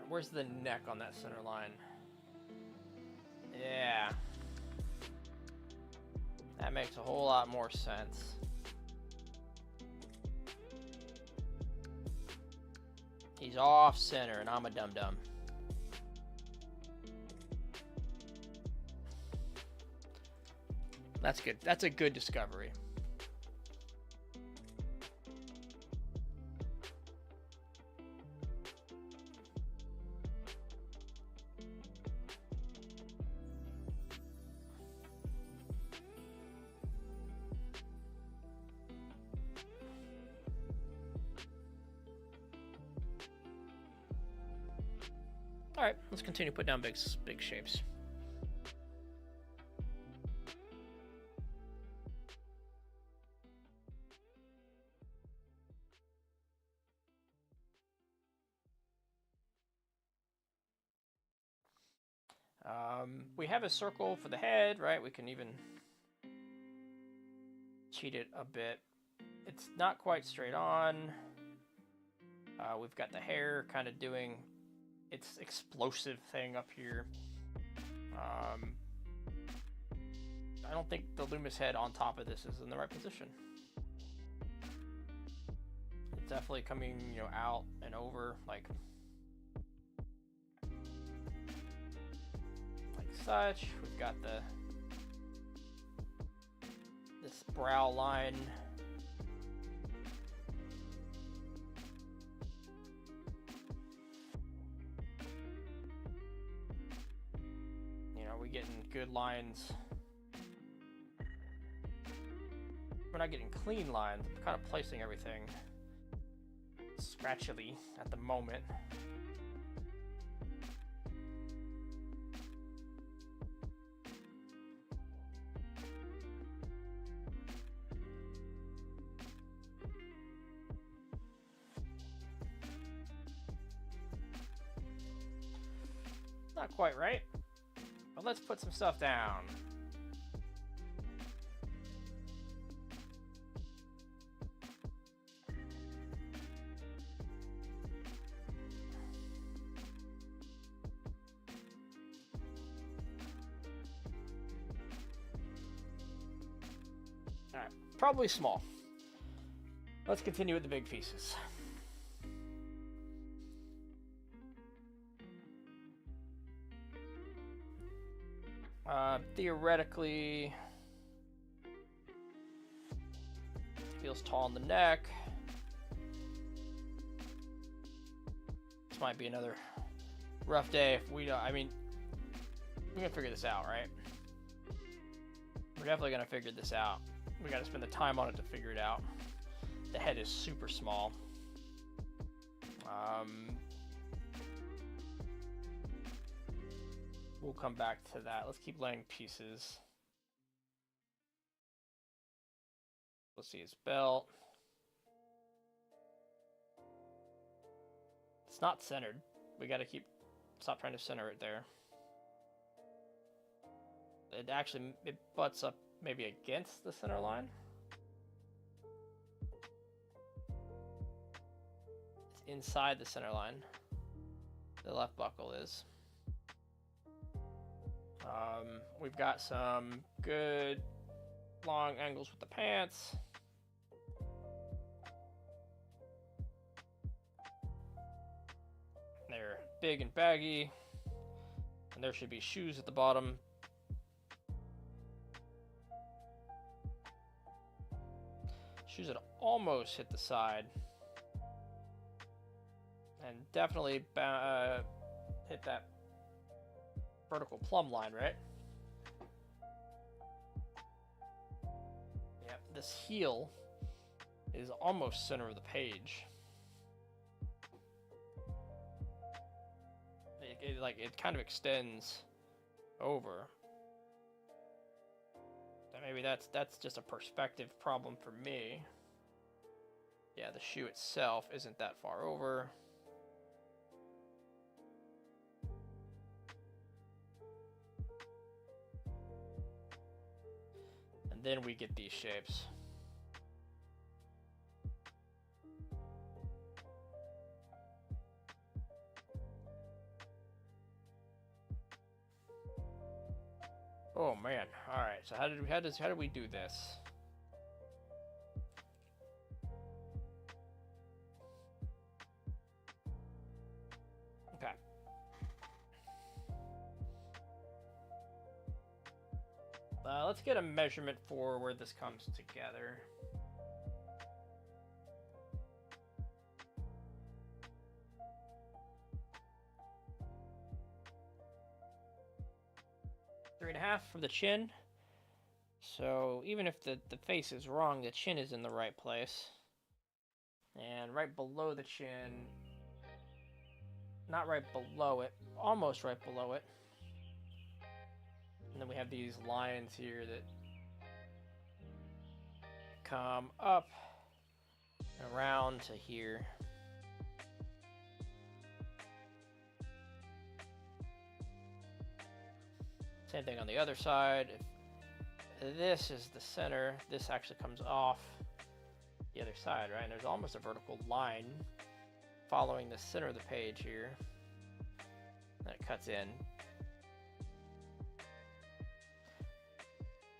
where's the neck on that center line? Yeah, that makes a whole lot more sense. He's off center and I'm a dum-dum. That's good. That's a good discovery. All right, let's continue putting down big shapes. We have a circle for the head, right? We can even cheat it a bit. It's not quite straight on. We've got the hair kind of doing its explosive thing up here. I don't think the Loomis head on top of this is in the right position. It's definitely coming, you know, out and over like such. We've got this brow line. You know, we're getting good lines. We're not getting clean lines. I'm kind of placing everything scratchily at the moment. Not quite right, but let's put some stuff down. probably small. Let's continue with the big pieces. Theoretically, feels tall in the neck. This might be another rough day if we don't. I mean, we're gonna figure this out, right? We're definitely gonna figure this out. We gotta spend the time on it to figure it out. The head is super small. We'll come back to that. Let's keep laying pieces. Let's see his belt. It's not centered. We gotta stop trying to center it there. It butts up maybe against the center line. It's inside the center line. The left buckle is. We've got some good long angles with the pants. They're big and baggy. And there should be shoes at the bottom. Shoes that almost hit the side. And definitely hit that vertical plumb line, right? Yep, this heel is almost center of the page. It kind of extends over. So maybe that's just a perspective problem for me. Yeah, the shoe itself isn't that far over. And then we get these shapes. Oh man! All right. So how did we do this? Okay. Let's get a measurement for where this comes together. Three and a half from the chin. So even if the face is wrong, the chin is in the right place. And right below the chin, not right below it, almost right below it. And then we have these lines here that come up and around to here. Same thing on the other side. If this is the center, this actually comes off the other side, right? And there's almost a vertical line following the center of the page here. And it cuts in.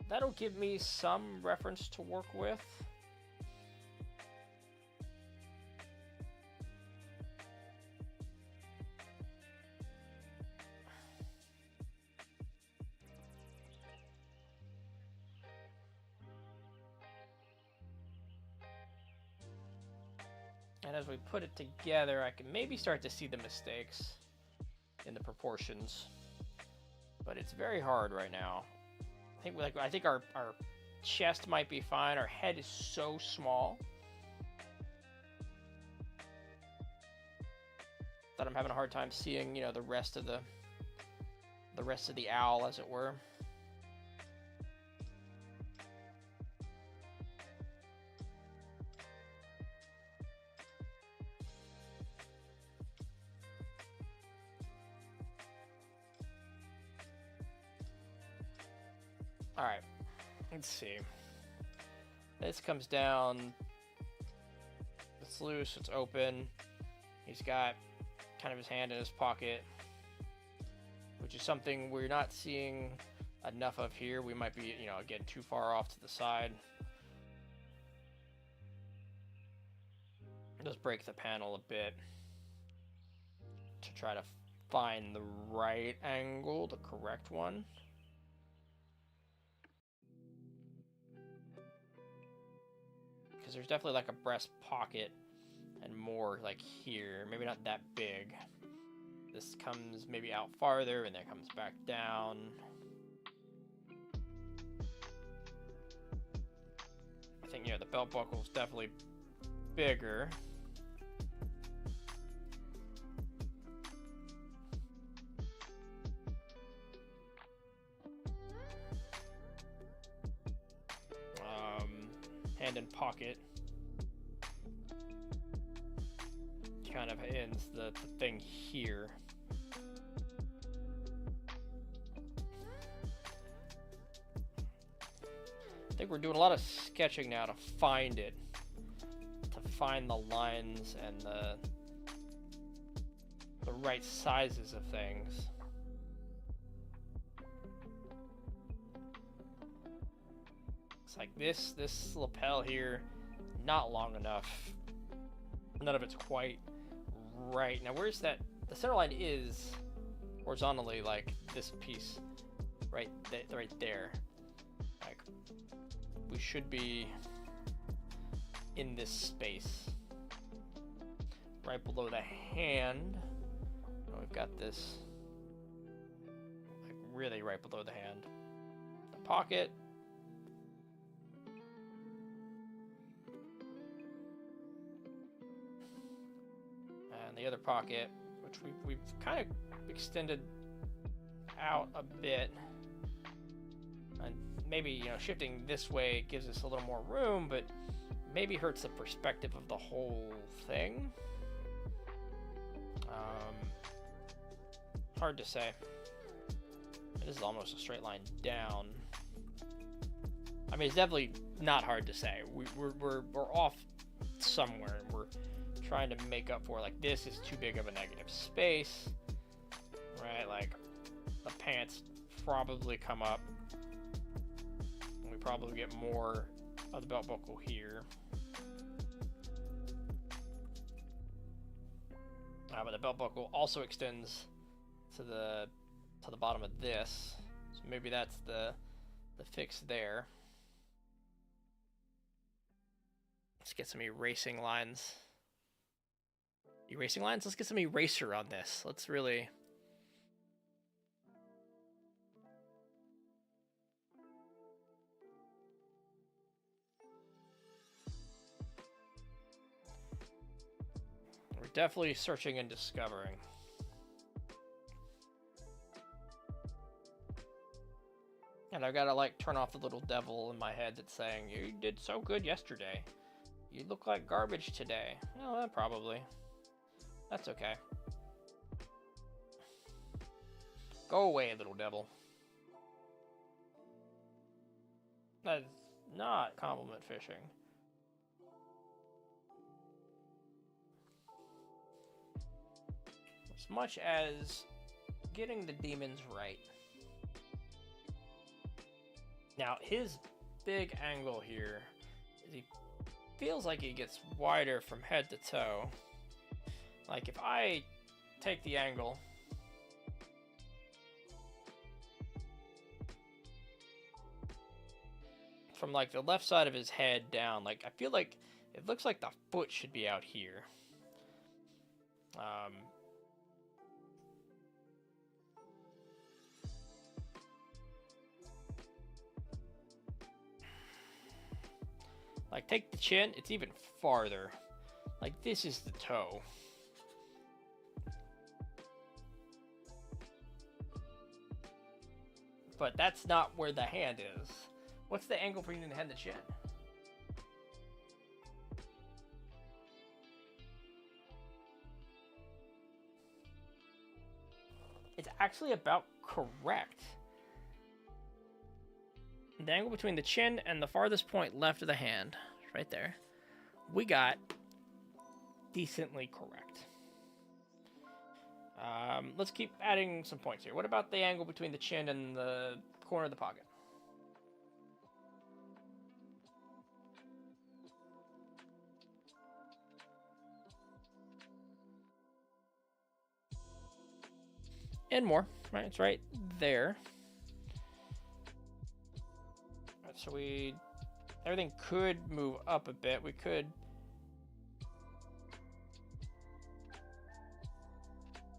That'll give me some reference to work with. And as we put it together, I can maybe start to see the mistakes in the proportions. But it's very hard right now. I think our chest might be fine. Our head is so small that I'm having a hard time seeing, you know, the rest of the owl, as it were. All right, let's see. This comes down. It's loose, it's open. He's got kind of his hand in his pocket, which is something we're not seeing enough of here. We might be, you know, again, too far off to the side. Just break the panel a bit to try to find the right angle, the correct one. Because there's definitely like a breast pocket and more like here, maybe not that big. This comes maybe out farther and then comes back down. I think, yeah, the belt buckle is definitely bigger. Hand in pocket kind of ends the thing here. I think we're doing a lot of sketching now to find it, to find the lines and the right sizes of things. It's like this lapel here, not long enough. None of it's quite right. Now where's that? The center line is horizontally like this piece right there. Like we should be in this space right below the hand. Oh, we've got this like really right below the hand. The pocket. And the other pocket, which we've kind of extended out a bit. And maybe, you know, shifting this way gives us a little more room, but maybe hurts the perspective of the whole thing. Hard to say. This is almost a straight line down. I mean, it's definitely not hard to say. We're off somewhere. We're trying to make up for, like, this is too big of a negative space, right? Like, the pants probably come up. We probably get more of the belt buckle here. But the belt buckle also extends to the bottom of this, so maybe that's the fix there. Let's get some erasing lines. Erasing lines? Let's get some eraser on this. Let's really... We're definitely searching and discovering. And I've got to, like, turn off the little devil in my head that's saying, you did so good yesterday. You look like garbage today. Well, probably. That's okay. Go away, little devil. That's not compliment fishing. As much as getting the demons right. Now, his big angle here is he feels like he gets wider from head to toe. Like, if I take the angle from, like, the left side of his head down, like, I feel like it looks like the foot should be out here. Like, take the chin, it's even farther. Like, this is the toe. But that's not where the hand is. What's the angle between the head and the chin? It's actually about correct. The angle between the chin and the farthest point left of the hand, right there, we got decently correct. Let's keep adding some points here. What about the angle between the chin and the corner of the pocket? and more. Right, it's right there. Right, so everything could move up a bit. We could.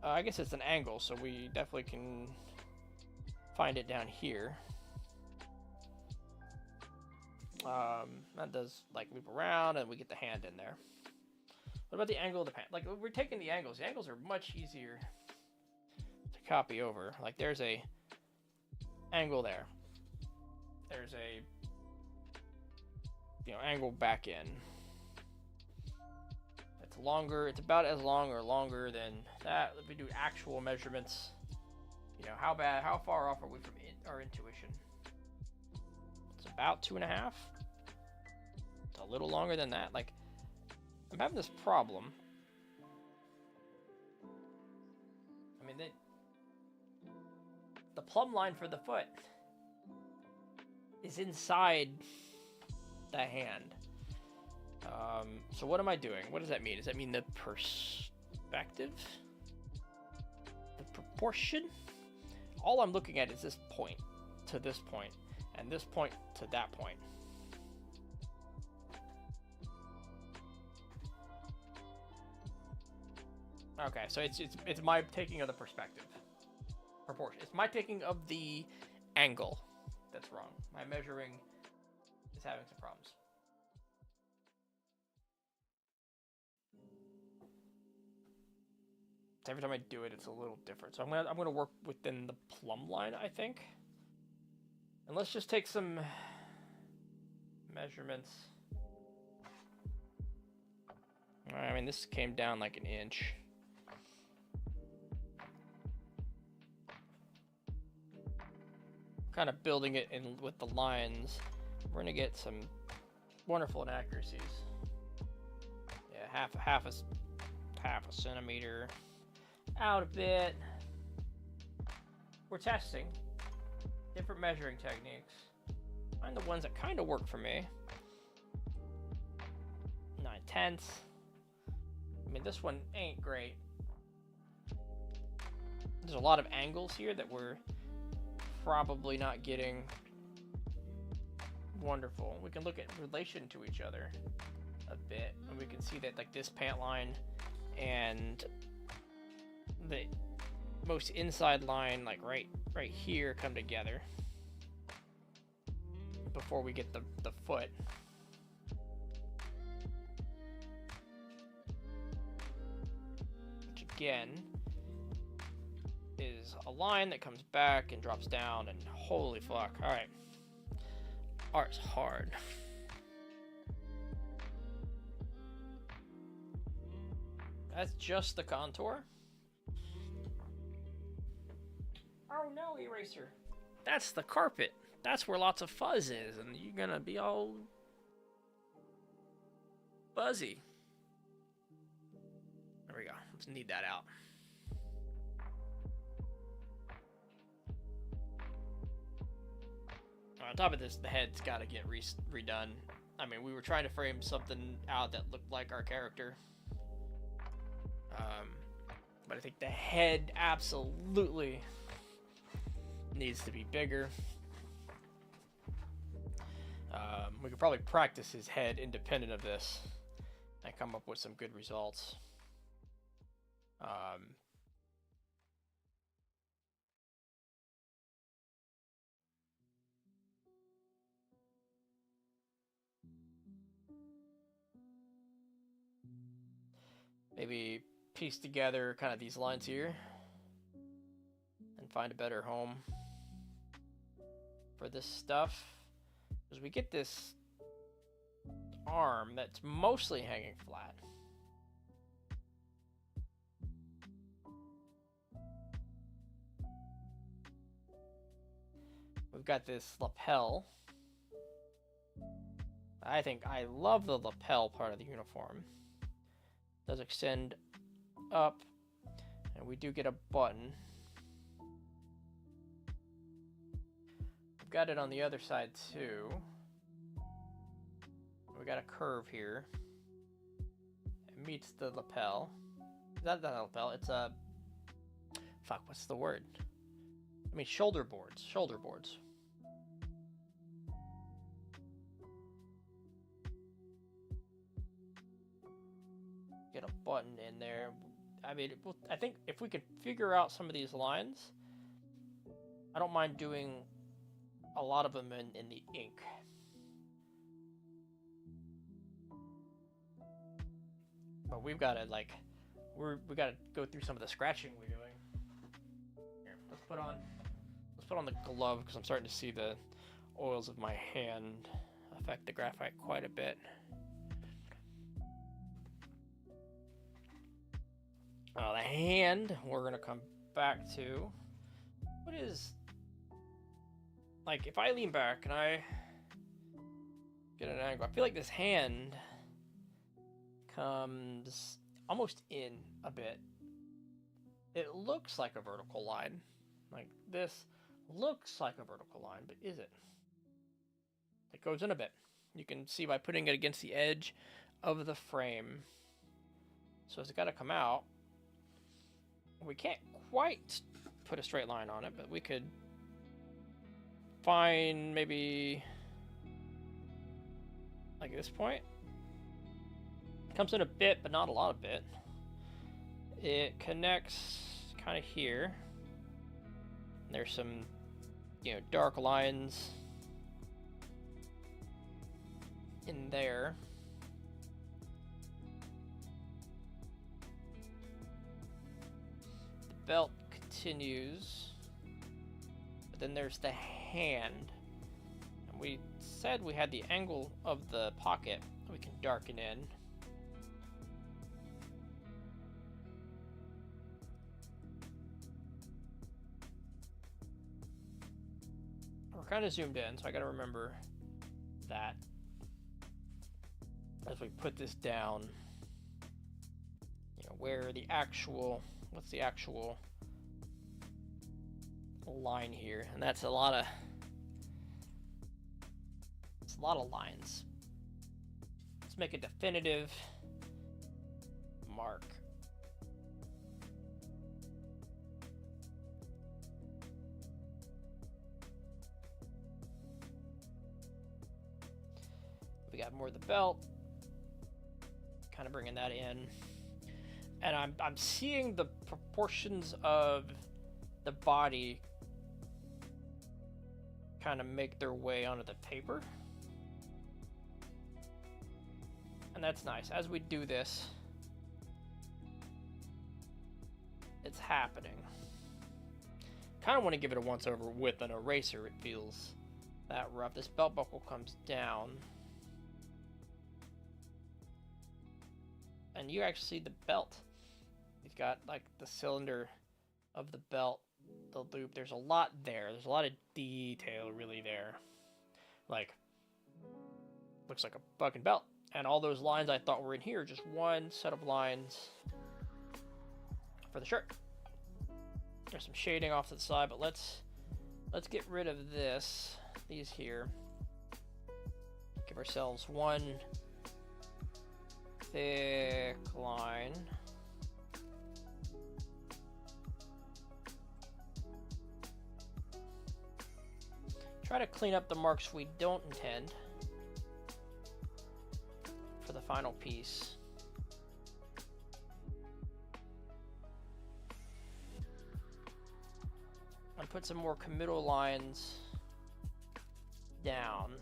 I guess it's an angle, so we definitely can find it down here. That does like loop around, and we get the hand in there. What about the angle of the pan? Like, we're taking the angles. The angles are much easier to copy over. Like, there's a angle there. There's a, angle back in. It's longer. It's about as long or longer than that. If we do actual measurements, how far off are we from our intuition? It's about 2.5. It's a little longer than that. Like, I'm having this problem. I mean, the plumb line for the foot is inside the hand. So what am I doing? What does that mean? Does that mean the perspective? The proportion? All I'm looking at is this point to this point, and this point to that point. Okay, so it's my taking of the perspective. Proportion. It's my taking of the angle that's wrong. My measuring is having some problems. So every time I do it, it's a little different. So I'm gonna work within the plumb line, I think. And let's just take some measurements. I mean, this came down like 1 inch. Kind of building it in with the lines. We're gonna get some wonderful inaccuracies. Yeah, half a centimeter out a bit. We're testing different measuring techniques. Find the ones that kind of work for me. 9/10. I mean, this one ain't great. There's a lot of angles here that we're probably not getting wonderful. We can look at relation to each other a bit, and we can see that like this pant line and the most inside line, like right here, come together before we get the foot. Which again is a line that comes back and drops down, and holy fuck. Alright. Art's hard. That's just the contour. Oh no, eraser. That's the carpet. That's where lots of fuzz is, and you're gonna be all fuzzy. There we go. Let's knead that out. On top of this, the head's got to get redone. I mean, we were trying to frame something out that looked like our character. But I think the head absolutely needs to be bigger. We could probably practice his head independent of this and come up with some good results. Maybe piece together kind of these lines here and find a better home for this stuff, because we get this arm that's mostly hanging flat. We've got this lapel. I love the lapel part of the uniform. It does extend up, and we do get a button. We've got it on the other side too. We got a curve here. It meets the lapel. Not the lapel, it's a fuck, what's the word? I mean, shoulder boards. Shoulder boards. Get a button in there. I mean, I think if we could figure out some of these lines, I don't mind doing a lot of them in the ink. But we've got to we got to go through some of the scratching we're doing. Here, let's put on the glove because I'm starting to see the oils of my hand affect the graphite quite a bit. The hand we're gonna come back to. What is, like, if I lean back and I get an angle, I feel like this hand comes almost in a bit. It looks like a vertical line. Like, this looks like a vertical line, but is it? It goes in a bit. You can see by putting it against the edge of the frame. So it's got to come out. We can't quite put a straight line on it, but we could find maybe like this point. Comes in a bit, but not a lot of bit. It connects kind of here. There's some, dark lines in there. The belt continues, but then there's the hand. And we said we had the angle of the pocket we can darken in. We're kind of zoomed in, so I got to remember that as we put this down, where the actual, what's the actual line here? And that's a lot of lines. Let's make a definitive mark. We got more of the belt, kind of bringing that in, and I'm seeing the proportions of the body kind of make their way onto the paper, and that's nice. As we do this, it's happening. Kind of want to give it a once over with an eraser. It feels that rough. This belt buckle comes down. And you actually see the belt. You've got like the cylinder of the belt, the loop. There's a lot there. There's a lot of detail really there. Like, looks like a fucking belt. And all those lines I thought were in here, just one set of lines for the shirt. There's some shading off to the side, but let's get rid of these here. Give ourselves one thick line. Try to clean up the marks we don't intend for the final piece. And put some more committal lines down.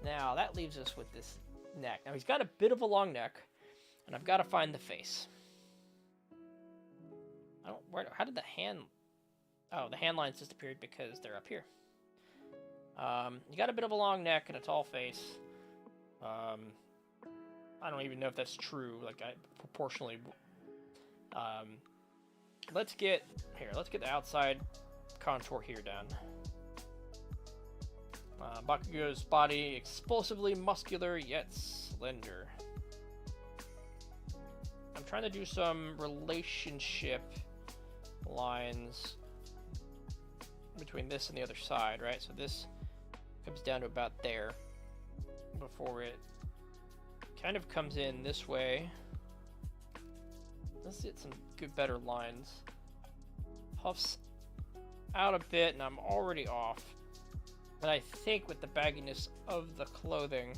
Now that leaves us with this neck. Now he's got a bit of a long neck, and I've got to find the face. How did the hand? Oh, the hand lines disappeared because they're up here. You got a bit of a long neck and a tall face. I don't even know if that's true. Like, proportionally. Let's get the outside contour here done. Bakugo's body, explosively muscular yet slender. I'm trying to do some relationship lines between this and the other side, right? So this comes down to about there before it kind of comes in this way. Let's get some good, better lines. Puffs out a bit, and I'm already off. But I think with the bagginess of the clothing,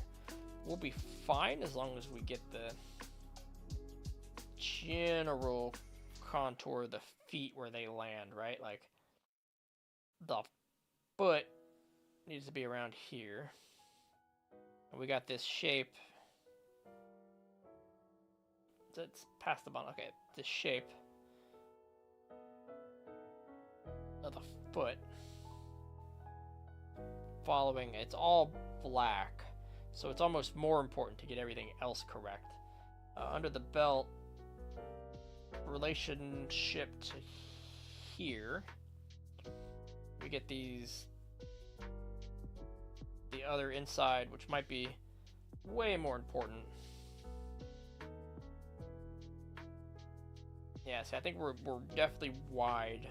we'll be fine as long as we get the general contour of the feet where they land, right? Like, the foot needs to be around here. And we got this shape. It's past the bottom. Okay, this shape of the foot following. It's all black, so it's almost more important to get everything else correct. Under the belt, relationship to here, we get these, the other inside, which might be way more important. Yeah, see, I think we're definitely wide.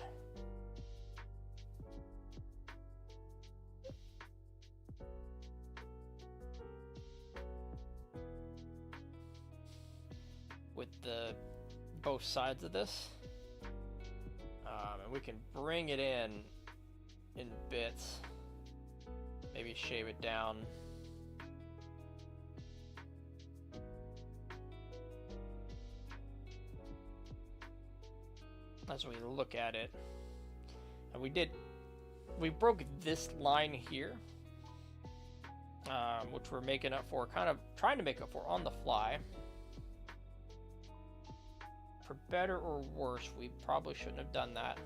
With the both sides of this. And we can bring it in bits. Maybe shave it down. As we look at it. And we broke this line here, which we're making up for, kind of trying to make up for on the fly. For better or worse, we probably shouldn't have done that.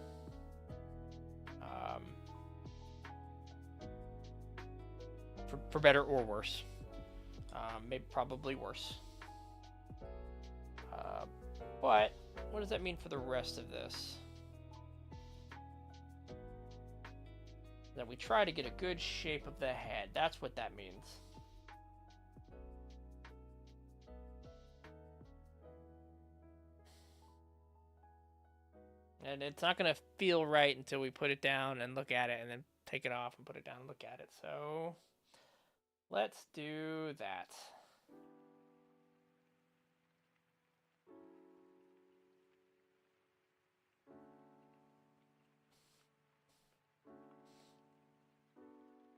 For better or worse. Maybe probably worse. But what does that mean for the rest of this? That we try to get a good shape of the head. That's what that means. And it's not going to feel right until we put it down and look at it, and then take it off and put it down and look at it. So let's do that.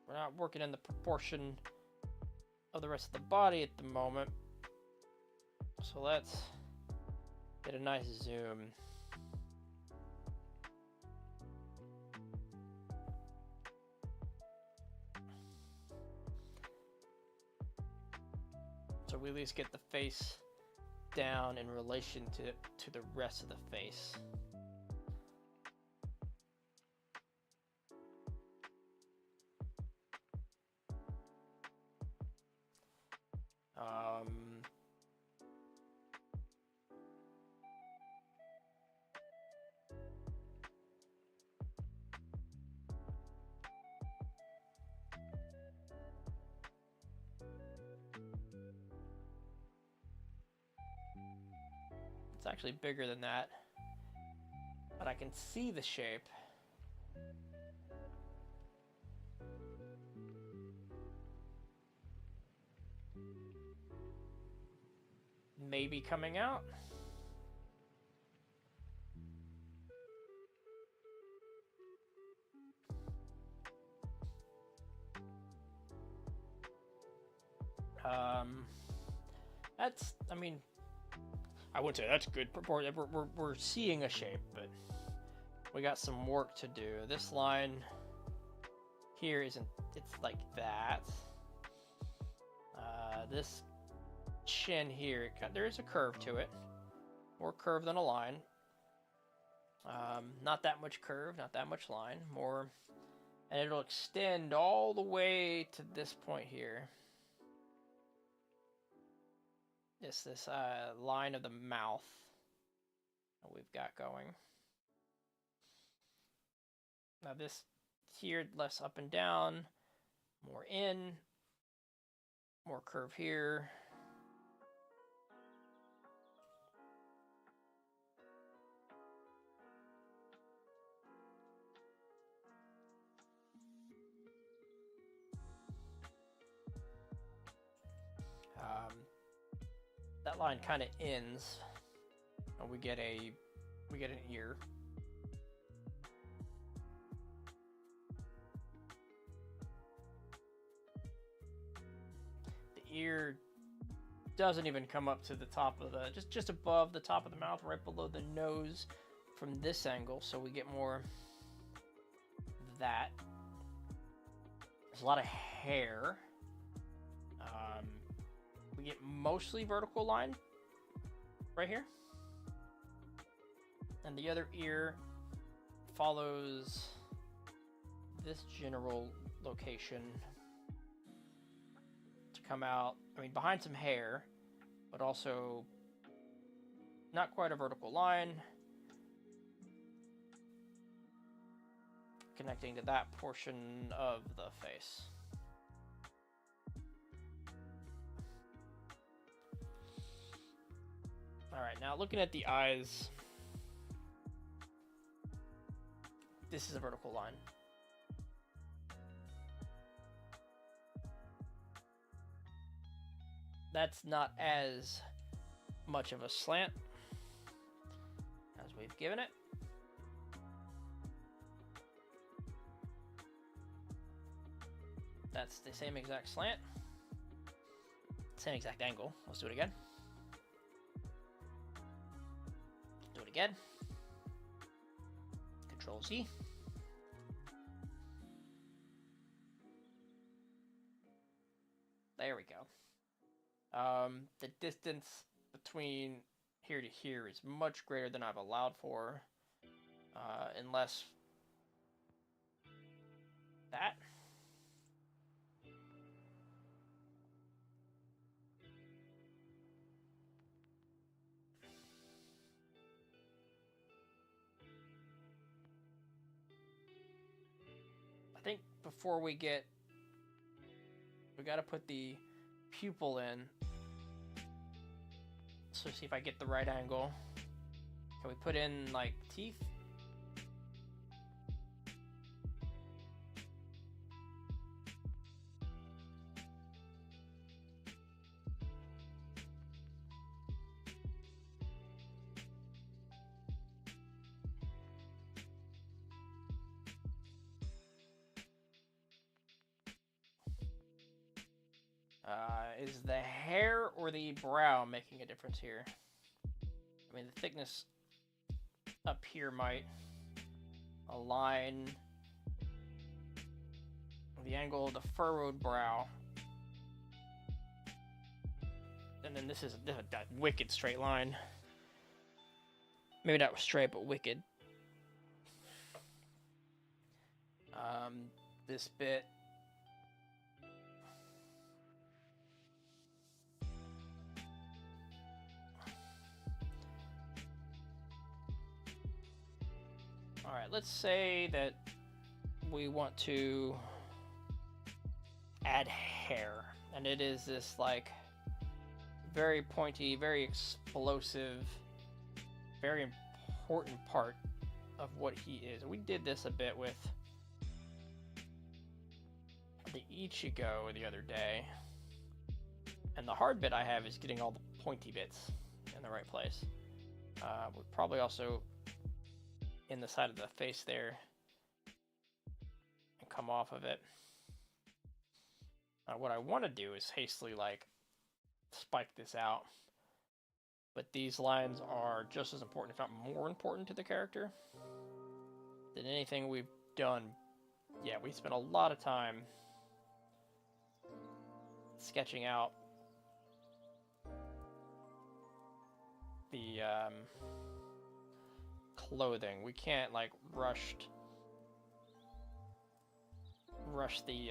We're not working in the proportion of the rest of the body at the moment. So let's get a nice zoom. So we at least get the face down in relation to the rest of the face. It's actually bigger than that, but I can see the shape. Maybe coming out. That's, I mean, I wouldn't say that's good proportion. We're seeing a shape, but we got some work to do. This line here isn't, it's like that. This chin here, there is a curve to it. More curve than a line. Not that much curve, not that much line. More, and it'll extend all the way to this point here. This line of the mouth that we've got going. Now this here, less up and down, more in, more curve here. that line kind of ends, and we get an ear. The ear doesn't even come up to the top of the, just above the top of the mouth, right below the nose from this angle, so we get more of that. There's a lot of hair. We get mostly vertical line right here. And the other ear follows this general location to come out, I mean, behind some hair, but also not quite a vertical line, connecting to that portion of the face. All right, now looking at the eyes, this is a vertical line. That's not as much of a slant as we've given it. That's the same exact slant, same exact angle. Let's do it again. Do it again. Control Z. There we go. The distance between here to here is much greater than I've allowed for, unless that. I think before we got to put the pupil in. So see if I get the right angle. Can we put in like teeth? Is the hair or the brow making a difference here? I mean, the thickness up here might align the angle of the furrowed brow. And then this is a wicked straight line. Maybe not straight, but wicked. This bit. All right, let's say that we want to add hair, and it is this like very pointy, very explosive, very important part of what he is. We did this a bit with the Ichigo the other day, and the hard bit I have is getting all the pointy bits in the right place. We're probably also in the side of the face there and come off of it. What I want to do is hastily like spike this out, but these lines are just as important, if not more important, to the character than anything we've done. Yeah, we spent a lot of time sketching out the clothing. We can't like rush the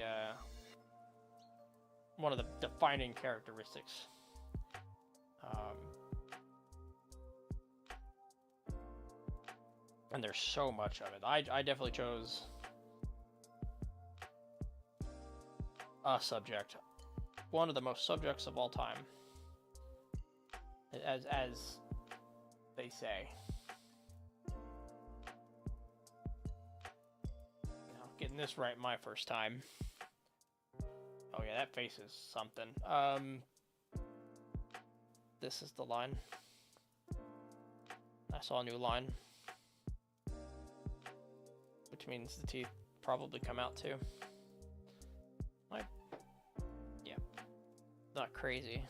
one of the defining characteristics. And there's so much of it. I definitely chose a subject, one of the most subjects of all time, as they say. Getting this right my first time. Oh yeah, that face is something. this is the line. I saw a new line, which means the teeth probably come out too. Like, yeah, not crazy.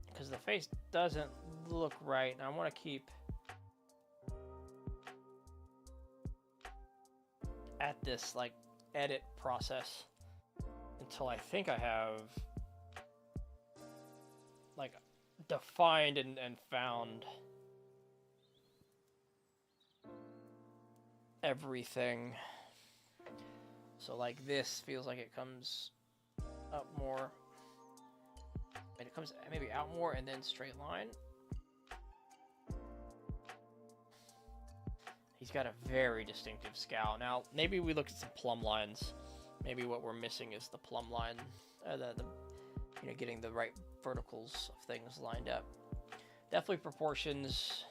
Because the face doesn't look right, and I want to keep at this like edit process until I think I have like defined and found everything. So like this feels like it comes up more, and it comes maybe out more and then straight line. He's got a very distinctive scowl. Now, maybe we look at some plumb lines. Maybe what we're missing is the plumb line, you know, getting the right verticals of things lined up. Definitely proportions.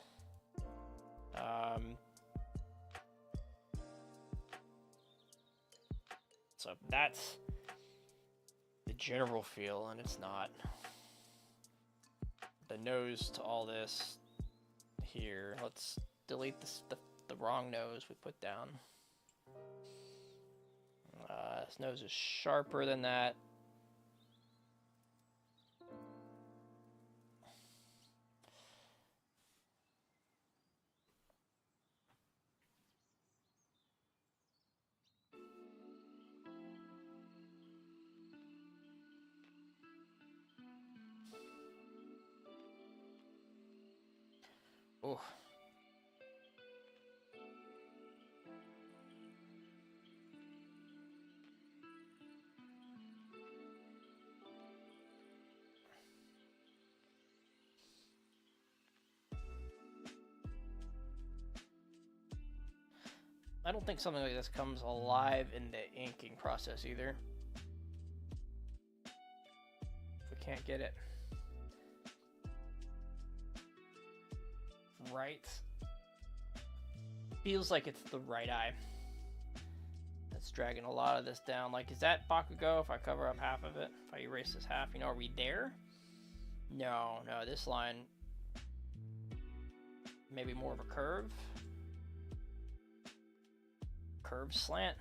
So that's the general feel, and it's not. The nose to all this here. Let's delete this, the wrong nose we put down. His nose is sharper than that. Oh. I don't think something like this comes alive in the inking process either. We can't get it right. Feels like it's the right eye that's dragging a lot of this down. Like, is that Bakugo if I cover up half of it? If I erase this half, you know, are we there? No, this line, maybe more of a curve. Curve slant.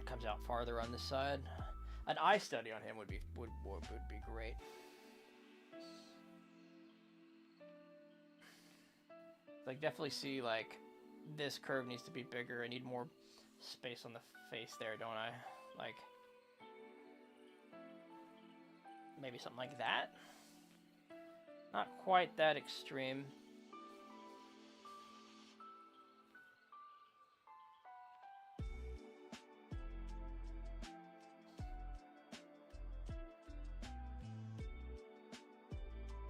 Comes out farther on this side. An eye study on him would be great. Like, definitely see like this curve needs to be bigger. I need more space on the face there, don't I? Like maybe something like that. Not quite that extreme.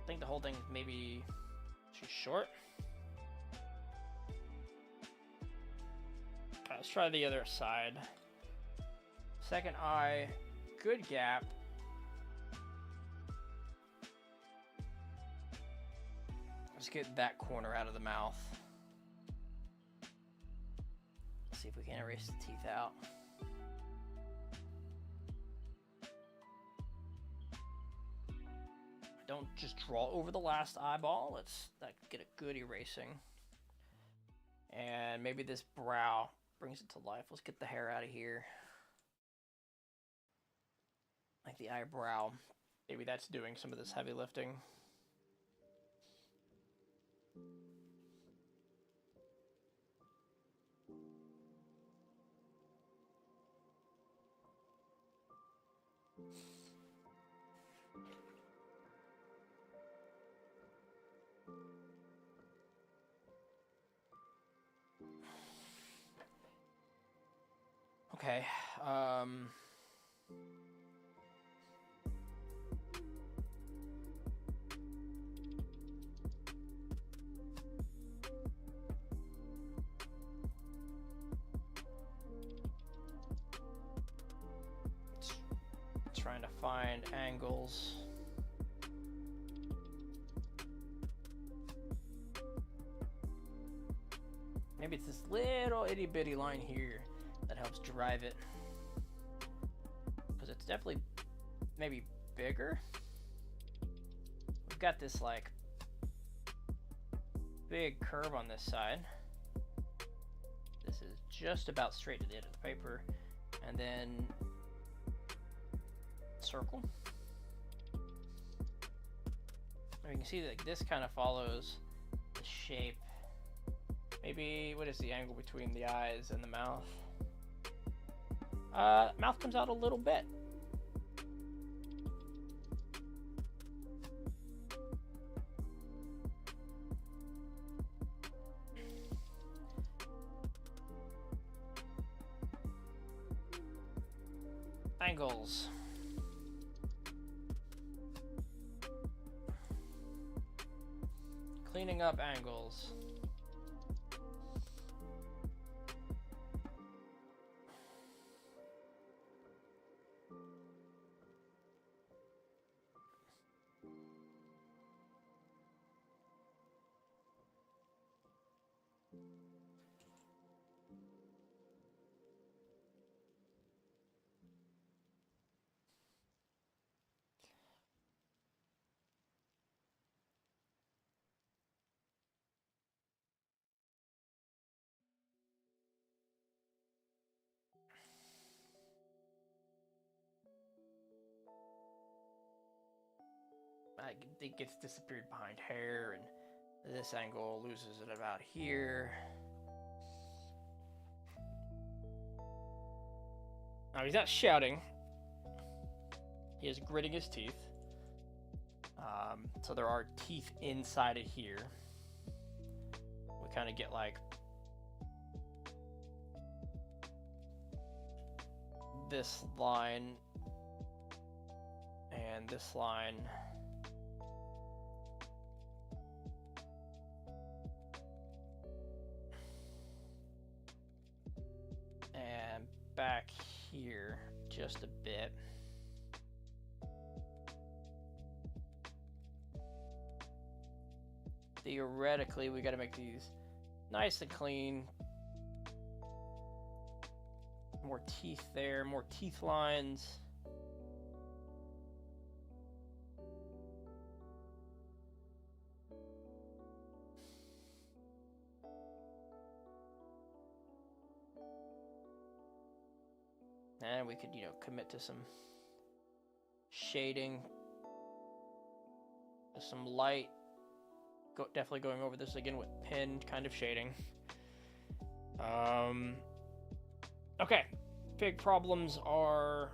I think the whole thing maybe too short. Let's try the other side. Second eye, good gap. Let's get that corner out of the mouth. Let's see if we can erase the teeth out. Don't just draw over the last eyeball. Let's get a good erasing. And maybe this brow brings it to life. Let's get the hair out of here. Like the eyebrow. Maybe that's doing some of this heavy lifting. Okay, trying to find angles. Maybe it's this little itty bitty line here that helps drive it. Because it's definitely maybe bigger. We've got this like big curve on this side. This is just about straight to the end of the paper. And then circle. And you can see that this kind of follows the shape. Maybe, what is the angle between the eyes and the mouth? Mouth comes out a little bit. Angles. Cleaning up angles. It gets disappeared behind hair, and this angle loses it about here. Now he's not shouting. He is gritting his teeth. So there are teeth inside of here. We kind of get like this line and this line. And back here just a bit. Theoretically, we got to make these nice and clean. More teeth there, more teeth lines. And we could, commit to some shading, some light. Definitely going over this again with pen kind of shading. Okay, big problems are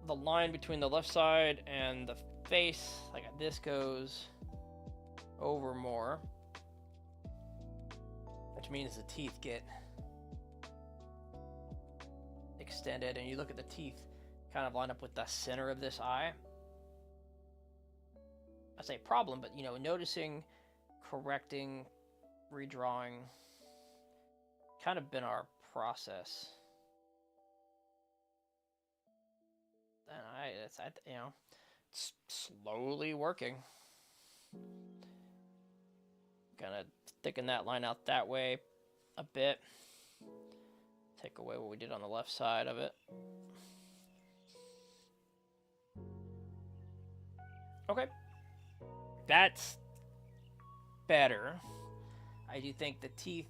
the line between the left side and the face. Like this goes over more, which means the teeth get extended, and you look at the teeth kind of line up with the center of this eye. I say problem, but noticing, correcting, redrawing, kind of been our process. And it's slowly working. Gonna thicken that line out that way a bit. Take away what we did on the left side of it. Okay. That's better. I do think the teeth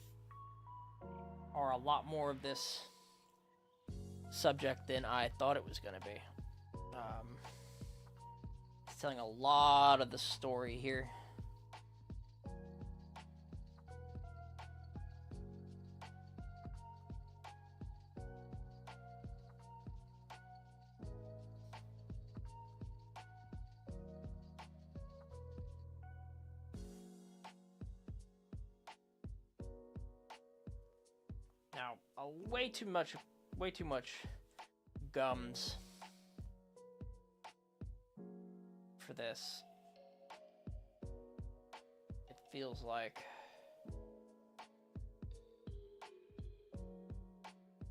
are a lot more of this subject than I thought it was going to be. It's telling a lot of the story here. Now, way too much gums for this. It feels like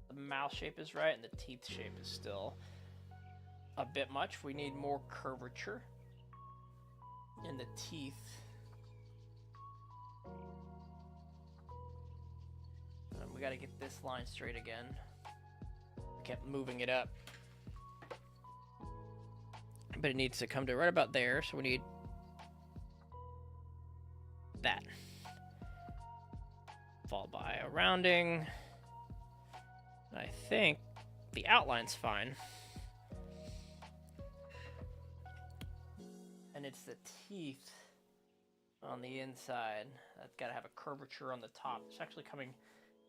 the mouth shape is right and the teeth shape is still a bit much. We need more curvature in the teeth. we gotta get this line straight again. Kept moving it up. But it needs to come to right about there, so we need that. Followed by a rounding. I think the outline's fine. And it's the teeth on the inside. That's got to have a curvature on the top. It's actually coming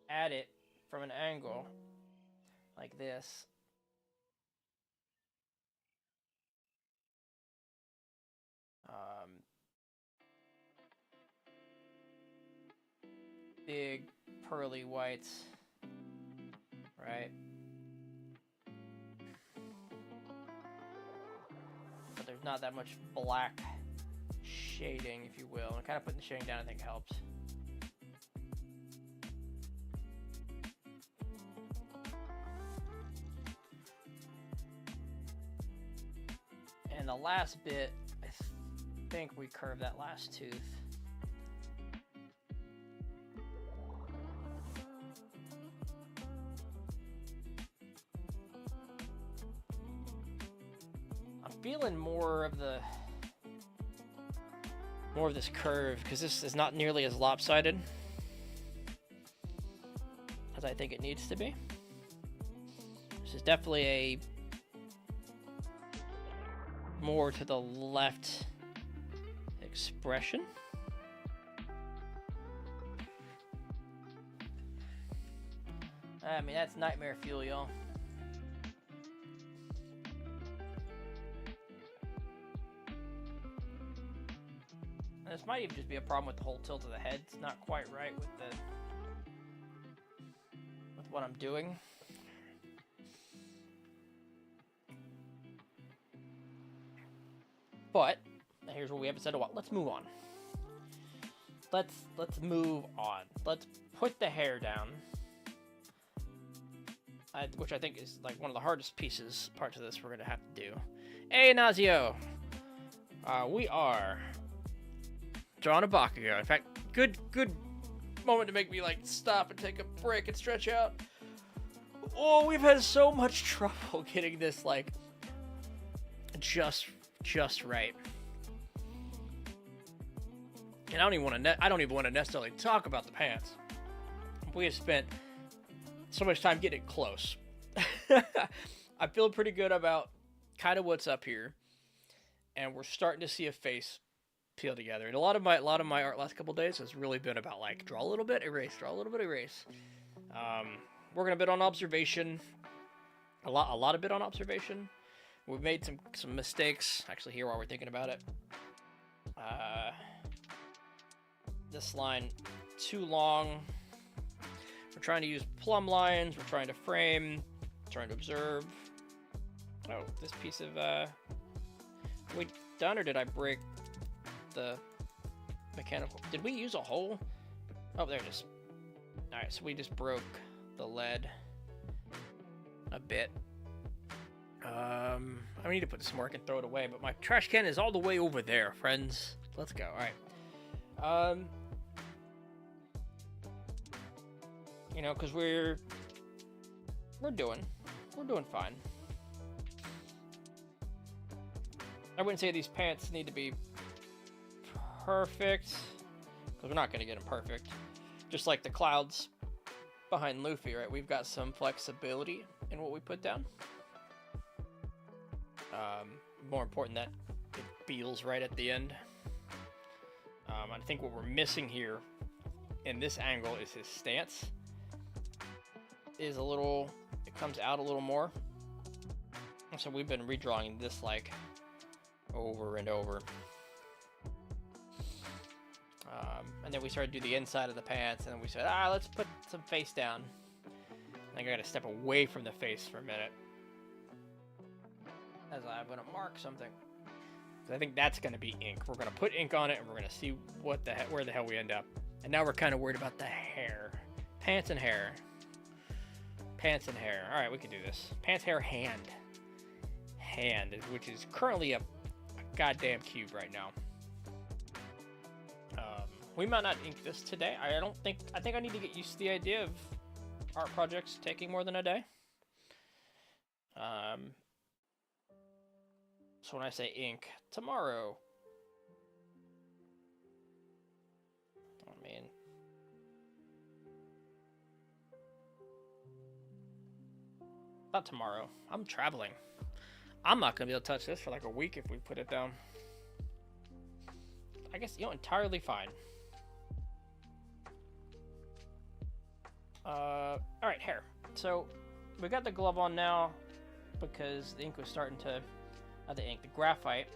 at it from an angle like this. Big pearly whites, right? But there's not that much black shading, if you will. And kind of putting the shading down, I think, helps. And the last bit, I think we curved that last tooth. Feeling more of this curve because this is not nearly as lopsided as I think it needs to be. This is definitely a more to the left expression. I mean, that's nightmare fuel, y'all. This might even just be a problem with the whole tilt of the head. It's not quite right with what I'm doing. But here's what we haven't said a while. Let's move on. Let's move on. Let's put the hair down, which I think is like one of the hardest parts of this we're gonna have to do. Hey, Nazio, we are drawing a Bakugo. In fact, good moment to make me like stop and take a break and stretch out. Oh, we've had so much trouble getting this like just right. And I don't even want to necessarily talk about the pants. We have spent so much time getting it close. I feel pretty good about kind of what's up here, and we're starting to see a face peel together. And a lot of my art last couple days has really been about like draw a little bit, erase, draw a little bit, erase. Working a bit on observation, a lot of bit on observation. We've made some mistakes actually here while we're thinking about it. This line too long. We're trying to use plumb lines. We're trying to frame. Trying to observe. Oh, this piece of we done, or did I break the mechanical? Did we use a hole? Oh, there it is. All right, so we just broke the lead a bit. I need to put this somewhere I can throw it away, but my trash can is all the way over there, friends. Let's go. All right. You know, because we're doing fine. I wouldn't say these pants need to be perfect, because we're not going to get them perfect. Just like the clouds behind Luffy, right? We've got some flexibility in what we put down. More important that it feels right at the end. I think what we're missing here in this angle is his stance. It comes out a little more. So we've been redrawing this like over and over. And then we started to do the inside of the pants, and then we said, let's put some face down. I think I gotta step away from the face for a minute, as I'm gonna mark something. I think that's gonna be ink. We're gonna put ink on it, and we're gonna see where the hell we end up. And now we're kind of worried about the hair. Pants and hair. Pants and hair. All right, we can do this. Pants, hair, hand. Hand, which is currently a goddamn cube right now. We might not ink this today. I think I need to get used to the idea of art projects taking more than a day. So when I say ink, tomorrow. I mean, not tomorrow. I'm traveling. I'm not gonna be able to touch this for like a week if we put it down. I guess, entirely fine. Alright, hair. So, we got the glove on now because the ink was starting to, not the ink, the graphite,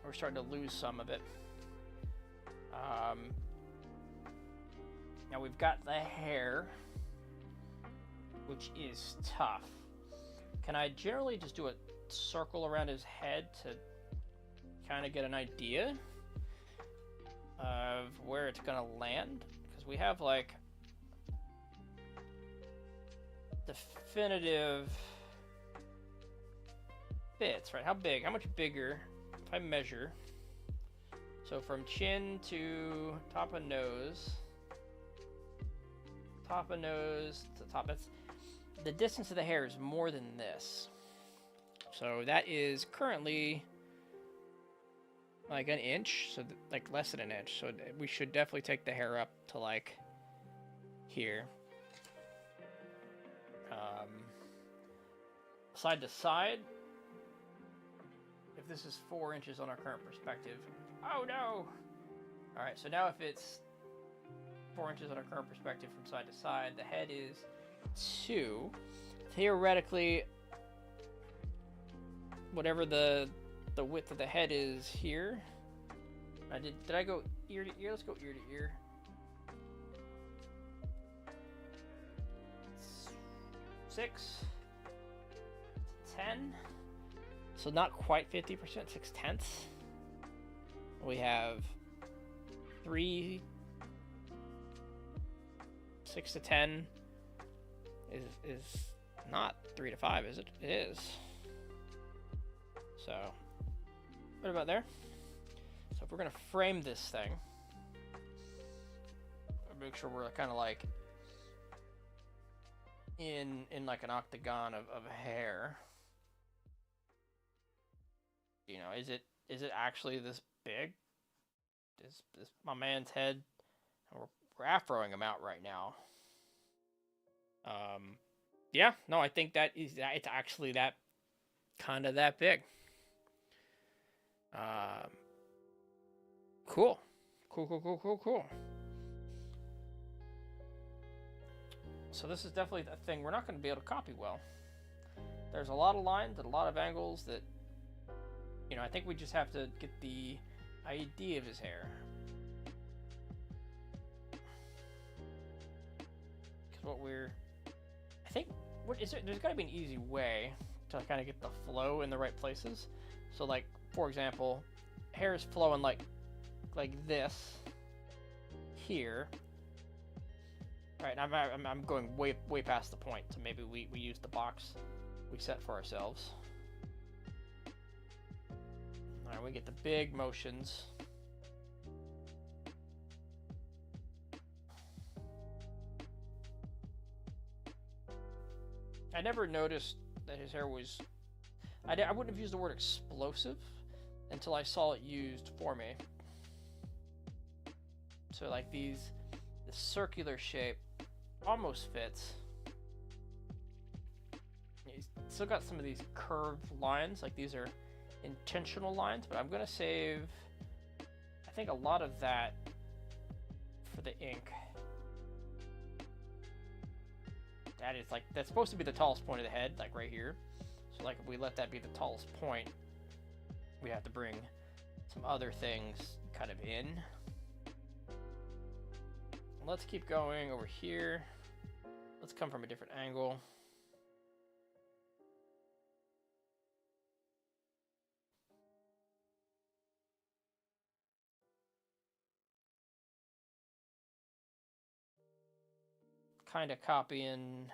we're starting to lose some of it. Now we've got the hair, which is tough. Can I generally just do a circle around his head to kind of get an idea of where it's gonna land? Because we have like definitive bits, right? How much bigger if I measure? So from chin to top of nose to top, it's the distance of the hair is more than this. So that is currently like an inch, so like less than an inch. So we should definitely take the hair up to like here. Side to side, if this is 4 inches on our current perspective, oh no! Alright, so now if it's 4 inches on our current perspective from side to side, the head is 2. Theoretically, whatever the width of the head is here, did I go ear to ear? Let's go ear to ear. 6, 10. So not quite 50%, 6/10. We have 3, 6 to 10 is not 3 to 5, is it? It is. So, what about there? So if we're gonna frame this thing, make sure we're kind of like in like an octagon of hair. Is it actually this big? Is my man's head? We're afroing him out right now. Yeah, no, I think it's actually that kind of that big. Cool. So this is definitely a thing we're not going to be able to copy well. There's a lot of lines and a lot of angles that, I think we just have to get the idea of his hair. Because there's got to be an easy way to kind of get the flow in the right places. So like, for example, hair is flowing like this here. All right, I'm going way past the point, so maybe we use the box we set for ourselves. All right, we get the big motions. I never noticed that his hair was... I wouldn't have used the word explosive until I saw it used for me. So like the circular shape almost fits. He's still got some of these curved lines, like these are intentional lines, but I'm gonna save, I think, a lot of that for the ink. That's supposed to be the tallest point of the head, like right here. So like if we let that be the tallest point, we have to bring some other things kind of in. Let's keep going over here. Let's come from a different angle. Kind of copying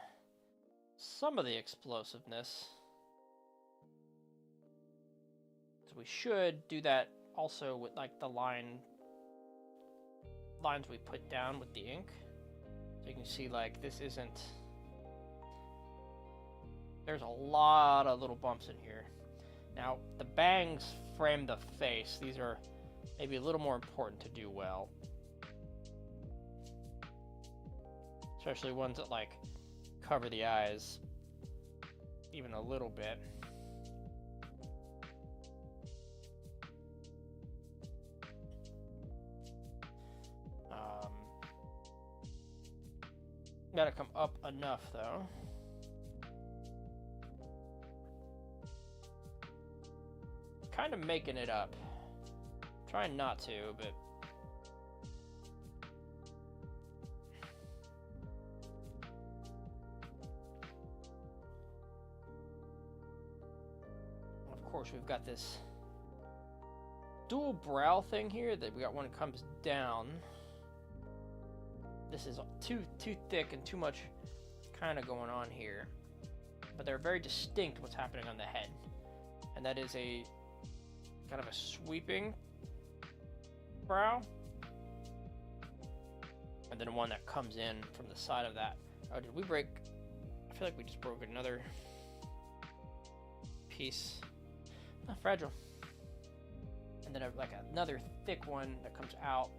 some of the explosiveness. So we should do that also with like the lines we put down with the ink. So you can see like this isn't There's a lot of little bumps in here. Now, the bangs frame the face. These are maybe a little more important to do well. Especially ones that, like, cover the eyes even a little bit. Gotta come up enough, though. Kind of making it up. Trying not to, but... Of course, we've got this dual brow thing here that we got when it comes down. This is too thick and too much kind of going on here. But they're very distinct what's happening on the head. And that is a kind of a sweeping brow. And then one that comes in from the side of that. Oh, did we break? I feel like we just broke another piece. Oh, fragile. And then like another thick one that comes out.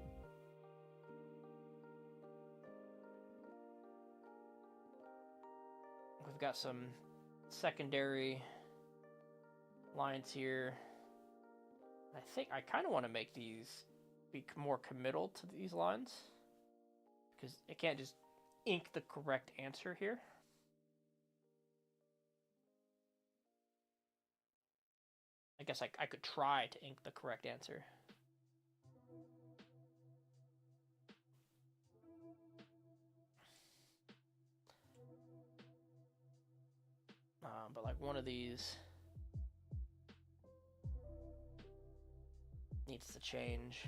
We've got some secondary lines here. I think I kind of want to make these be more committal to these lines, because it can't just ink the correct answer here. I guess I could try to ink the correct answer. But like one of these needs to change.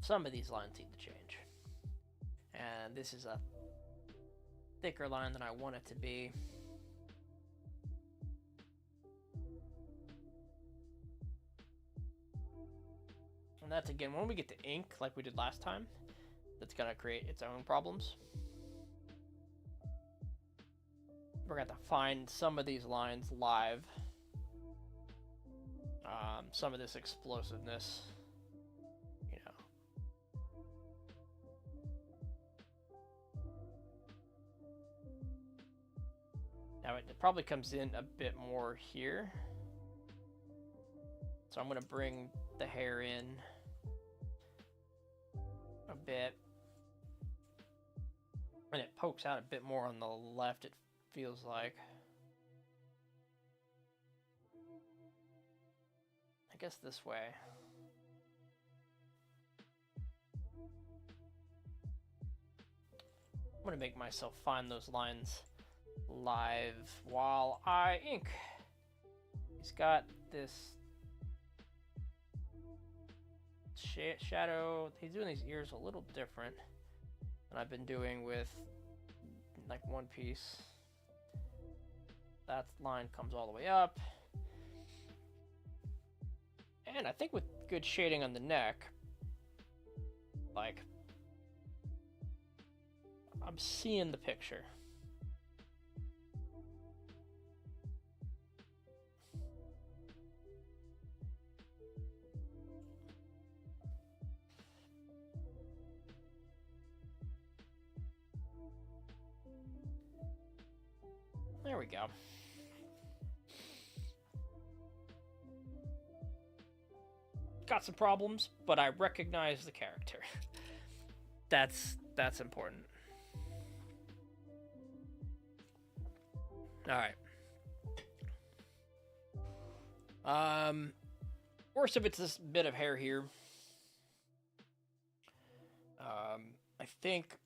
Some of these lines need to change. And this is a thicker line than I want it to be. And that's, again, when we get to ink, like we did last time, that's gonna create its own problems. We're gonna have to find some of these lines live. Some of this explosiveness, you know. Now it probably comes in a bit more here. So I'm gonna bring the hair in a bit. And it pokes out a bit more on the left, it feels like. I guess this way. I'm gonna make myself find those lines live while I ink. He's got this shadow. He's doing these ears a little different than I've been doing with like One Piece. That line comes all the way up. And I think with good shading on the neck, like, I'm seeing the picture. There we go. Got some problems, but I recognize the character. That's important. All right. Worst of it's this bit of hair here. I think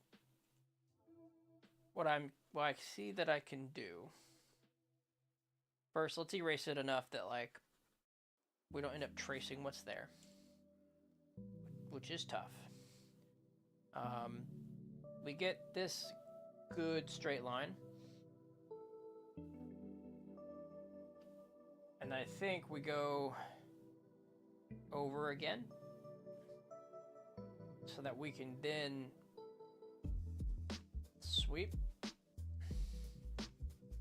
what I see that I can do. First, let's erase it enough that like we don't end up tracing what's there, which is tough. We get this good straight line, And I think we go over again so that we can then sweep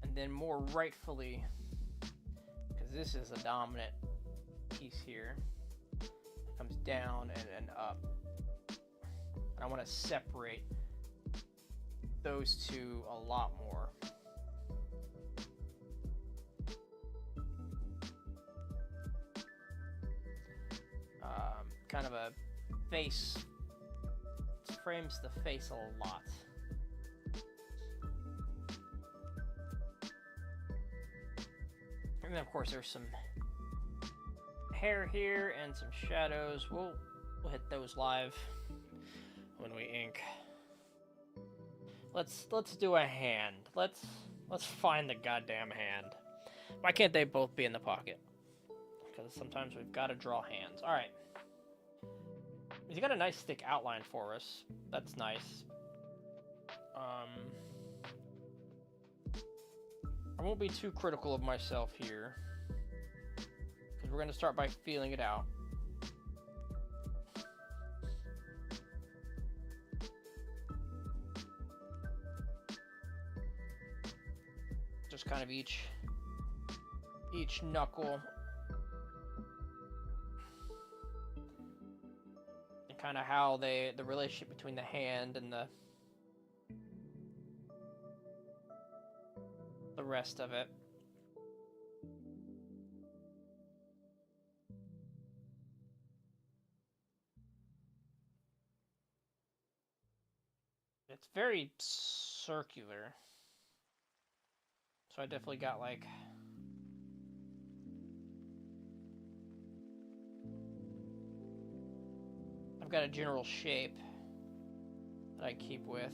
and then more rightfully, because this is a dominant piece here, comes down and up. I want to separate those two a lot more. Kind of a face, it frames the face a lot. And then of course there's some hair here and some shadows. We'll hit those live when we ink. Let's do a hand. Let's find the goddamn hand. Why can't they both be in the pocket? Because sometimes we've got to draw hands. All right. He's got a nice thick outline for us. That's nice. I won't be too critical of myself here, because we're going to start by feeling it out. Just kind of each knuckle. And kind of how the relationship between the hand and the rest of it. It's very circular. So I definitely got like I've got a general shape that I keep with.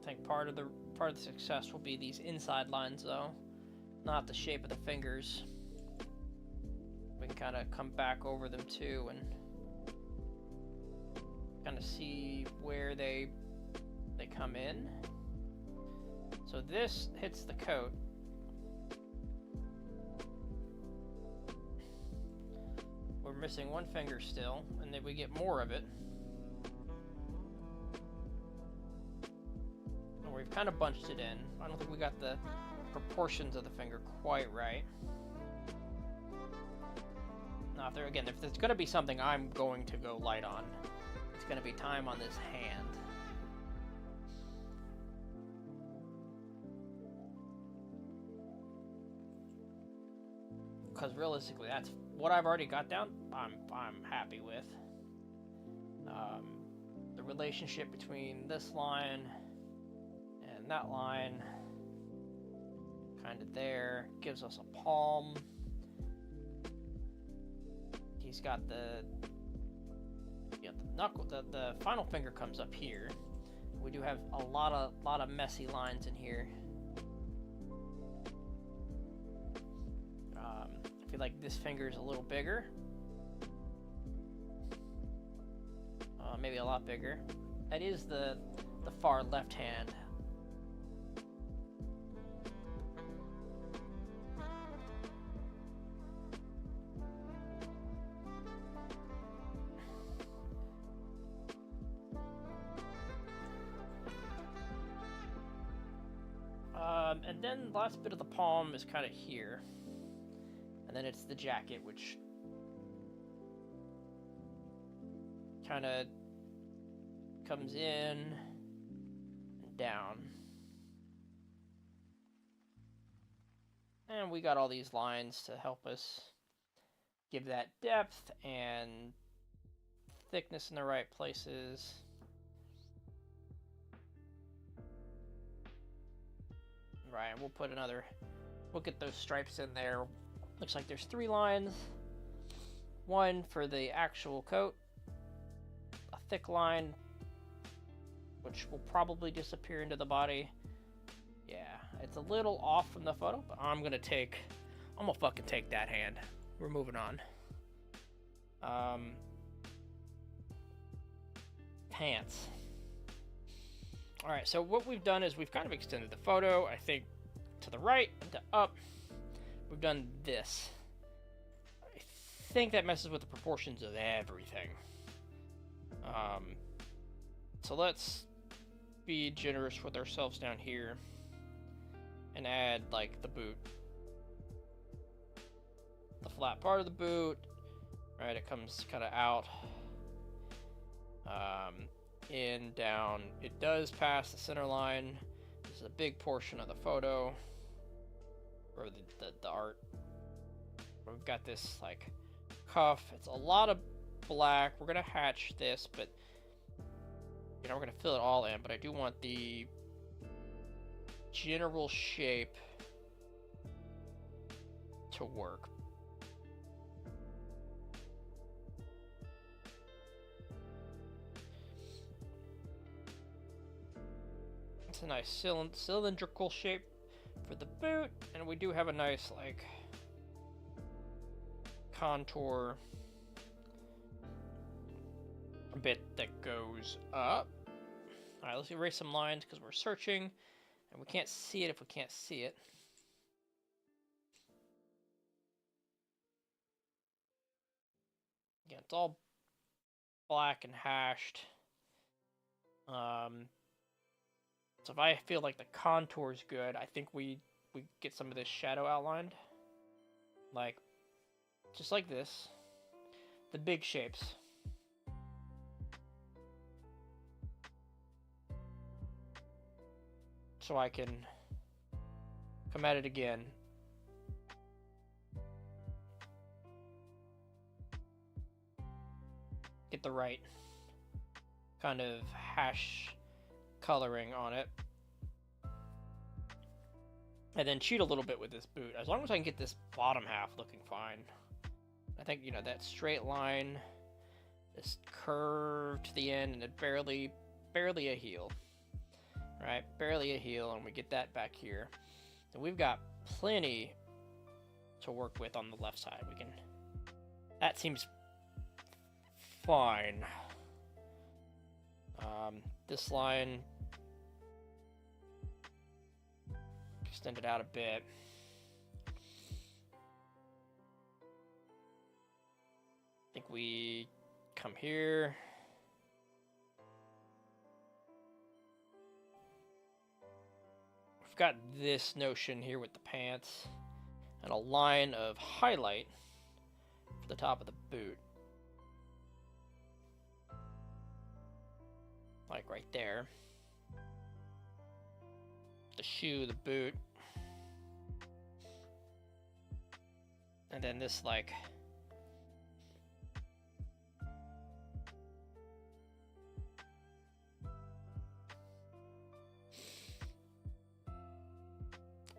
I think part of the success will be these inside lines though, not the shape of the fingers. We can kind of come back over them too and kind of see where they come in. So this hits the coat. We're missing one finger still, and then we get more of it. And we've kind of bunched it in. I don't think we got the proportions of the finger quite right. Now, if there's going to be something I'm going to go light on, it's going to be time on this hand. Because realistically, that's what I've already got down. I'm happy with. The relationship between this line and that line, kind of there, gives us a palm. He's got the knuckle. The final finger comes up here. We do have a lot of messy lines in here. I feel like this finger is a little bigger. Maybe a lot bigger. That is the far left hand. And then the last bit of the palm is kind of here. And then it's the jacket, which kind of comes in and down. And we got all these lines to help us give that depth and thickness in the right places. Right, we'll get those stripes in there. Looks like there's 3 lines. One for the actual coat, a thick line, which will probably disappear into the body. Yeah, it's a little off from the photo, but I'm gonna fucking take that hand. We're moving on. Pants. All right, so what we've done is we've kind of extended the photo, I think, to the right and to up. We've done this. I think that messes with the proportions of everything. So let's be generous with ourselves down here and add, like, the boot. The flat part of the boot, right? It comes kind of out. In, down. It does pass the center line. This is a big portion of the photo, or the art. We've got this like cuff. It's a lot of black. We're gonna hatch this, but you know, we're gonna fill it all in. But I do want the general shape to work. It's a nice cylindrical shape for the boot, and we do have a nice like contour bit that goes up. All right, let's erase some lines because we're searching and we can't see it if we can't see it. Again, it's all black and hashed. So if I feel like the contour's good, I think we get some of this shadow outlined. Like, just like this. The big shapes. So I can come at it again. Get the right kind of hash coloring on it. And then cheat a little bit with this boot. As long as I can get this bottom half looking fine. I think, you know, that straight line, this curve to the end, and it barely a heel. Right? Barely a heel, and we get that back here. And we've got plenty to work with on the left side. We can... That seems fine. This line... Extend it out a bit. I think we come here. We've got this notion here with the pants and a line of highlight for the top of the boot. Like right there. The shoe, the boot. And then this like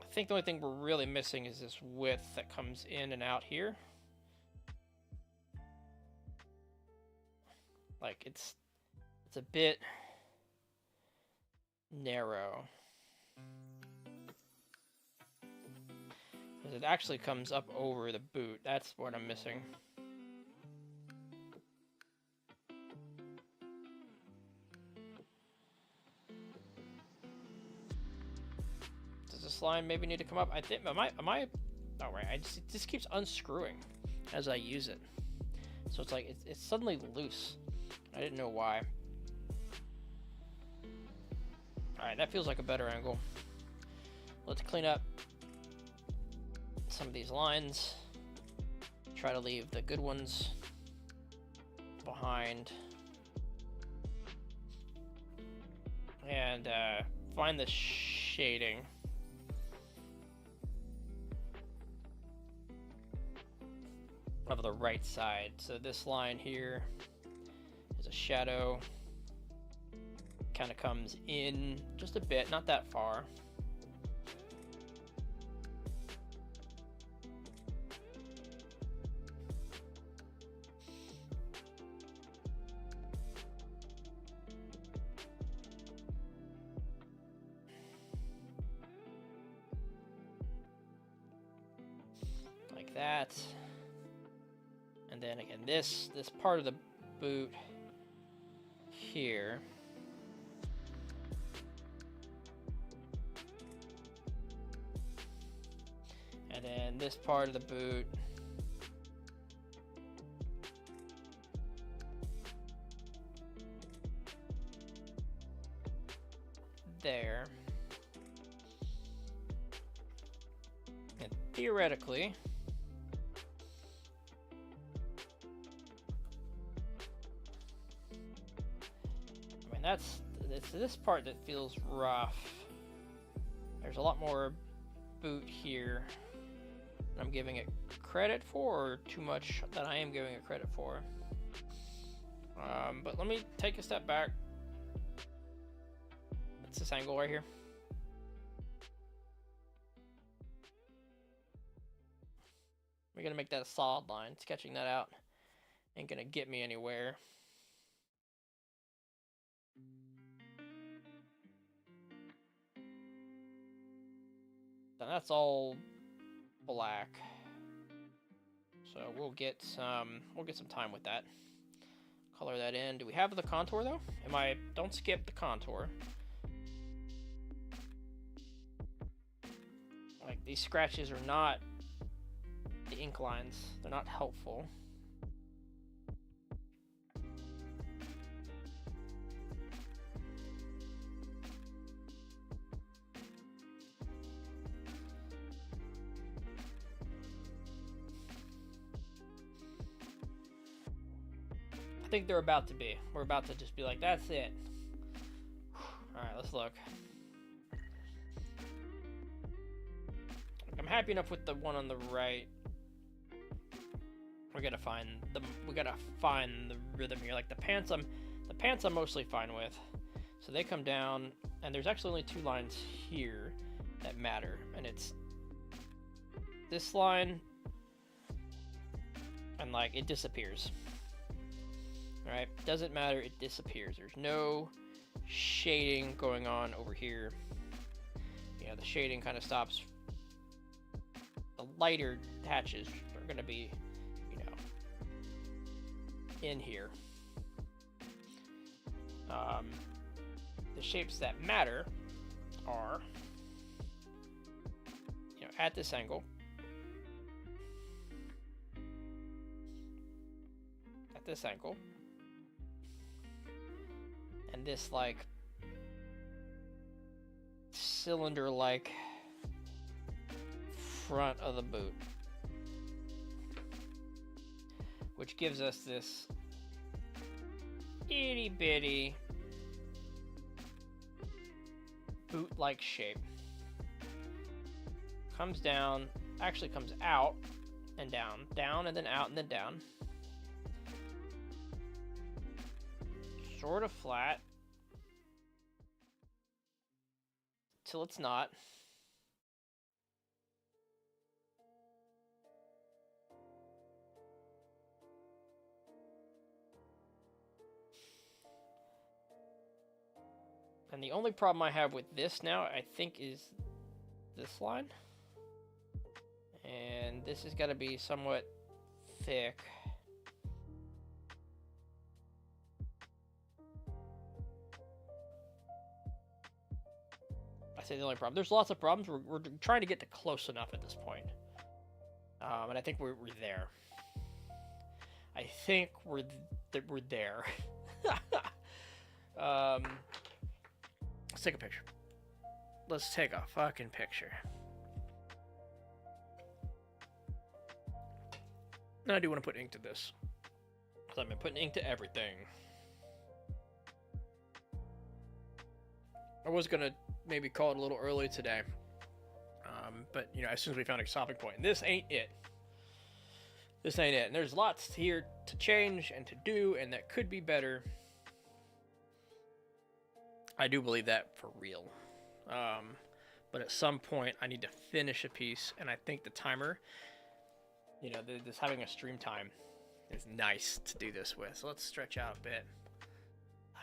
I think the only thing we're really missing is this width that comes in and out here. Like it's a bit narrow. It actually comes up over the boot. That's what I'm missing. Does this line maybe need to come up? I think am I oh right, it just keeps unscrewing as I use it. So it's like it's suddenly loose. I didn't know why. Alright, that feels like a better angle. Let's clean up some of these lines. Try to leave the good ones behind. And find the shading. Of the right side. So this line here is a shadow. Kind of comes in just a bit, not that far. Like that. And then again, this part of the boot here And then this part of the boot. There. And theoretically, I mean, it's this part that feels rough. There's a lot more boot here than I'm giving it credit for, or too much that I am giving it credit for. But let me take a step back. What's this angle right here? We're gonna make that a solid line. Sketching that out ain't gonna get me anywhere. And that's all black. So we'll get some time with that. Color that in. Do we have the contour though? Don't skip the contour. Like, these scratches are not the ink lines. They're not helpful. I think they're about to be. We're about to just be like, that's it. Alright, let's look. I'm happy enough with the one on the right. We gotta find the rhythm here. Like the pants I'm mostly fine with. So they come down, and there's actually only two lines here that matter, and it's this line, and like it disappears. Alright, doesn't matter, it disappears. There's no shading going on over here. Yeah, the shading kind of stops. The lighter hatches are going to be, you know, in here. The shapes that matter are, you know, at this angle, at this angle, and this like cylinder-like front of the boot, which gives us this itty bitty boot-like shape. Comes down, actually comes out and down, down and then out and then down. Sort of flat till it's not. And the only problem I have with this now, I think, is this line. And this has got to be somewhat thick. I say the only problem. There's lots of problems. We're trying to get to close enough at this point. And I think we're there. I think we're there. Let's take a picture. Let's take a fucking picture. Now I do want to put ink to this, because I've been putting ink to everything. I was gonna maybe call it a little early today, but you know, as soon as we found a stopping point, and this ain't it. This ain't it. And there's lots here to change and to do, and that could be better. I do believe that for real. But at some point, I need to finish a piece, and I think the timer, you know, this having a stream time is nice to do this with. So let's stretch out a bit.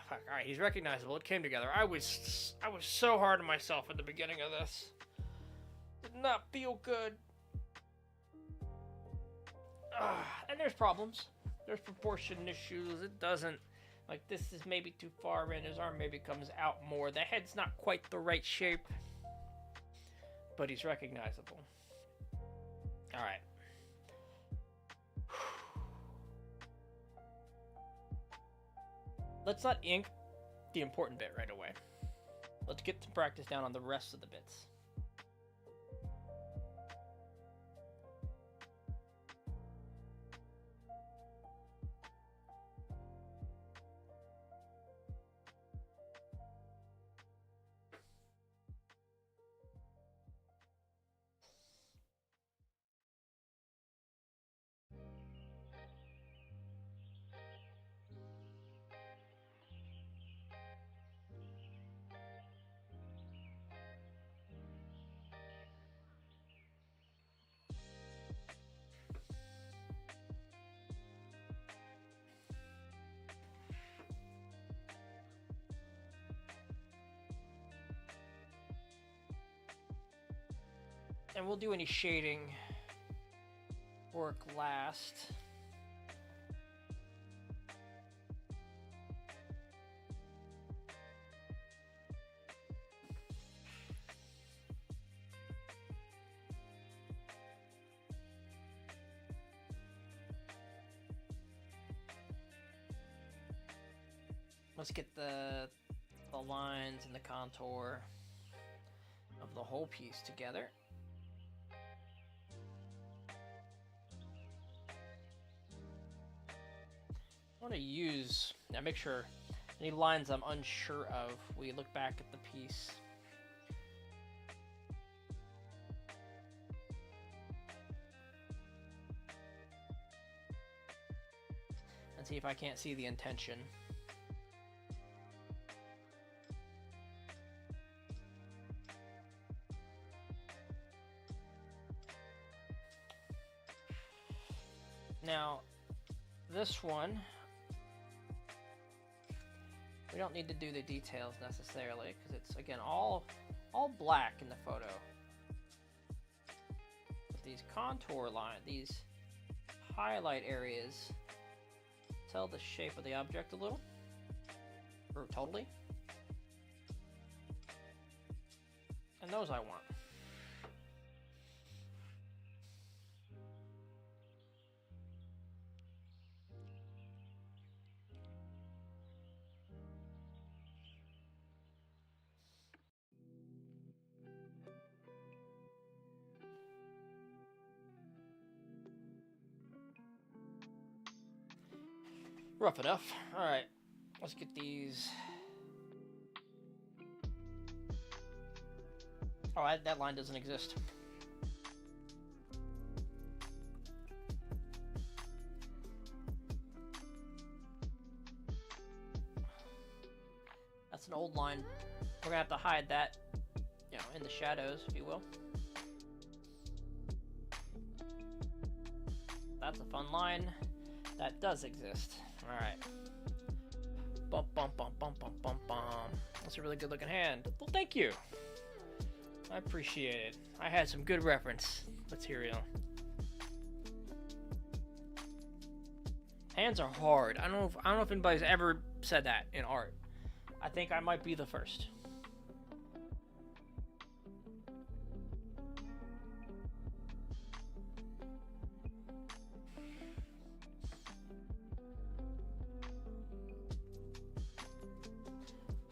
Fuck, all right, he's recognizable. It came together. I was so hard on myself at the beginning of this. Did not feel good. And there's problems. There's proportion issues. It doesn't. Like, this is maybe too far in. His arm maybe comes out more. The head's not quite the right shape. But he's recognizable. All right. Let's not ink the important bit right away. Let's get some practice down on the rest of the bits. And we'll do any shading work last. Let's get the lines and the contour of the whole piece together. I want to use, now make sure any lines I'm unsure of, we look back at the piece. And see if I can't see the intention. Now, this one, we don't need to do the details necessarily because it's, again, all black in the photo. But these contour lines, these highlight areas, tell the shape of the object a little, or totally. And those I want. Rough enough. All right, let's get these. Oh, that line doesn't exist. That's an old line. We're gonna have to hide that, you know, in the shadows, if you will. That's a fun line. That does exist. All right. Bum bum bum bum bum bum bum. That's a really good looking hand. Well, thank you. I appreciate it. I had some good reference material. Hands are hard. I don't know if anybody's ever said that in art. I think I might be the first.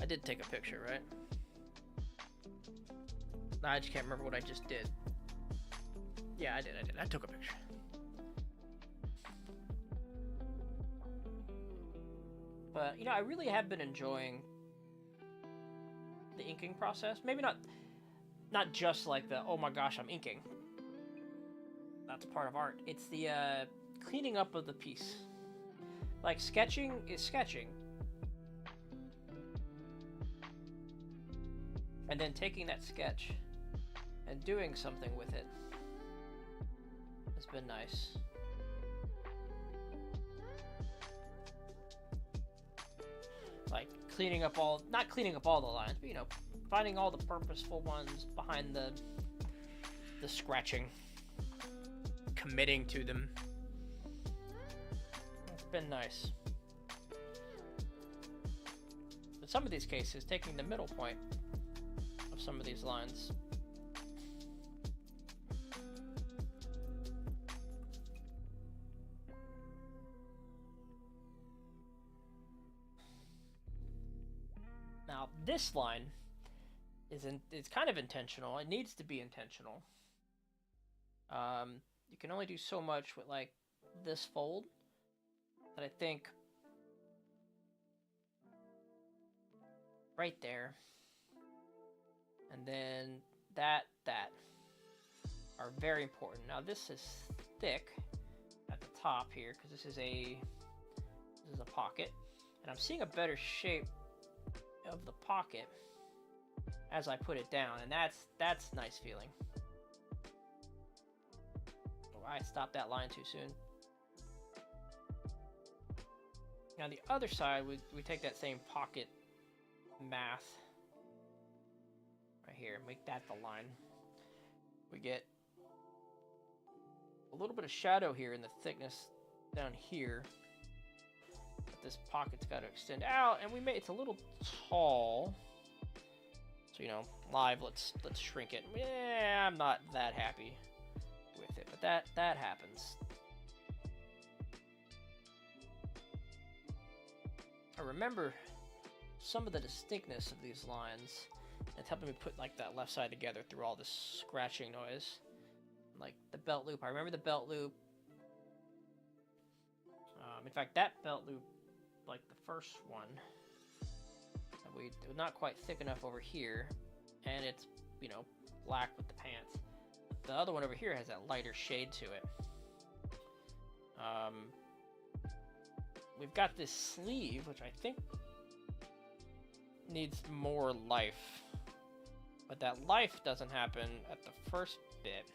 I did take a picture, right? I just can't remember what I just did. Yeah, I did. I took a picture. But, you know, I really have been enjoying the inking process. Maybe not just like the, oh my gosh, I'm inking. That's part of art. It's the cleaning up of the piece. Like, sketching is sketching. And then taking that sketch and doing something with it has been nice. Like cleaning up not cleaning up all the lines, but you know, finding all the purposeful ones behind the scratching, committing to them. It's been nice. In some of these cases, taking the middle point of some of these lines this line it's kind of intentional. It needs to be intentional. You can only do so much with like this fold, but I think right there, and then that are very important. Now this is thick at the top here because this is a pocket, and I'm seeing a better shape of the pocket as I put it down, and that's nice feeling. Oh, I stopped that line too soon. Now the other side, we take that same pocket math right here, make that the line. We get a little bit of shadow here in the thickness down here. But this pocket's got to extend out, and it's a little tall. So, you know, live, let's shrink it. Yeah, I'm not that happy with it, but that happens. I remember some of the distinctness of these lines. It's helping me put like that left side together through all this scratching noise. Like the belt loop. I remember the belt loop. In fact, that belt loop, like the first one, it was not quite thick enough over here, and it's, you know, black with the pants. The other one over here has that lighter shade to it. We've got this sleeve, which I think needs more life, but that life doesn't happen at the first bit.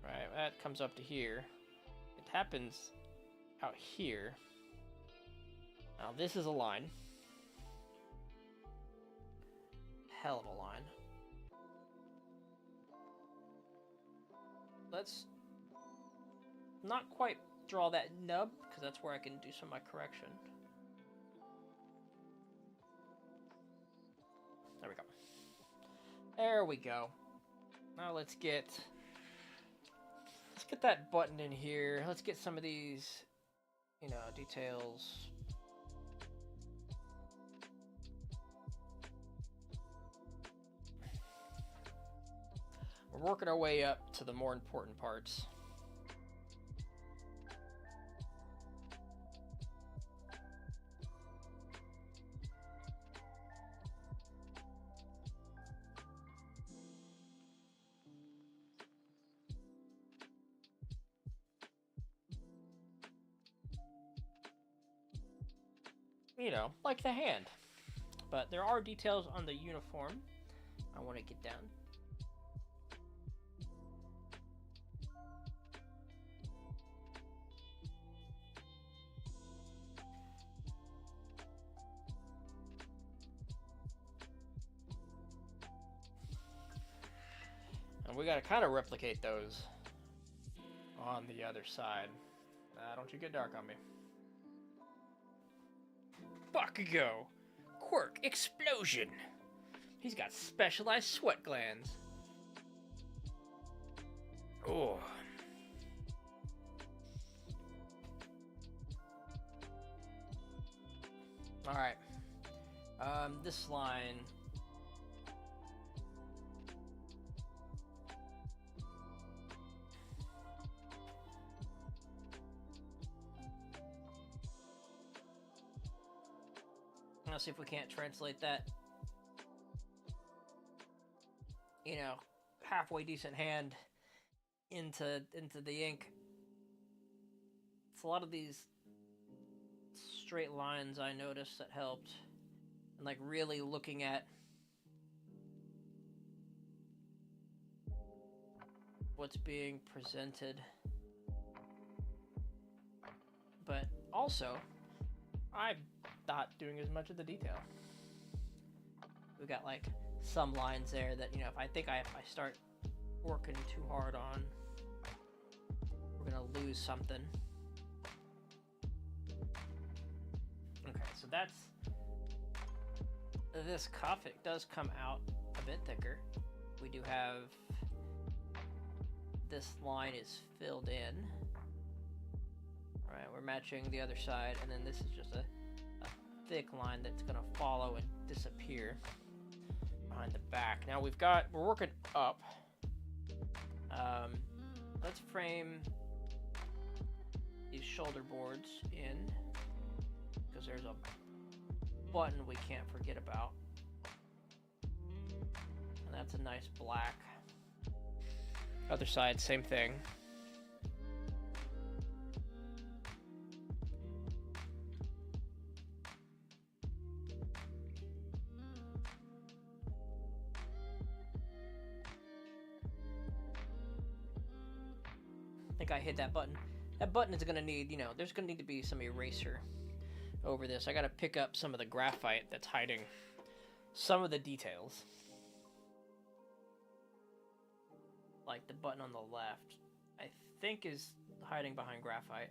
Right, that comes up to here. It happens out here. Now this is a line. Hell of a line. Let's not quite draw that nub, because that's where I can do some of my correction. There we go. There we go. Now let's get that button in here. Let's get some of these, you know, details. We're working our way up to the more important parts. You know, like the hand. But there are details on the uniform I want to get down. And we got to kind of replicate those on the other side. Don't you get dark on me. Bakugo! Quirk Explosion! He's got specialized sweat glands. Oh. Alright. This line. Let's see if we can't translate that, you know, halfway decent hand into the ink. It's a lot of these straight lines I noticed that helped, and like really looking at what's being presented, but also I'm not doing as much of the detail. We got like some lines there that, you know, if I start working too hard on, we're gonna lose something. Okay, so that's this cuff. It does come out a bit thicker. We do have this line is filled in. All right, we're matching the other side, and then this is just a thick line that's gonna follow and disappear behind the back. Now we're working up. Let's frame these shoulder boards in, because there's a button we can't forget about. And that's a nice black. Other side, same thing. I think I hit that button. That button is going to need, there's going to need to be some eraser over this. I got to pick up some of the graphite that's hiding some of the details. Like the button on the left, I think is hiding behind graphite.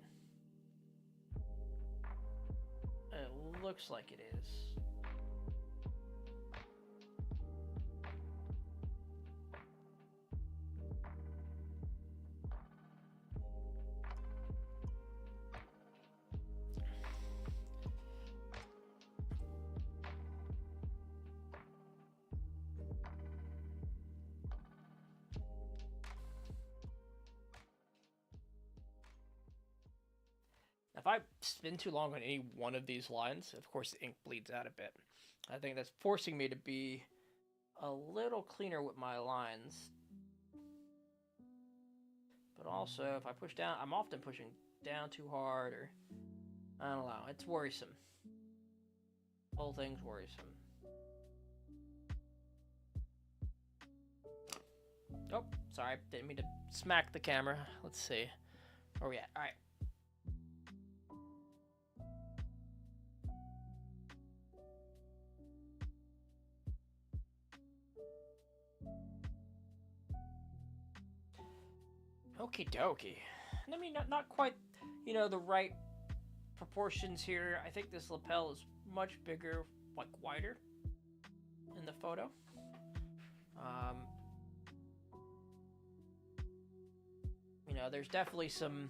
It looks like it is. If I spend too long on any one of these lines, of course the ink bleeds out a bit. I think that's forcing me to be a little cleaner with my lines. But also, if I push down, I'm often pushing down too hard, or I don't know, it's worrisome. The whole thing's worrisome. Oh, sorry, didn't mean to smack the camera. Let's see. Where are we at? All right. Okie dokie. I mean, not quite, the right proportions here. I think this lapel is much bigger, like wider in the photo. There's definitely some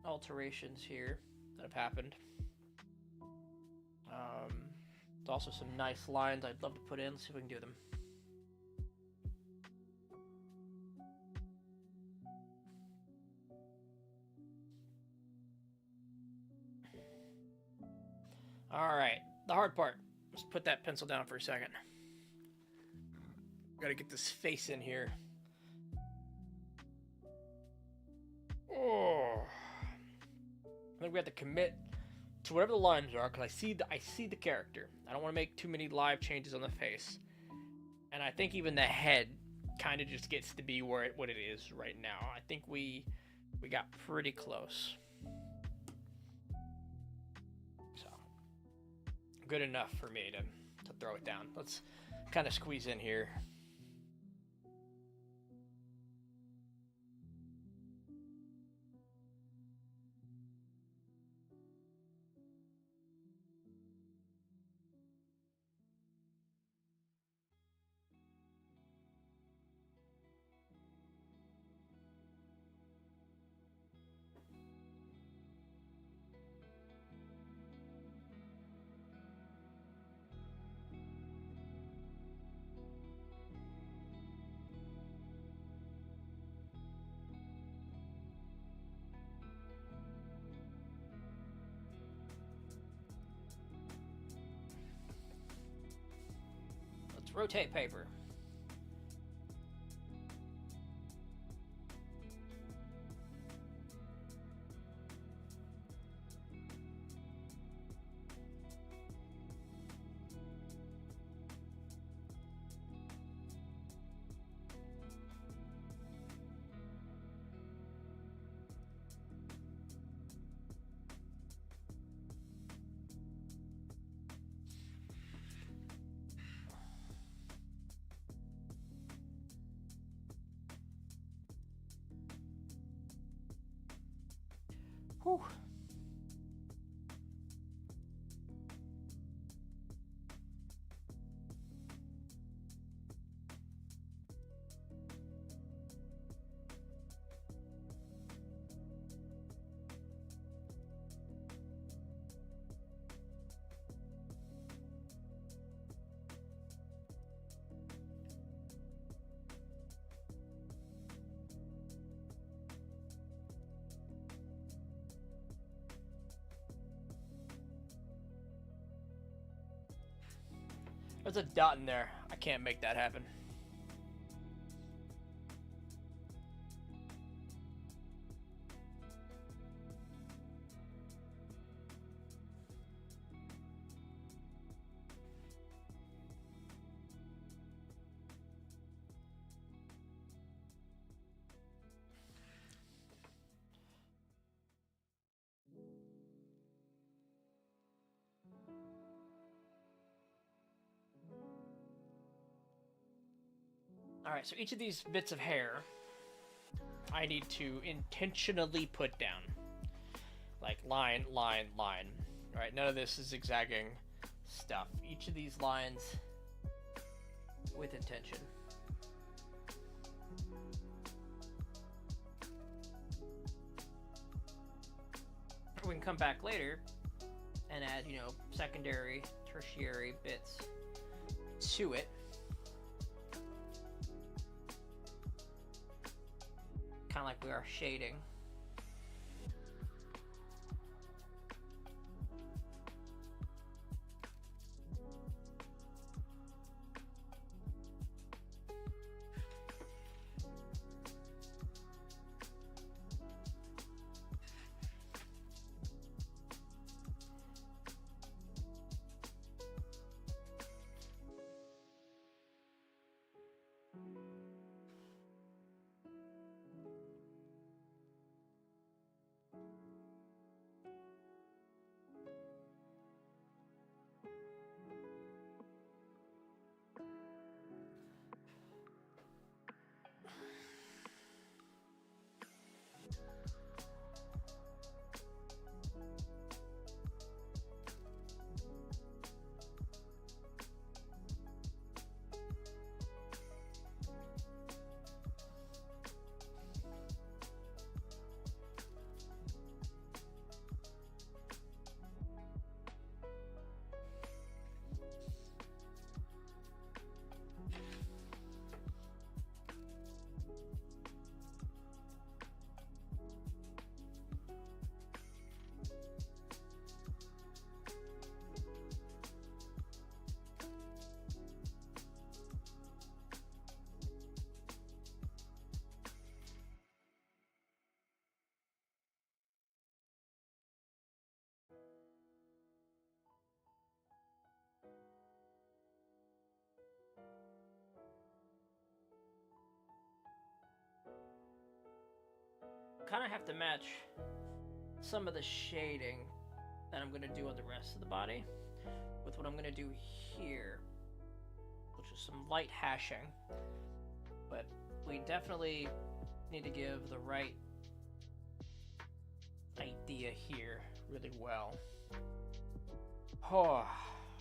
alterations here that have happened. There's also some nice lines I'd love to put in. Let's see if we can do them. Alright, the hard part. Let's put that pencil down for a second. Gotta get this face in here. Oh. I think we have to commit to whatever the lines are, because I see the character. I don't want to make too many live changes on the face. And I think even the head kind of just gets to be what it is right now. I think we got pretty close. Good enough for me to throw it down. Let's kind of squeeze in here. Rotate paper. Whew. There's a dot in there. I can't make that happen. Alright, so each of these bits of hair, I need to intentionally put down. Like, line, line, line. Alright, none of this is zigzagging stuff. Each of these lines with intention. We can come back later and add, you know, secondary, tertiary bits to it. Kind of like we are shading. Kind of have to match some of the shading that I'm going to do on the rest of the body with what I'm going to do here, which is some light hashing. But we definitely need to give the right idea here really well. Oh,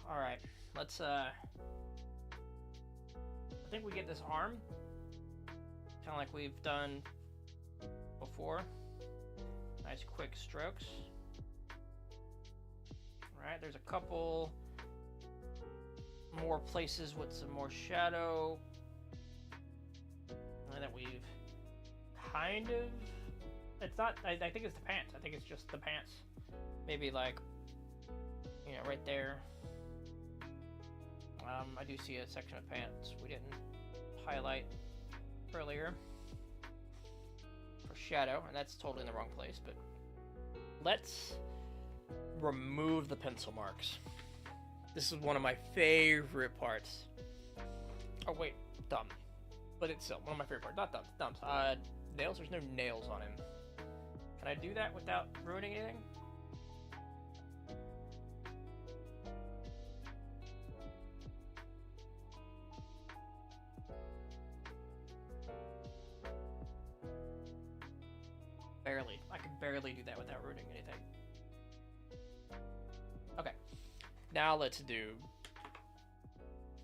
all right. Let's I think we get this arm kind of like we've done before. Nice quick strokes. All right, there's a couple more places with some more shadow that we've kind of, it's not, I think it's the pants. I think it's just the pants. Maybe like, you know, right there. I do see a section of pants we didn't highlight earlier for shadow, and that's totally in the wrong place, but let's remove the pencil marks. This is one of my favorite parts. Oh wait, thumb. But it's still one of my favorite parts. Not thumbs, thumbs. Nails, there's no nails on him. Can I do that without ruining anything? Barely. I can barely do that without ruining anything. Okay. Now let's do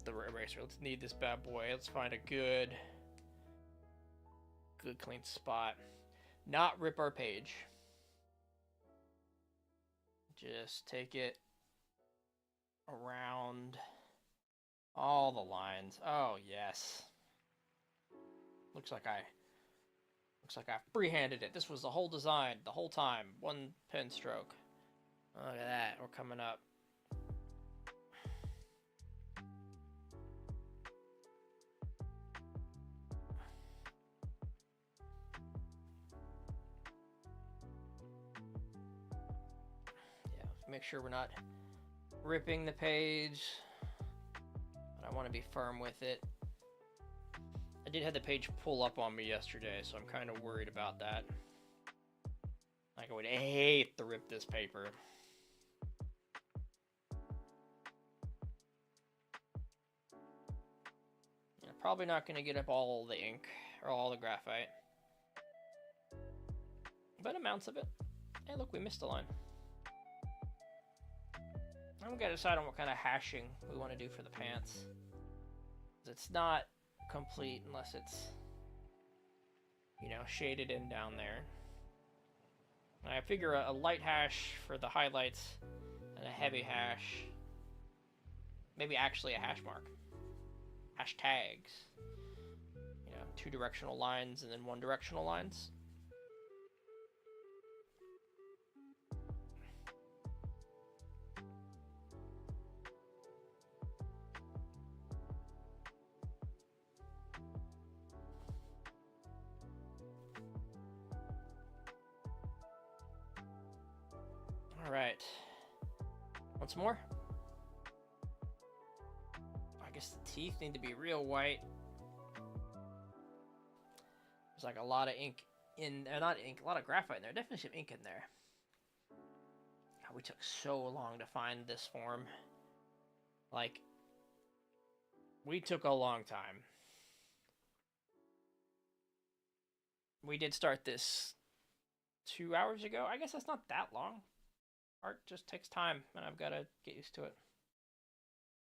the eraser. Let's knead this bad boy. Let's find a good clean spot. Not rip our page. Just take it around all the lines. Oh yes. Looks like I freehanded it. This was the whole design, the whole time. One pen stroke. Look at that. We're coming up. make sure we're not ripping the page. But I want to be firm with it. I did have the page pull up on me yesterday, so I'm kind of worried about that. Like, I would hate to rip this paper. Yeah, probably not going to get up all the ink or all the graphite. But amounts of it. Hey, look, we missed a line. I'm going to decide on what kind of hashing we want to do for the pants. It's not complete unless it's, you know, shaded in down there. And I figure a light hash for the highlights and a heavy hash, maybe actually a hash mark. Hashtags. You know, 2 directional lines and then 1 directional lines. Alright. Once more. I guess the teeth need to be real white. There's like a lot of ink in, not ink, a lot of graphite in there. Definitely some ink in there. God, we took so long to find this form. Like, we took a long time. We did start this 2 hours ago. I guess that's not that long. Art just takes time, and I've got to get used to it.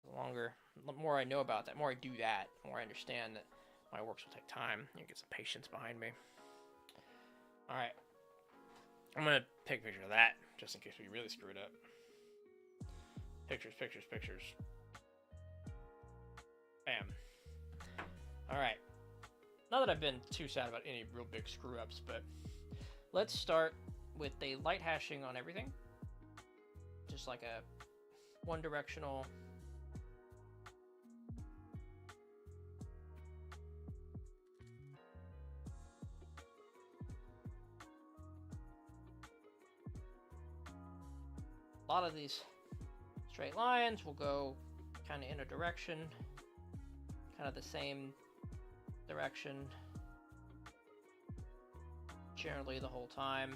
The more I know about that, the more I do that, the more I understand that my works will take time. You get some patience behind me. Alright. I'm going to take a picture of that, just in case we really screw it up. Pictures, pictures, pictures. Bam. Alright. Not that I've been too sad about any real big screw-ups, but let's start with a light hashing on everything. Just like a one-directional. A lot of these straight lines will go kind of in a direction, kind of the same direction, generally the whole time.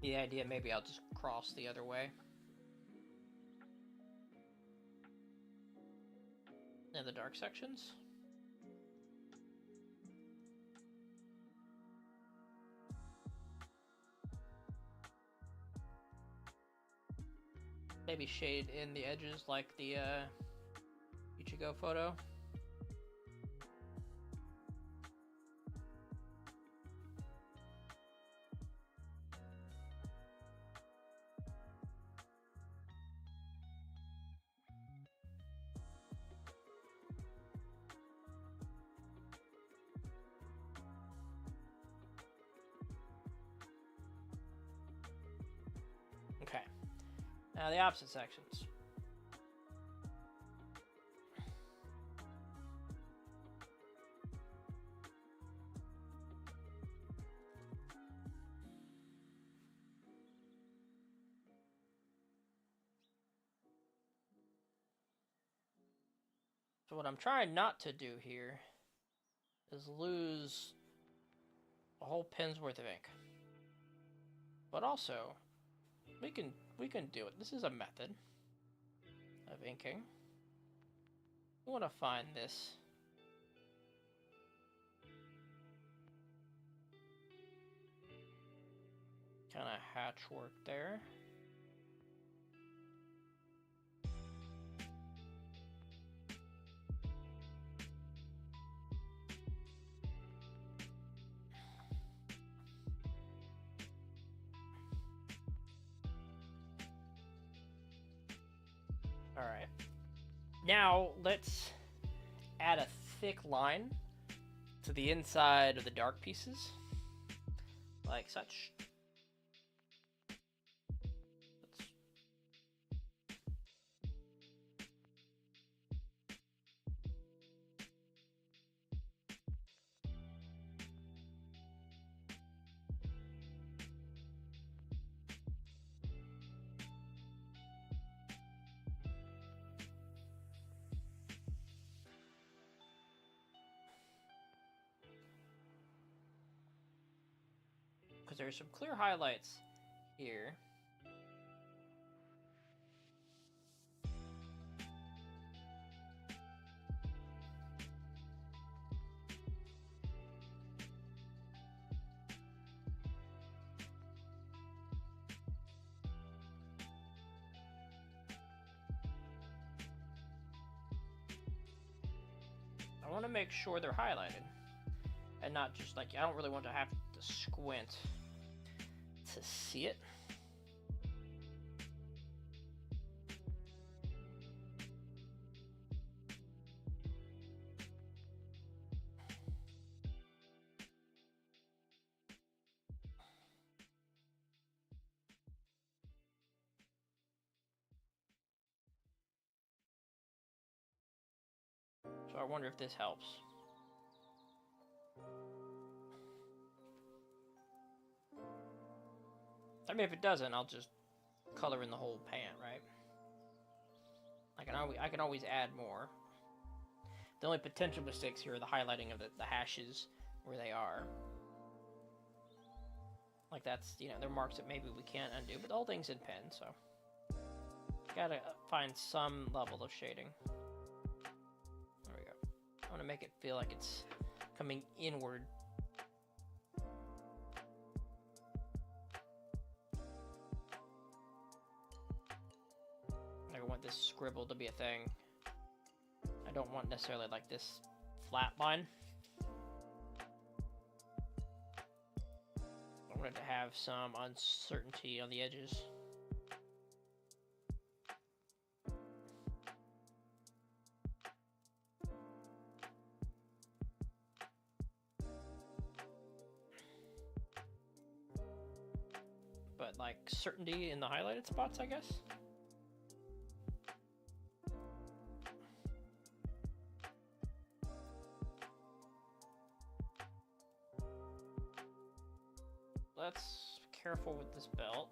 The idea, maybe I'll just cross the other way. And the dark sections. Maybe shade in the edges like the Ichigo photo. Okay. Now the opposite sections. So what I'm trying not to do here is lose a whole pen's worth of ink. But also, we can do it. This is a method of inking. We want to find this kind of hatch work there. Alright. Now, let's add a thick line to the inside of the dark pieces. Like such. there's some clear highlights here. I want to make sure they're highlighted and not just like, I don't really want to have to squint to see it. So I wonder if this helps. I mean, if it doesn't, I'll just color in the whole pan, right? I can always add more. The only potential mistakes here are the highlighting of the hashes where they are. Like that's, you know, they're marks that maybe we can't undo, but the whole thing's in pen, so gotta find some level of shading. There we go. I want to make it feel like it's coming inward. I want this scribble to be a thing. I don't want necessarily like this flat line. I want it to have some uncertainty on the edges. But like certainty in the highlighted spots, I guess. Let's be careful with this belt.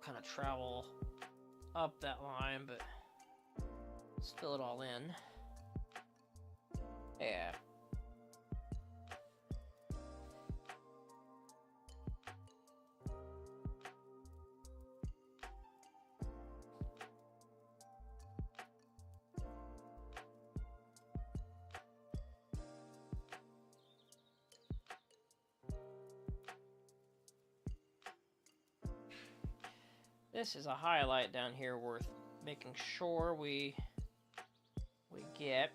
Kind of travel up that line, but let's fill it all in. Yeah. This is a highlight down here worth making sure we get.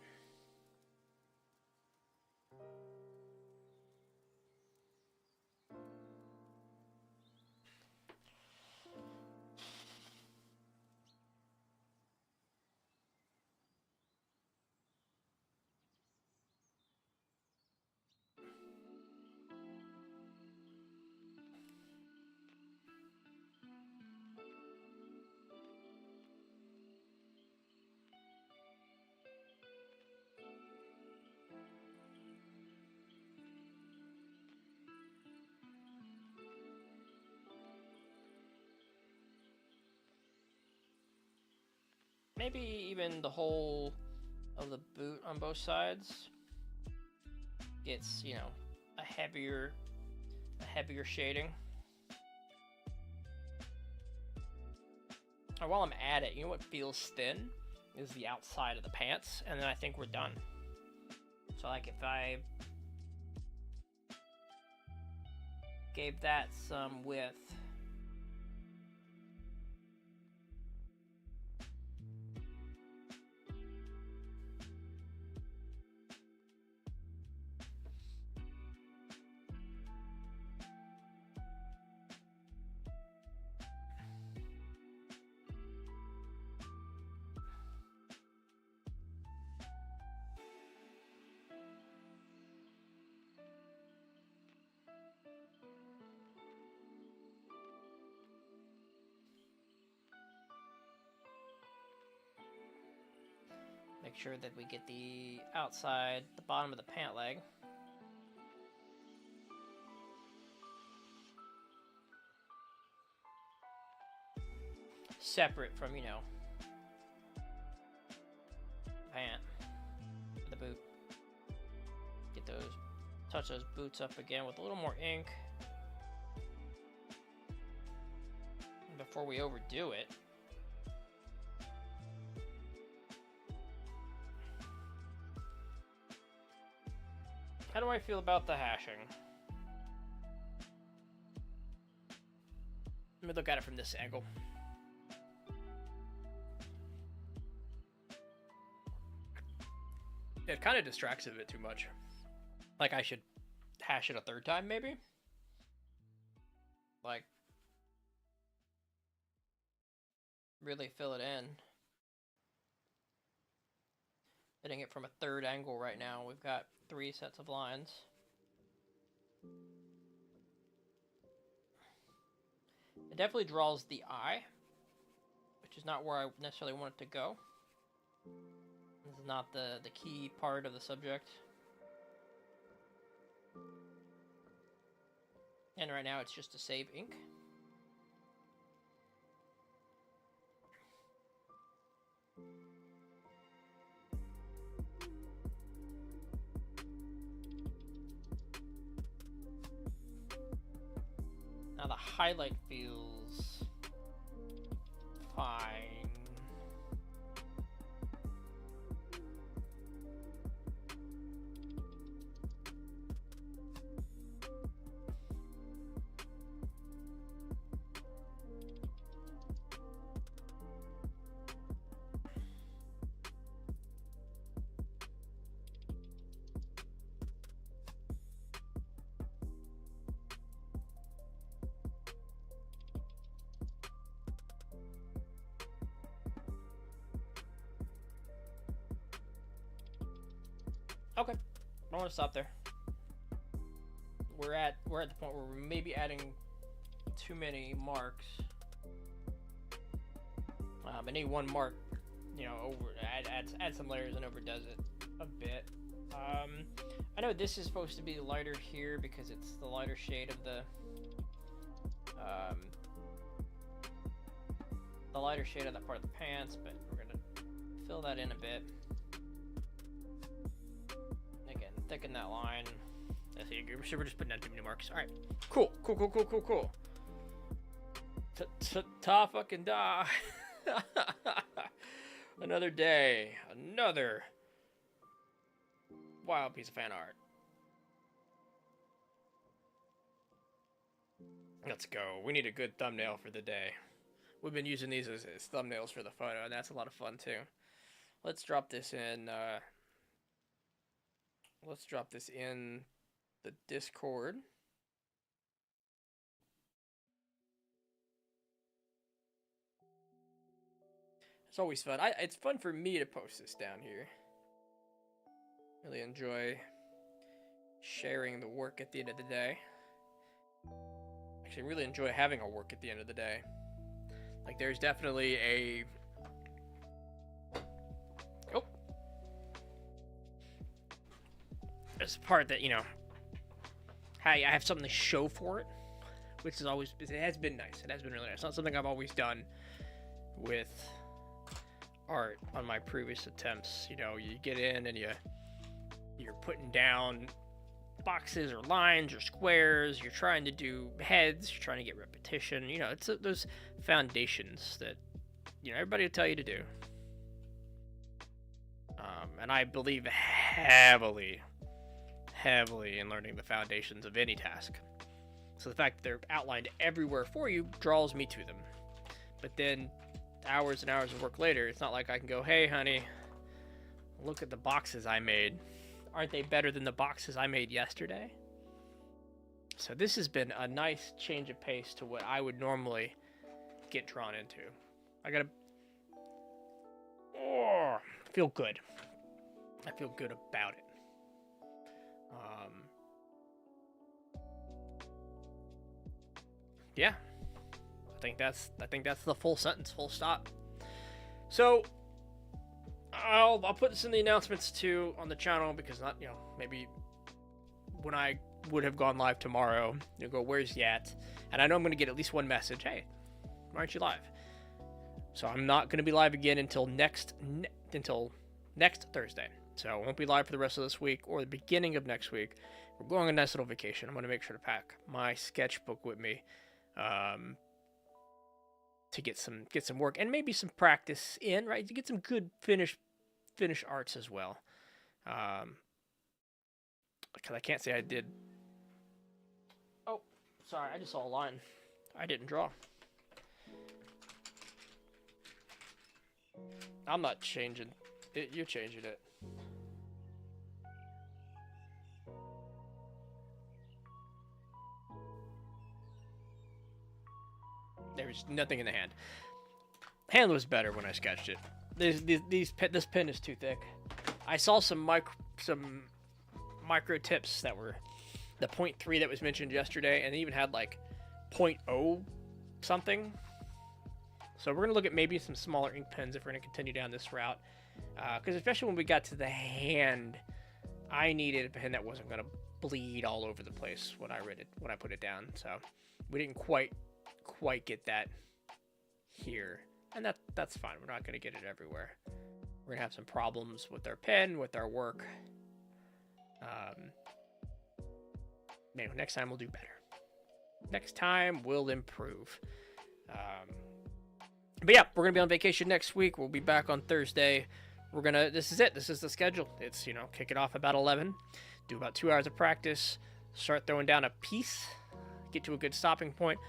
Maybe even the whole of the boot on both sides gets, you know, a heavier shading. And while I'm at it, you know what feels thin is the outside of the pants, and then I think we're done. So like if I gave that some width. Make sure that we get the outside, the bottom of the pant leg. Separate from, you know, pant, the boot. Get those, touch those boots up again with a little more ink before we overdo it. How do I feel about the hashing? Let me look at it from this angle. It kind of distracts a bit too much. Like I should hash it a third time, maybe? Like, really fill it in. Hitting it from a third angle right now. We've got 3 sets of lines. It definitely draws the eye, which is not where I necessarily want it to go. This is not the key part of the subject. And right now it's just to save ink. Now the highlight feels fine. Okay, I want to stop there. We're at the point where we're maybe adding too many marks. Any one mark, you know, add some layers and overdoes it a bit. I know this is supposed to be lighter here because it's the lighter shade of the lighter shade of that part of the pants, but we're gonna fill that in a bit. Thicken that line. I think we're just putting down too many marks. All right, cool. Ta fucking da. Another day, another wild piece of fan art. Let's go. We need a good thumbnail for the day. We've been using these as thumbnails for the photo, and that's a lot of fun too. Let's drop this in. Let's drop this in the Discord. It's always fun. It's fun for me to post this down here. Really enjoy sharing the work at the end of the day. Actually, really enjoy having a work at the end of the day. Like, there's definitely a... Oh. There's a part that, you know, I have something to show for it, which is always... It has been nice. It has been really nice. It's not something I've always done with art on my previous attempts. You know, you get in and you're putting down boxes or lines or squares, you're trying to do heads, you're trying to get repetition, you know, it's those foundations that, you know, everybody will tell you to do. And I believe heavily in learning the foundations of any task. So the fact that they're outlined everywhere for you draws me to them. But then hours and hours of work later, it's not like I can go, hey honey, look at the boxes I made. Aren't they better than the boxes I made yesterday? So this has been a nice change of pace to what I would normally get drawn into. I gotta feel good. I feel good about it. Yeah. I think that's the full sentence, full stop. So I'll put this in the announcements too on the channel, because not, you know, maybe when I would have gone live tomorrow, you'll go, where's Yat? And I know I'm going to get at least one message. Hey, why aren't you live? So I'm not going to be live again until next Thursday. So I won't be live for the rest of this week or the beginning of next week. We're going on a nice little vacation. I'm going to make sure to pack my sketchbook with me to get some work and maybe some practice in, right? To get some good finish arts as well. Because I can't say I did. Oh, sorry. I just saw a line. I didn't draw. I'm not changing it. You're changing it. There's nothing in the hand. Hand was better when I sketched it. This pen is too thick. I saw some micro tips that were the 0.3 that was mentioned yesterday, and it even had like 0.0 something. So we're gonna look at maybe some smaller ink pens if we're gonna continue down this route, because especially when we got to the hand, I needed a pen that wasn't gonna bleed all over the place when I put it down. So we didn't quite get that here, and that's fine. We're not gonna get it everywhere. We're gonna have some problems with our pen, with our work. Anyway, next time we'll do better. Next time we'll improve. But yeah, we're gonna be on vacation next week. We'll be back on Thursday. This is it. This is the schedule. It's, you know, kick it off about 11, do about 2 hours of practice, start throwing down a piece, get to a good stopping point.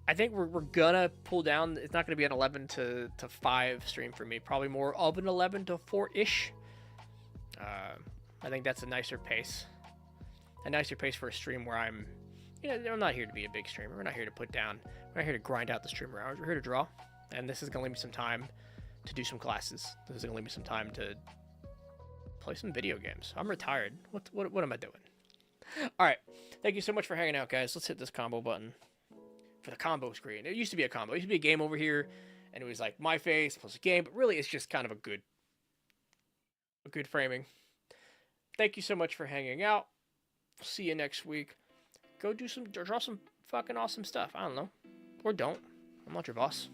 I think we're gonna pull down. It's not gonna be an 11 to 5 stream for me. Probably more of an 11 to 4-ish. I think that's a nicer pace. A nicer pace for a stream where I'm not here to be a big streamer. We're not here to put down. We're not here to grind out the streamer hours. We're here to draw. And this is going to leave me some time to do some classes. This is going to leave me some time to play some video games. I'm retired. What am I doing? All right. Thank you so much for hanging out, guys. Let's hit this combo button for the combo screen. It used to be a combo. It used to be a game over here, and it was like my face plus a game. But really, it's just kind of a good framing. Thank you so much for hanging out. See you next week. Go draw some fucking awesome stuff. I don't know. Or don't. I'm not your boss.